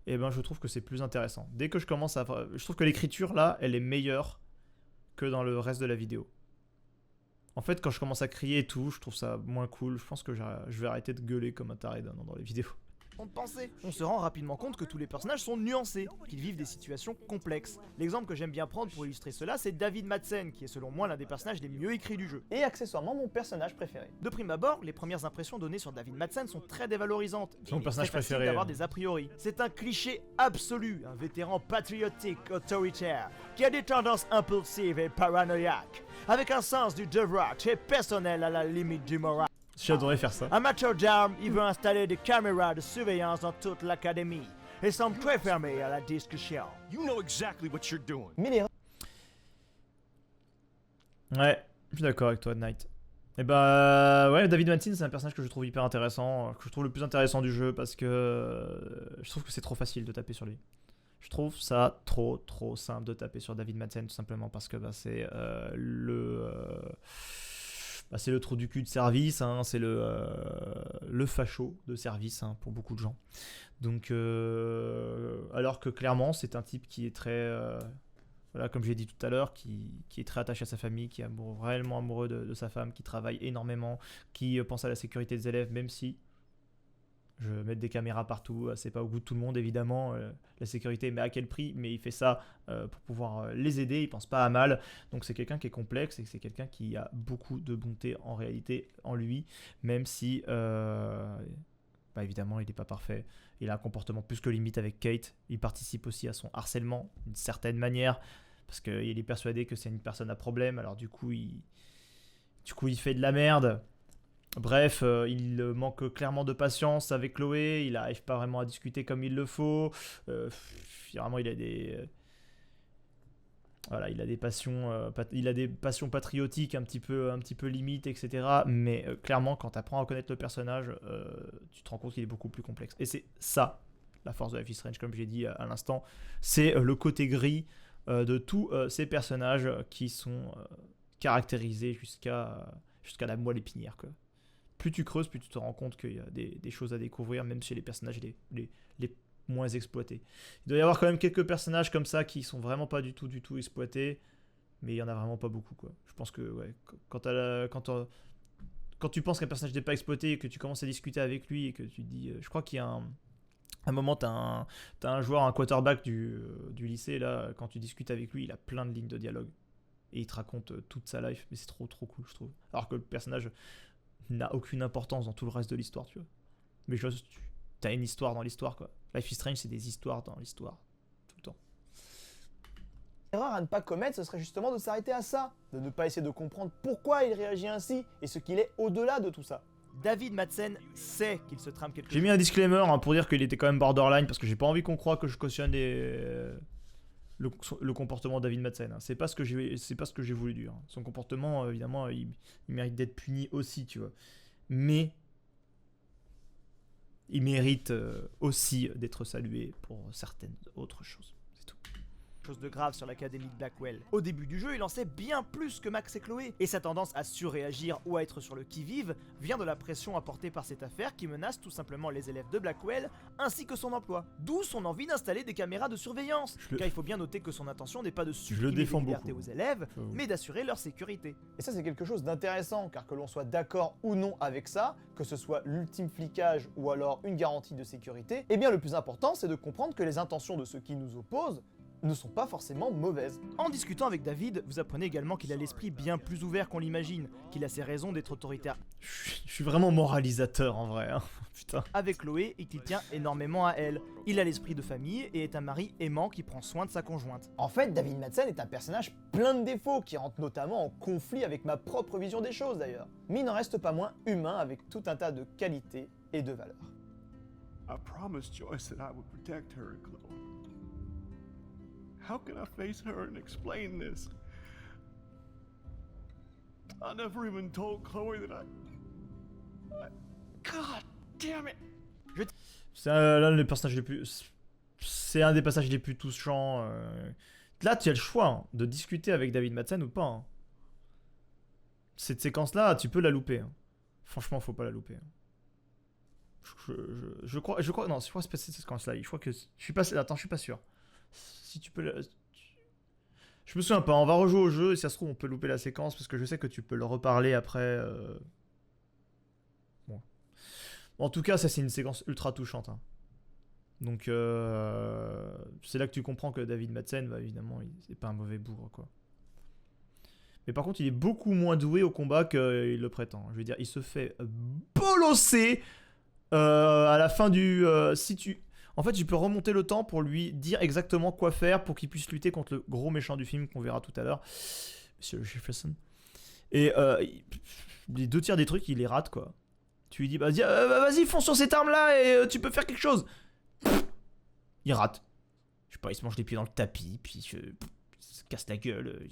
Et ben je trouve que c'est plus intéressant. Dès que je commence à... Je trouve que l'écriture là, elle est meilleure que dans le reste de la vidéo. En fait, quand je commence à crier et tout, je trouve ça moins cool. Je pense que je vais arrêter de gueuler comme un taré dans les vidéos. de penser. On se rend rapidement compte que tous les personnages sont nuancés, qu'ils vivent des situations complexes. L'exemple que j'aime bien prendre pour illustrer cela, c'est David Madsen, qui est selon moi l'un des personnages les mieux écrits du jeu. Et accessoirement mon personnage préféré. De prime abord, les premières impressions données sur David Madsen sont très dévalorisantes. C'est mon personnage très facile préféré. d'avoir des a priori. C'est un cliché absolu, un vétéran patriotique, autoritaire, qui a des tendances impulsives et paranoïaques, avec un sens du devoir très personnel à la limite du moral. J'adorais faire ça. Amateur d'armes, il veut installer des caméras de surveillance dans toute l'académie et semble très fermé à la discussion. You know exactly what you're doing. Mais les... Ouais, je suis d'accord avec toi, Knight. Et bah ouais, David Madsen, c'est un personnage que je trouve hyper intéressant, que je trouve le plus intéressant du jeu parce que je trouve que c'est trop facile de taper sur lui. Je trouve ça trop simple de taper sur David Madsen tout simplement parce que bah, c'est c'est le trou du cul de service, hein, c'est le facho de service hein, pour beaucoup de gens. Donc, alors que clairement, c'est un type qui est très, voilà, comme j'ai dit tout à l'heure, qui est très attaché à sa famille, qui est réellement amoureux de sa femme, qui travaille énormément, qui pense à la sécurité des élèves, même si je vais mettre des caméras partout, c'est pas au goût de tout le monde évidemment, la sécurité, mais à quel prix? Mais il fait ça pour pouvoir les aider, il pense pas à mal, donc c'est quelqu'un qui est complexe et c'est quelqu'un qui a beaucoup de bonté en réalité en lui, même si bah évidemment il n'est pas parfait, il a un comportement plus que limite avec Kate, il participe aussi à son harcèlement d'une certaine manière, parce qu'il est persuadé que c'est une personne à problème, alors du coup il fait de la merde. Bref, il manque clairement de patience avec Chloé, il n'arrive pas vraiment à discuter comme il le faut, vraiment il a des... voilà, il a des passions patriotiques un petit peu limites, etc. Mais clairement, quand tu apprends à connaître le personnage, tu te rends compte qu'il est beaucoup plus complexe. Et c'est ça, la force de Life is Strange, comme j'ai dit à l'instant, c'est le côté gris de tous ces personnages qui sont caractérisés jusqu'à la moelle épinière, quoi. Plus tu creuses, plus tu te rends compte qu'il y a des choses à découvrir, même chez les personnages les moins exploités. Il doit y avoir quand même quelques personnages comme ça qui sont vraiment pas du tout exploités, mais il y en a vraiment pas beaucoup, quoi. Je pense que ouais, quand tu penses qu'un personnage n'est pas exploité et que tu commences à discuter avec lui et que tu te dis, je crois qu'il y a un moment, t'as un joueur, un quarterback du lycée, là, quand tu discutes avec lui, il a plein de lignes de dialogue et il te raconte toute sa life, mais c'est trop cool, je trouve. Alors que le personnage n'a aucune importance dans tout le reste de l'histoire, tu vois. Mais juste, t'as une histoire dans l'histoire, quoi. Life is Strange, c'est des histoires dans l'histoire, tout le temps. L'erreur à ne pas commettre, ce serait justement de s'arrêter à ça, de ne pas essayer de comprendre pourquoi il réagit ainsi et ce qu'il est au-delà de tout ça. David Madsen sait qu'il se trame quelque J'ai chose. mis un disclaimer hein, pour dire qu'il était quand même borderline, parce que j'ai pas envie qu'on croie que je cautionne le comportement de David Madsen. Hein. C'est pas ce que j'ai voulu dire. Son comportement, évidemment, il mérite d'être puni aussi, tu vois. Mais il mérite aussi d'être salué pour certaines autres choses. C'est tout. Chose de grave sur l'académie de Blackwell. Au début du jeu, il en sait bien plus que Max et Chloé, et sa tendance à surréagir ou à être sur le qui-vive vient de la pression apportée par cette affaire qui menace tout simplement les élèves de Blackwell ainsi que son emploi. D'où son envie d'installer des caméras de surveillance, car il faut bien noter que son intention n'est pas de supprimer les défends libertés beaucoup. aux élèves, J'avoue. mais d'assurer leur sécurité. Et ça, c'est quelque chose d'intéressant, car que l'on soit d'accord ou non avec ça, que ce soit l'ultime flicage ou alors une garantie de sécurité, eh bien le plus important, c'est de comprendre que les intentions de ceux qui nous opposent ne sont pas forcément mauvaises. En discutant avec David, vous apprenez également qu'il a l'esprit bien plus ouvert qu'on l'imagine, qu'il a ses raisons d'être autoritaire Je suis vraiment moralisateur en vrai. Hein. Putain. avec Chloé et qu'il tient énormément à elle. Il a l'esprit de famille et est un mari aimant qui prend soin de sa conjointe. En fait, David Madsen est un personnage plein de défauts qui rentre notamment en conflit avec ma propre vision des choses d'ailleurs. Mais il n'en reste pas moins humain avec tout un tas de qualités et de valeurs. I promised Joyce that I would protect her and Chloe. How can I face her and explain this? I never even told Chloe that God damn it! C'est l'un des personnages les plus. C'est un des passages les plus touchants. Là, tu as le choix hein, de discuter avec David Madsen ou pas. Hein. Cette séquence-là, tu peux la louper. Hein. Franchement, faut pas la louper. Hein. Je crois. Non, je crois que c'est pas cette séquence-là. Je crois que. Je suis pas. Attends, je suis pas sûr. Si tu peux. Je me souviens pas. On va rejouer au jeu et si ça se trouve, on peut louper la séquence parce que je sais que tu peux le reparler après. Bon. En tout cas, ça c'est une séquence ultra touchante. Hein. Donc c'est là que tu comprends que David Madsen, bah, évidemment, c'est pas un mauvais bourre quoi. Mais par contre, il est beaucoup moins doué au combat qu'il le prétend. Je veux dire, il se fait bolosser à la fin du. En fait, tu peux remonter le temps pour lui dire exactement quoi faire pour qu'il puisse lutter contre le gros méchant du film qu'on verra tout à l'heure, Monsieur Jefferson. Et les 2 tiers des trucs, il les rate quoi. Tu lui dis, bah, vas-y, fonce sur cette arme-là et tu peux faire quelque chose. Il rate. Je sais pas, il se mange les pieds dans le tapis, puis il se casse la gueule.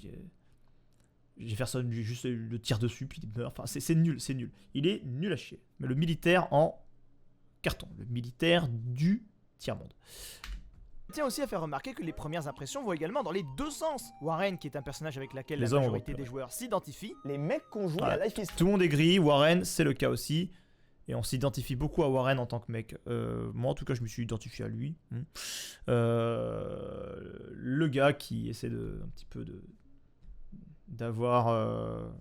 Jefferson juste le tire dessus, puis il meurt. Enfin, c'est nul, c'est nul. Il est nul à chier. Mais le militaire en carton. Le militaire du tiers-monde. Il tient aussi à faire remarquer que les premières impressions vont également dans les deux sens. Warren, qui est un personnage avec lequel Les la hommes majorité vont des joueurs s'identifient, Les mecs qu'on joue Ouais. à Life is Tout le monde est gris, Warren, c'est le cas aussi. Et on s'identifie beaucoup à Warren en tant que mec. Moi, en tout cas, je me suis identifié à lui. Le gars qui essaie un petit peu d'avoir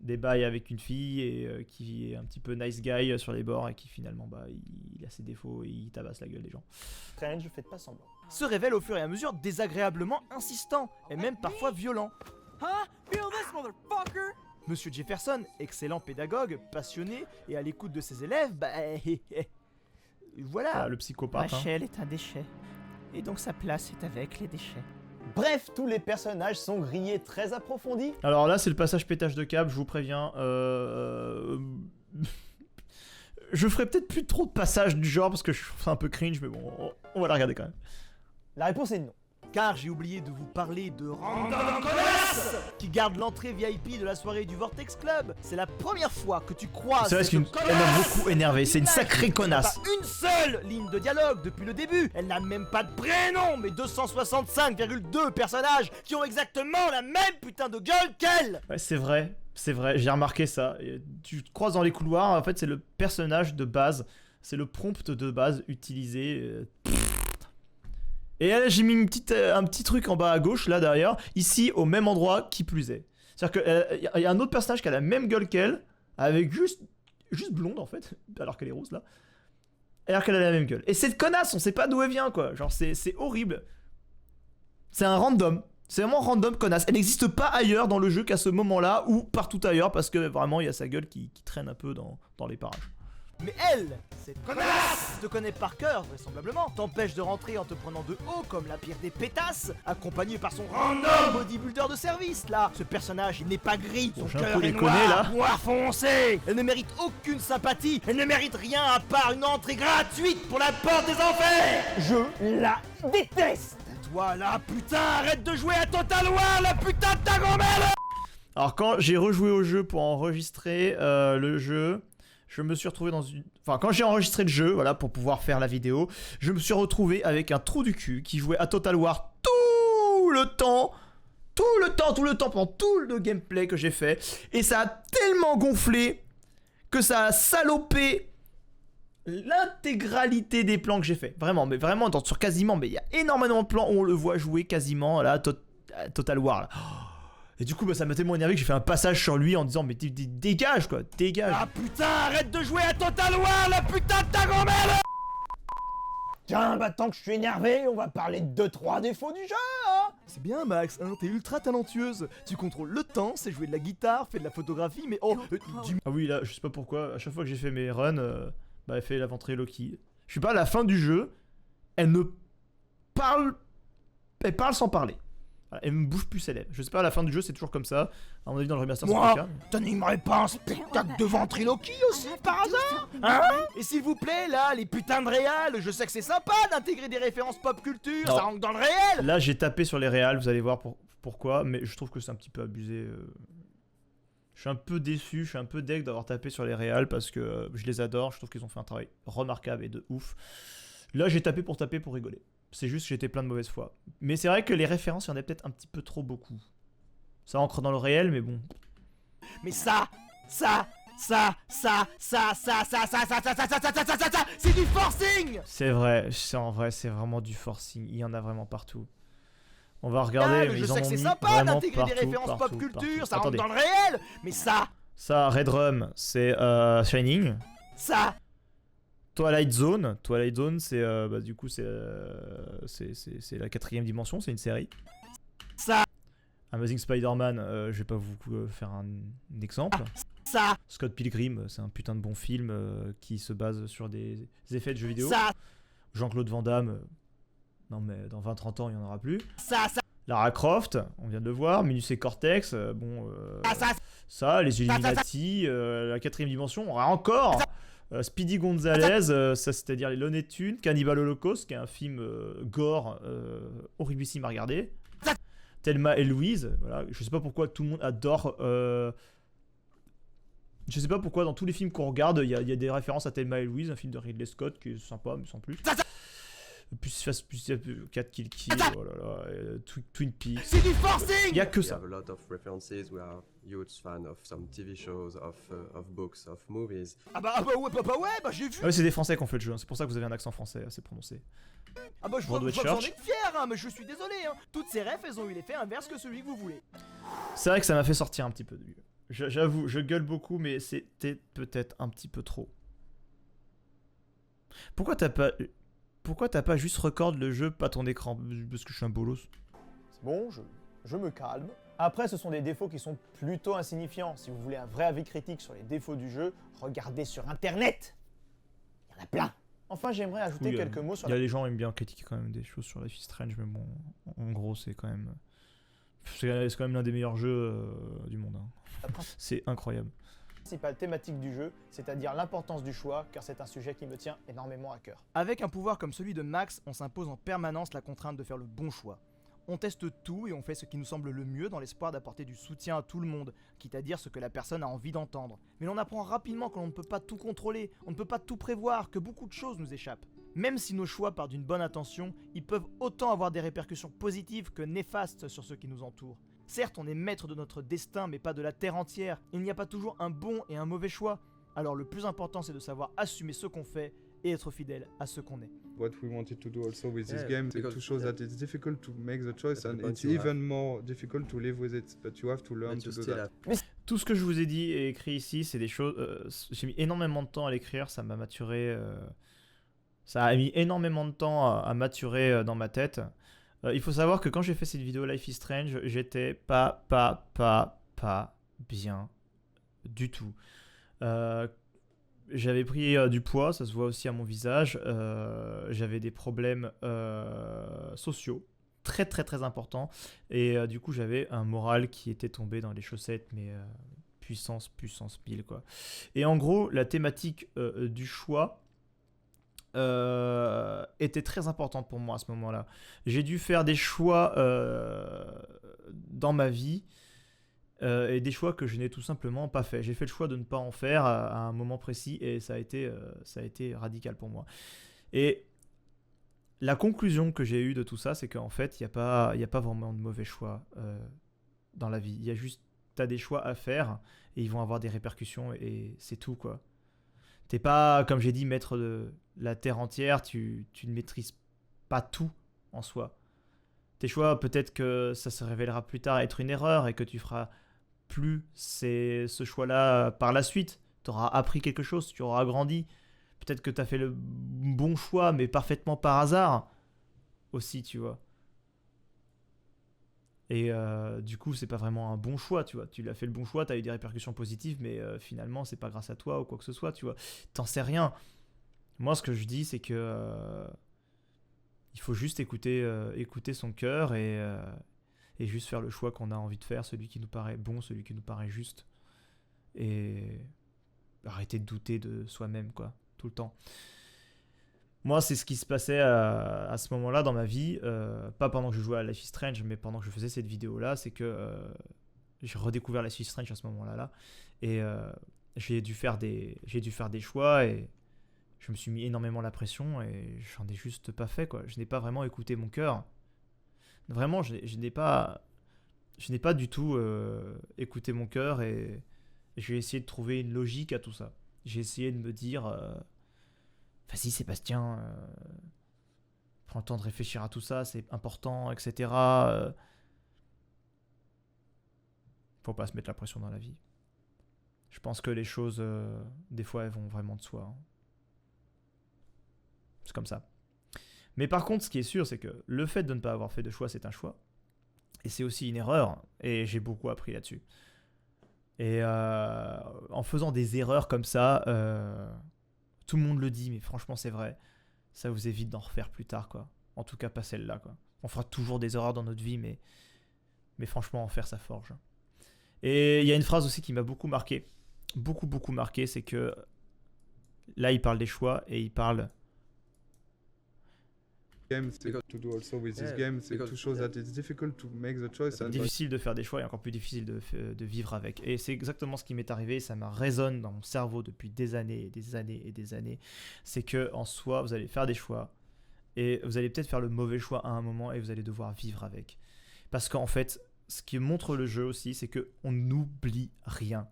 des bails avec une fille et qui est un petit peu nice guy sur les bords et qui finalement, bah, il a ses défauts et il tabasse la gueule des gens. Strange, faites pas semblant. se révèle au fur et à mesure désagréablement insistant et même parfois violent. Monsieur Jefferson, excellent pédagogue, passionné et à l'écoute de ses élèves, bah voilà. Ah, le psychopathe. hein. Rachel est un déchet. Et donc sa place est avec les déchets. Bref, tous les personnages sont grillés très approfondis. Alors là, c'est le passage pétage de câble, je vous préviens. Je ferai peut-être plus trop de passages du genre parce que je trouve ça un peu cringe, mais bon, on va la regarder quand même. La réponse est non. Car j'ai oublié de vous parler de Random Connasse qui garde l'entrée VIP de la soirée du Vortex Club. C'est la première fois que tu croises C'est vrai cette qu'elle m'a beaucoup énervé, c'est une sacrée connasse. Pas une seule ligne de dialogue depuis le début. Elle n'a même pas de prénom, mais 265,2 personnages qui ont exactement la même putain de gueule qu'elle. Ouais, c'est vrai, j'ai remarqué ça. Et tu te croises dans les couloirs, en fait, c'est le personnage de base, c'est le prompt de base utilisé. Et là, j'ai mis un petit truc en bas à gauche, là derrière, ici au même endroit qui plus est. C'est-à-dire qu'il y a un autre personnage qui a la même gueule qu'elle, avec juste blonde en fait, alors qu'elle est rousse là. Alors qu'elle a la même gueule. Et cette connasse, on sait pas d'où elle vient quoi. Genre c'est horrible. C'est un random. C'est vraiment random connasse. Elle n'existe pas ailleurs dans le jeu qu'à ce moment-là ou partout ailleurs parce que vraiment il y a sa gueule qui traîne un peu dans les parages. Mais elle, cette connasse, te connaît par cœur, vraisemblablement, t'empêche de rentrer en te prenant de haut comme la pire des pétasses, accompagnée par son random bodybuilder de service, là. Ce personnage, il n'est pas gris, son J'ai un cœur peu est les connais, noir, là. noir foncé. Elle ne mérite aucune sympathie, elle ne mérite rien à part une entrée gratuite pour la porte des enfers. Je la déteste. Toi là, putain, arrête de jouer à Total War, la putain de ta grand-mère. Alors quand j'ai rejoué au jeu pour enregistrer le jeu, je me suis retrouvé dans une... Enfin quand j'ai enregistré le jeu, voilà, pour pouvoir faire la vidéo, je me suis retrouvé avec un trou du cul qui jouait à Total War tout le temps, pendant tout le gameplay que j'ai fait. Et ça a tellement gonflé que ça a salopé l'intégralité des plans que j'ai fait. Vraiment, mais vraiment, sur quasiment, mais il y a énormément de plans où on le voit jouer quasiment là, à Total War là. Et du coup, bah, ça m'a tellement énervé que j'ai fait un passage sur lui en disant mais dégage quoi, dégage. Ah putain, arrête de jouer à Total War, la putain de ta grand-mère. Tiens, bah tant que je suis énervé, on va parler de 2-3 défauts du jeu, hein. C'est bien Max, hein, t'es ultra talentueuse. Tu contrôles le temps, c'est jouer de la guitare, fais de la photographie, mais oh, Ah oui, là, je sais pas pourquoi, à chaque fois que j'ai fait mes runs, bah, elle fait la ventriloquie. Je suis pas à la fin du jeu, elle ne parle... Elle parle sans parler. Voilà, elle me bouge plus ses lèvres. Je sais pas, à la fin du jeu, c'est toujours comme ça. À mon avis, dans le remaster, c'est Moi, pas le cas. t'animerais pas un spectacle de ventriloquie aussi, par hasard? Hein? Et s'il vous plaît, là, les putains de réals, je sais que c'est sympa d'intégrer des références pop culture, Non. ça rentre dans le réel. Là, j'ai tapé sur les réals, vous allez voir pourquoi, mais je trouve que c'est un petit peu abusé. Je suis un peu déçu, je suis un peu deg d'avoir tapé sur les réals parce que je les adore, je trouve qu'ils ont fait un travail remarquable et de ouf. Là, j'ai tapé pour rigoler. C'est juste que j'étais plein de mauvaise foi. Mais c'est vrai que les références, il y en a peut-être un petit peu trop beaucoup. Ça ancre dans le réel, mais bon. Mais ça, c'est du forcing. C'est vrai, en vrai, c'est vraiment du forcing. Il y en a vraiment partout. On va regarder, mais je ils en sais ont que c'est mis sympa vraiment d'intégrer des partout, références pop culture, partout. ça rentre Attendez. dans le réel. Mais ça, Ça, Red Rum, c'est Shining. ça, Twilight Zone, c'est bah, du coup c'est la 4ème dimension, c'est une série. ça, Amazing Spider-Man, je vais pas vous faire un exemple. ça, Scott Pilgrim, c'est un putain de bon film qui se base sur des effets de jeux vidéo. ça, Jean-Claude Van Damme, non mais dans 20-30 ans il y en aura plus. ça, Lara Croft, on vient de le voir. Minus et Cortex, ça, les Illuminati, la 4ème dimension, encore. Speedy Gonzalez, ça c'est-à-dire les Looney Tunes, Cannibal Holocaust, qui est un film gore horriblissime à regarder. Thelma et Louise, voilà. Je sais pas pourquoi tout le monde adore. Je sais pas pourquoi dans tous les films qu'on regarde, il y a des références à Thelma et Louise, un film de Ridley Scott qui est sympa, mais sans plus. Plus 4 Kill Kill, oh là là, Twin Peaks. c'est du forcing. Il y a que We ça. have a lot of references. We are huge fan of some TV shows, of books, of movies. Ah bah ouais, bah j'ai vu. Ah ouais, c'est des Français qui ont fait le jeu, hein. C'est pour ça que vous avez un accent français assez prononcé. Ah bah je Broadway vois que j'en Church. ai fier, hein, mais je suis désolé, hein. Toutes ces refs, elles ont eu l'effet inverse que celui que vous voulez. C'est vrai que ça m'a fait sortir un petit peu du jeu. J'avoue, je gueule beaucoup, mais c'était peut-être un petit peu trop. Pourquoi t'as pas juste record le jeu, pas ton écran? Parce que je suis un bolos. C'est bon, je me calme. Après, ce sont des défauts qui sont plutôt insignifiants. Si vous voulez un vrai avis critique sur les défauts du jeu, regardez sur internet. Il y en a plein. Enfin, j'aimerais ajouter Oui, quelques mots sur Il y a les gens qui aiment bien critiquer quand même des choses sur Life is Strange, mais bon, en gros, c'est quand même. C'est quand même l'un des meilleurs jeux du monde. Hein. la C'est incroyable. principale thématique du jeu, c'est-à-dire l'importance du choix, car c'est un sujet qui me tient énormément à cœur. Avec un pouvoir comme celui de Max, on s'impose en permanence la contrainte de faire le bon choix. On teste tout et on fait ce qui nous semble le mieux dans l'espoir d'apporter du soutien à tout le monde, quitte à dire ce que la personne a envie d'entendre. Mais l'on apprend rapidement que l'on ne peut pas tout contrôler, on ne peut pas tout prévoir, que beaucoup de choses nous échappent. Même si nos choix partent d'une bonne intention, ils peuvent autant avoir des répercussions positives que néfastes sur ceux qui nous entourent. Certes, on est maître de notre destin, mais pas de la terre entière. Il n'y a pas toujours un bon et un mauvais choix. Alors le plus important, c'est de savoir assumer ce qu'on fait et être fidèle à ce qu'on est. What we wanted to do also with this Yeah, game is because- to show yeah. that it's difficult to make the choice That's the and point it's you have. even more difficult to live with it, but you have to learn But to you do still that. have Tout ce que je vous ai dit et écrit ici, c'est des choses. J'ai mis énormément de temps à l'écrire, ça m'a maturé. Ça a mis énormément de temps à maturer dans ma tête. Il faut savoir que quand j'ai fait cette vidéo Life is Strange, j'étais pas bien du tout. J'avais pris du poids, ça se voit aussi à mon visage. J'avais des problèmes sociaux très importants. Et du coup, j'avais un moral qui était tombé dans les chaussettes, mais puissance 1000, quoi. Et en gros, la thématique du choix était très importante pour moi à ce moment-là. J'ai dû faire des choix dans ma vie et des choix que je n'ai tout simplement pas fait. J'ai fait le choix de ne pas en faire à un moment précis et ça a été radical pour moi. Et la conclusion que j'ai eue de tout ça, c'est qu'en fait, il n'y a pas vraiment de mauvais choix dans la vie. Il y a juste, tu as des choix à faire et ils vont avoir des répercussions et c'est tout, quoi. T'es pas, comme j'ai dit, maître de la terre entière, tu ne maîtrises pas tout en soi. Tes choix, peut-être que ça se révélera plus tard être une erreur et que tu feras plus ce choix-là par la suite. Tu auras appris quelque chose, tu auras grandi. Peut-être que tu as fait le bon choix, mais parfaitement par hasard aussi, tu vois. Et du coup, c'est pas vraiment un bon choix, tu vois. Tu l'as fait le bon choix, tu as eu des répercussions positives, mais finalement, c'est pas grâce à toi ou quoi que ce soit, tu vois. T'en sais rien. Moi, ce que je dis, c'est que il faut juste écouter son cœur et juste faire le choix qu'on a envie de faire, celui qui nous paraît bon, celui qui nous paraît juste. Et arrêter de douter de soi-même, quoi, tout le temps. Moi, c'est ce qui se passait à ce moment-là dans ma vie, pas pendant que je jouais à Life is Strange, mais pendant que je faisais cette vidéo-là, c'est que j'ai redécouvert Life is Strange à ce moment-là, et j'ai dû faire des choix, et je me suis mis énormément la pression, et j'en ai juste pas fait, quoi. Je n'ai pas vraiment écouté mon cœur. Vraiment, je n'ai pas du tout écouté mon cœur, et j'ai essayé de trouver une logique à tout ça. J'ai essayé de me dire... vas-y Sébastien, prends le temps de réfléchir à tout ça, c'est important, etc. Faut pas se mettre la pression dans la vie. Je pense que les choses, des fois, elles vont vraiment de soi. Hein. C'est comme ça. Mais par contre, ce qui est sûr, c'est que le fait de ne pas avoir fait de choix, c'est un choix. Et c'est aussi une erreur. Et j'ai beaucoup appris là-dessus. Et en faisant des erreurs comme ça... tout le monde le dit, mais franchement, c'est vrai. Ça vous évite d'en refaire plus tard, quoi. En tout cas, pas celle-là, quoi. On fera toujours des erreurs dans notre vie, mais franchement, en faire, ça forge. Et il y a une phrase aussi qui m'a beaucoup marqué. Beaucoup marqué, c'est que... Là, il parle des choix et il parle... Game, c'est to do also with this game, c'est to show that it's difficult to make the choice. C'est difficile de faire des choix et encore plus difficile de vivre avec. Et c'est exactement ce qui m'est arrivé, ça me résonne dans mon cerveau depuis des années et des années et des années. C'est que en soi, vous allez faire des choix et vous allez peut-être faire le mauvais choix à un moment et vous allez devoir vivre avec. Parce qu'en fait, ce qui montre le jeu aussi, c'est qu'on n'oublie rien.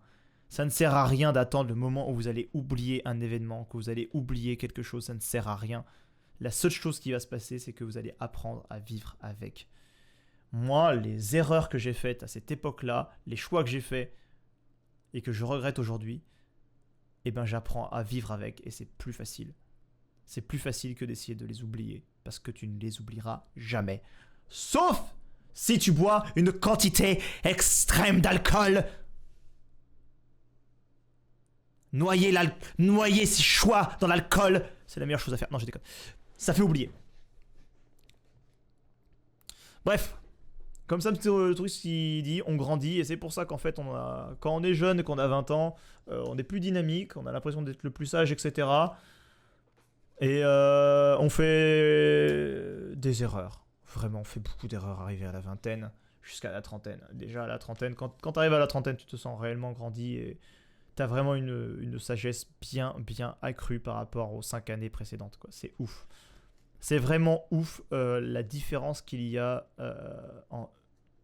Ça ne sert à rien d'attendre le moment où vous allez oublier un événement, que vous allez oublier quelque chose, ça ne sert à rien. La seule chose qui va se passer, c'est que vous allez apprendre à vivre avec. Moi, les erreurs que j'ai faites à cette époque-là, les choix que j'ai faits et que je regrette aujourd'hui, eh ben j'apprends à vivre avec et c'est plus facile. C'est plus facile que d'essayer de les oublier parce que tu ne les oublieras jamais. Sauf si tu bois une quantité extrême d'alcool. Noyer ses choix dans l'alcool, c'est la meilleure chose à faire. Non, je déconne. Ça fait oublier. Bref, comme ça, le truc qui dit, on grandit, et c'est pour ça qu'en fait, quand on est jeune et qu'on a 20 ans, on est plus dynamique, on a l'impression d'être le plus sage, etc. Et on fait des erreurs. Vraiment, on fait beaucoup d'erreurs arrivées à la vingtaine, jusqu'à la trentaine. Déjà à la trentaine, quand tu arrives à la trentaine, tu te sens réellement grandi et t'as vraiment une sagesse bien accrue par rapport aux 5 années précédentes, quoi. C'est ouf. C'est vraiment ouf la différence qu'il y a en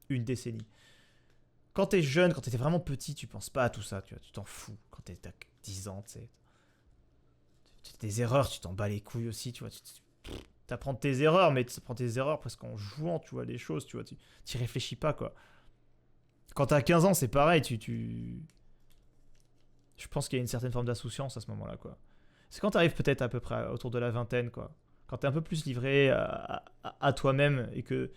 une décennie. Quand t'es jeune, quand t'étais vraiment petit, tu penses pas à tout ça, tu t'en fous. Quand t'as 10 ans, tu sais. Tes erreurs, tu t'en bats les couilles aussi, tu vois. T'apprends tes erreurs, mais tu apprends tes erreurs presque en jouant, tu vois, les choses, tu vois. T'y réfléchis pas, quoi. Quand t'as 15 ans, c'est pareil, Je pense qu'il y a une certaine forme d'insouciance à ce moment-là, quoi. C'est quand t'arrives peut-être à peu près autour de la vingtaine, quoi. quand t'es un peu plus livré à toi-même et que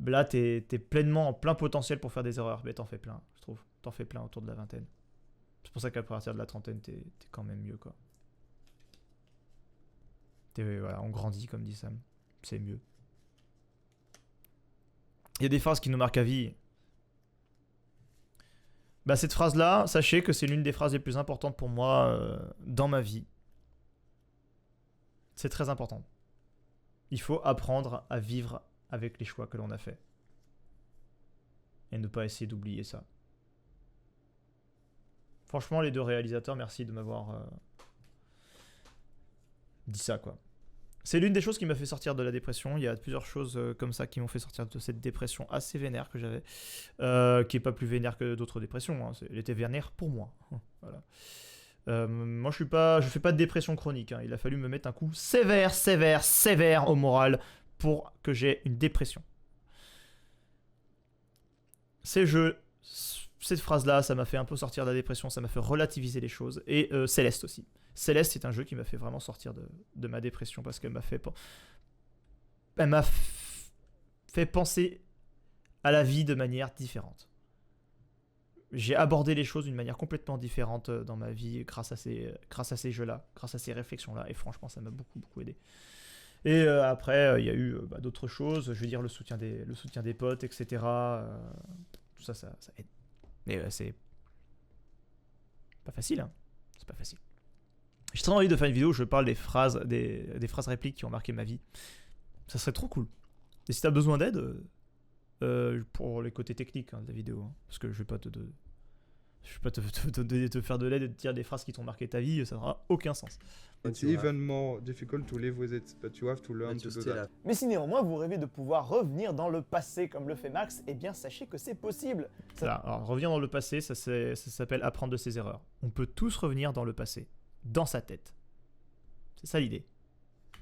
là, t'es pleinement en plein potentiel pour faire des erreurs, mais t'en fais plein, je trouve. T'en fais plein autour de la vingtaine. C'est pour ça qu'à partir de la trentaine, t'es quand même mieux, quoi. Voilà, on grandit, comme dit Sam. C'est mieux. Il y a des phrases qui nous marquent à vie. Bah, cette phrase-là, sachez que c'est l'une des phrases les plus importantes pour moi dans ma vie. C'est très important. Il faut apprendre à vivre avec les choix que l'on a faits. Et ne pas essayer d'oublier ça. Franchement, les deux réalisateurs, merci de m'avoir dit ça, quoi. C'est l'une des choses qui m'a fait sortir de la dépression. Il y a plusieurs choses comme ça qui m'ont fait sortir de cette dépression assez vénère que j'avais, qui est pas plus vénère que d'autres dépressions. Hein. Elle était vénère pour moi. Voilà. Moi, je fais pas de dépression chronique. Hein. Il a fallu me mettre un coup sévère au moral pour que j'ai une dépression. Cette phrase-là, ça m'a fait un peu sortir de la dépression, ça m'a fait relativiser les choses. Et Céleste aussi. Céleste, c'est un jeu qui m'a fait vraiment sortir de ma dépression parce qu'elle m'a fait penser à la vie de manière différente. J'ai abordé les choses d'une manière complètement différente dans ma vie grâce à ces jeux-là, grâce à ces réflexions-là. Et franchement, ça m'a beaucoup aidé. Et après, il y a eu d'autres choses. Je veux dire, le soutien des potes, etc. Tout ça aide. Mais c'est pas facile, hein. C'est pas facile. J'ai très envie de faire une vidéo où je parle des phrases répliques qui ont marqué ma vie. Ça serait trop cool. Et si t'as besoin d'aide, pour les côtés techniques de la vidéo, hein, parce que je vais pas te faire de l'aide et te dire des phrases qui t'ont marqué ta vie, ça n'aura aucun sens. It's even more difficult to live with it, but you have to learn to do that. Mais si néanmoins vous rêvez de pouvoir revenir dans le passé comme le fait Max, eh bien sachez que c'est possible. Alors, revenir dans le passé, ça s'appelle apprendre de ses erreurs. On peut tous revenir dans le passé, dans sa tête. C'est ça l'idée.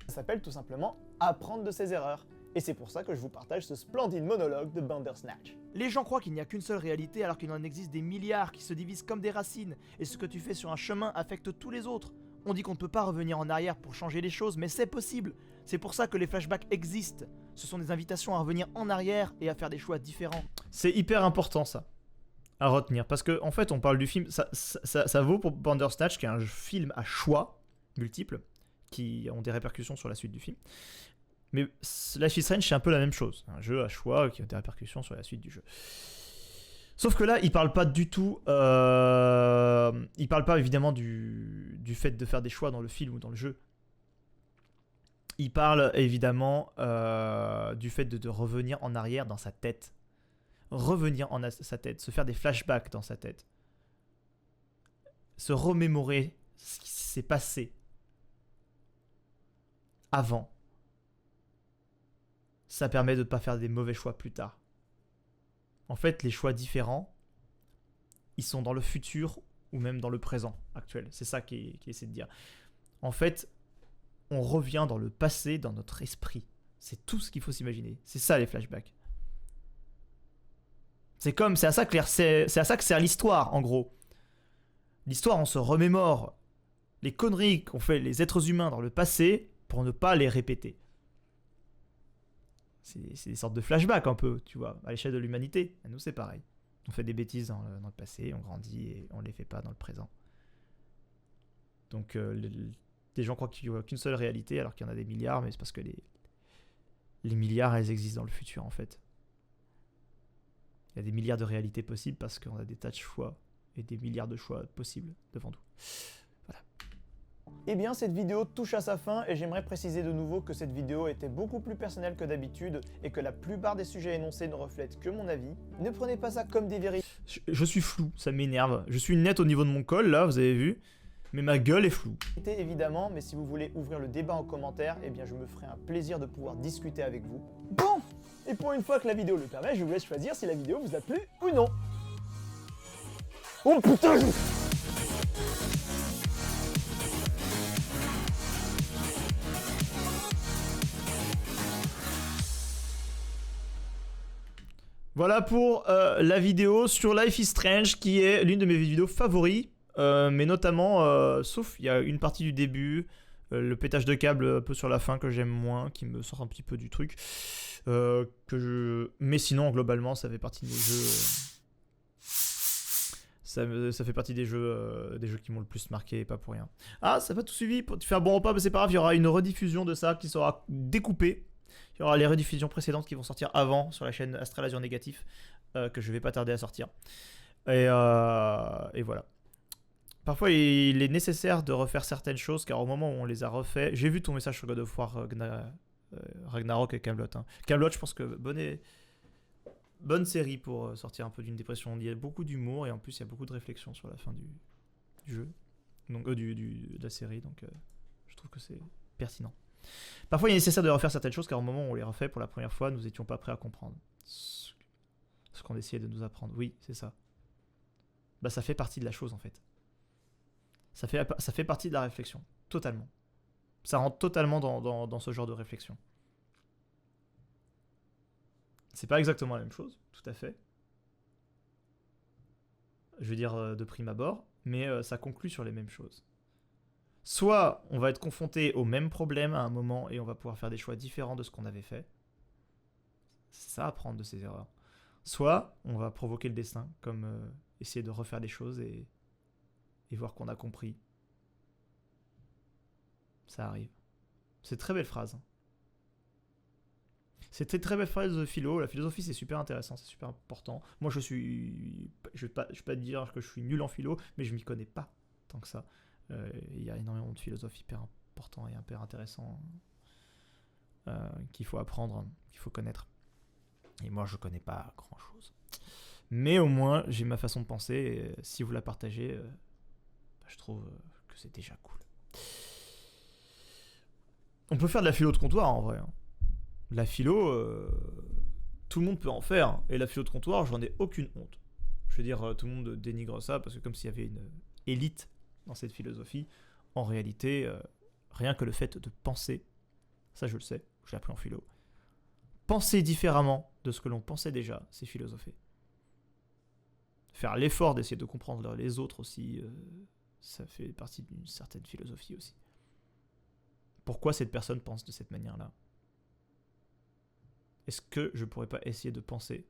Ça s'appelle tout simplement apprendre de ses erreurs. Et c'est pour ça que je vous partage ce splendide monologue de Bandersnatch. Les gens croient qu'il n'y a qu'une seule réalité alors qu'il en existe des milliards qui se divisent comme des racines, et ce que tu fais sur un chemin affecte tous les autres. On dit qu'on ne peut pas revenir en arrière pour changer les choses, mais c'est possible. C'est pour ça que les flashbacks existent. Ce sont des invitations à revenir en arrière et à faire des choix différents. C'est hyper important ça, à retenir, parce qu'en fait on parle du film, ça vaut pour Bandersnatch qui est un film à choix multiples, qui ont des répercussions sur la suite du film. Mais Life is Strange, c'est un peu la même chose. Un jeu à choix qui a des répercussions sur la suite du jeu. Sauf que là, il parle pas du tout... il parle pas évidemment du fait de faire des choix dans le film ou dans le jeu. Il parle évidemment du fait de revenir en arrière dans sa tête. Revenir en sa tête, se faire des flashbacks dans sa tête. Se remémorer ce qui s'est passé avant. Ça permet de ne pas faire des mauvais choix plus tard. En fait, les choix différents, ils sont dans le futur ou même dans le présent actuel. C'est ça qu'il essaie de dire. En fait, on revient dans le passé, dans notre esprit. C'est tout ce qu'il faut s'imaginer. C'est ça les flashbacks. C'est à ça que sert l'histoire, en gros. L'histoire, on se remémore les conneries qu'ont fait les êtres humains dans le passé pour ne pas les répéter. C'est des sortes de flashbacks un peu, tu vois, à l'échelle de l'humanité. Et nous, c'est pareil. On fait des bêtises dans le passé, on grandit et on les fait pas dans le présent. Donc, les gens croient qu'il n'y a qu'une seule réalité alors qu'il y en a des milliards, mais c'est parce que les milliards, elles existent dans le futur, en fait. Il y a des milliards de réalités possibles parce qu'on a des tas de choix et des milliards de choix possibles devant nous. Eh bien, cette vidéo touche à sa fin et j'aimerais préciser de nouveau que cette vidéo était beaucoup plus personnelle que d'habitude et que la plupart des sujets énoncés ne reflètent que mon avis. Ne prenez pas ça comme des vérités. Je suis flou, ça m'énerve. Je suis net au niveau de mon col, là, vous avez vu, mais ma gueule est floue. Évidemment, mais si vous voulez ouvrir le débat en commentaire, eh bien je me ferai un plaisir de pouvoir discuter avec vous. Bon! Et pour une fois que la vidéo le permet, je vous laisse choisir si la vidéo vous a plu ou non. Oh putain! Voilà pour la vidéo sur Life is Strange, qui est l'une de mes vidéos favoris, mais notamment, sauf il y a une partie du début, Le pétage de câble un peu sur la fin que j'aime moins, qui me sort un petit peu du truc. Mais sinon, globalement, ça fait partie des jeux. Ça fait partie des jeux qui m'ont le plus marqué et pas pour rien. Ah, ça va tout suivi. Tu fais un bon repas, mais c'est pas grave, il y aura une rediffusion de ça qui sera découpée. Il y aura les rediffusions précédentes qui vont sortir avant sur la chaîne Astral Azur Négatif, que je vais pas tarder à sortir. Et voilà. Parfois, il est nécessaire de refaire certaines choses, car au moment où on les a refait, j'ai vu ton message sur God of War Ragnarok et Camelot. Camelot, je pense que bonne série pour sortir un peu d'une dépression. Il y a beaucoup d'humour et en plus il y a beaucoup de réflexion sur la fin du jeu, donc de la série. Donc je trouve que c'est pertinent. Parfois il est nécessaire de refaire certaines choses, car au moment où on les refait pour la première fois, nous n'étions pas prêts à comprendre ce qu'on essayait de nous apprendre. Oui, c'est ça. Bah ça fait partie de la chose en fait. Ça fait partie de la réflexion, totalement. Ça rentre totalement dans ce genre de réflexion. C'est pas exactement la même chose, tout à fait. Je veux dire de prime abord, mais ça conclut sur les mêmes choses. Soit on va être confronté au même problème à un moment et on va pouvoir faire des choix différents de ce qu'on avait fait. C'est ça, apprendre de ses erreurs. Soit on va provoquer le destin, comme essayer de refaire les choses et voir qu'on a compris. Ça arrive. C'est une très belle phrase. C'est une très belle phrase de philo. La philosophie, c'est super intéressant, c'est super important. Moi, je vais pas dire que je suis nul en philo, mais je m'y connais pas tant que ça. Il y a énormément de philosophes hyper importants et hyper intéressants qu'il faut apprendre, qu'il faut connaître. Et moi, je connais pas grand-chose. Mais au moins, j'ai ma façon de penser. Et si vous la partagez, je trouve que c'est déjà cool. On peut faire de la philo de comptoir, en vrai. La philo, tout le monde peut en faire. Et la philo de comptoir, j'en ai aucune honte. Je veux dire, tout le monde dénigre ça, parce que comme s'il y avait une élite dans cette philosophie, en réalité, rien que le fait de penser, ça je le sais, je l'ai appris en philo, penser différemment de ce que l'on pensait déjà, c'est philosopher. Faire l'effort d'essayer de comprendre les autres aussi, ça fait partie d'une certaine philosophie aussi. Pourquoi cette personne pense de cette manière-là ? Est-ce que je pourrais pas essayer de penser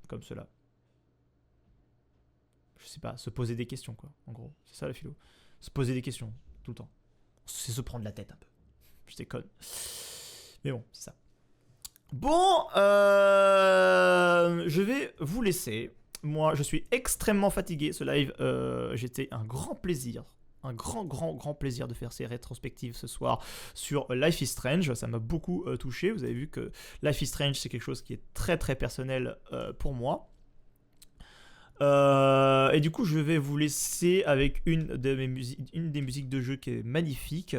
comme cela ? Je sais pas, se poser des questions, quoi, en gros. C'est ça la philo. Se poser des questions, tout le temps. C'est se prendre la tête un peu. Je déconne. Mais bon, c'est ça. Bon, je vais vous laisser. Moi, je suis extrêmement fatigué. Ce live, j'étais un grand plaisir. Un grand plaisir de faire ces rétrospectives ce soir sur Life is Strange. Ça m'a beaucoup touché. Vous avez vu que Life is Strange, c'est quelque chose qui est très personnel pour moi. Et du coup, je vais vous laisser avec une des musiques de jeu qui est magnifique.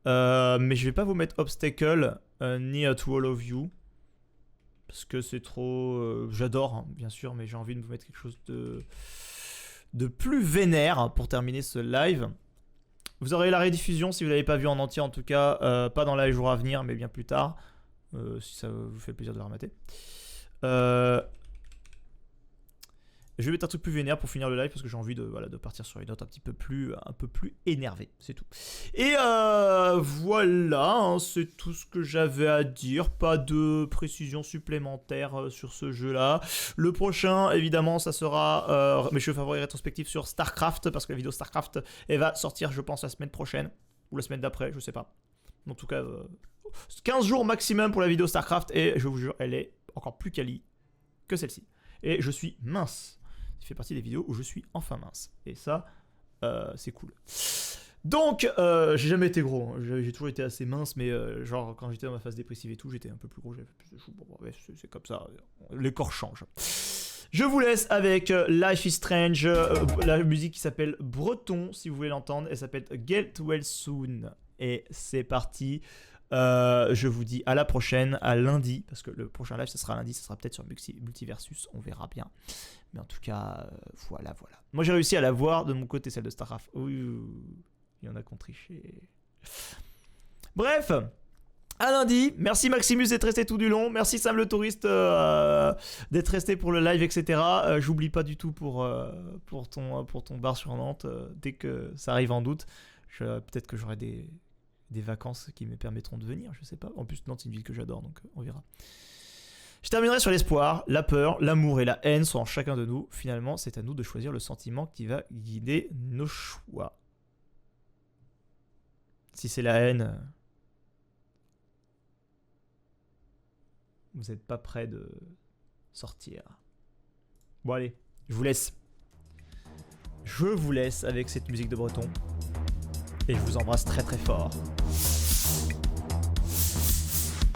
Mais je vais pas vous mettre Obstacle ni To All of You. Parce que c'est trop... j'adore, hein, bien sûr, mais j'ai envie de vous mettre quelque chose de plus vénère pour terminer ce live. Vous aurez la rediffusion si vous ne l'avez pas vu en entier, en tout cas, pas dans les jours à venir, mais bien plus tard, si ça vous fait plaisir de le remater. Je vais mettre un truc plus vénère pour finir le live parce que j'ai envie de partir sur une note un peu plus énervée, c'est tout. Et voilà, hein, c'est tout ce que j'avais à dire. Pas de précision supplémentaire sur ce jeu-là. Le prochain, évidemment, ça sera mes jeux favoris rétrospectifs sur StarCraft, parce que la vidéo StarCraft, elle va sortir, je pense, la semaine prochaine ou la semaine d'après, je sais pas. En tout cas, 15 jours maximum pour la vidéo StarCraft, et je vous jure, elle est encore plus quali que celle-ci. Et je suis mince. Ça fait partie des vidéos où je suis enfin mince. Et ça, c'est cool. Donc, j'ai jamais été gros. Hein. J'ai toujours été assez mince, mais genre quand j'étais dans ma phase dépressive et tout, j'étais un peu plus gros, j'avais plus de chou. Bon, bref, c'est comme ça. Les corps changent. Je vous laisse avec Life is Strange, la musique qui s'appelle Breton, si vous voulez l'entendre. Elle s'appelle Get Well Soon. Et c'est parti. Je vous dis à la prochaine, à lundi, parce que le prochain live, ça sera lundi, ça sera peut-être sur Multiversus, on verra bien. Mais en tout cas, voilà. Moi, j'ai réussi à la voir de mon côté, celle de StarCraft. Oui, il y en a qui ont triché. Bref, à lundi. Merci Maximus d'être resté tout du long. Merci Sam le touriste d'être resté pour le live, etc. J'oublie pas du tout pour ton bar sur Nantes. Dès que ça arrive en doute, Peut-être que j'aurai des vacances qui me permettront de venir, je sais pas. En plus, Nantes, c'est une ville que j'adore, donc on verra. Je terminerai sur l'espoir, la peur, l'amour et la haine sont en chacun de nous. Finalement, c'est à nous de choisir le sentiment qui va guider nos choix. Si c'est la haine, vous n'êtes pas prêt de sortir. Bon allez, je vous laisse. Je vous laisse avec cette musique de Breton. Et je vous embrasse très très fort.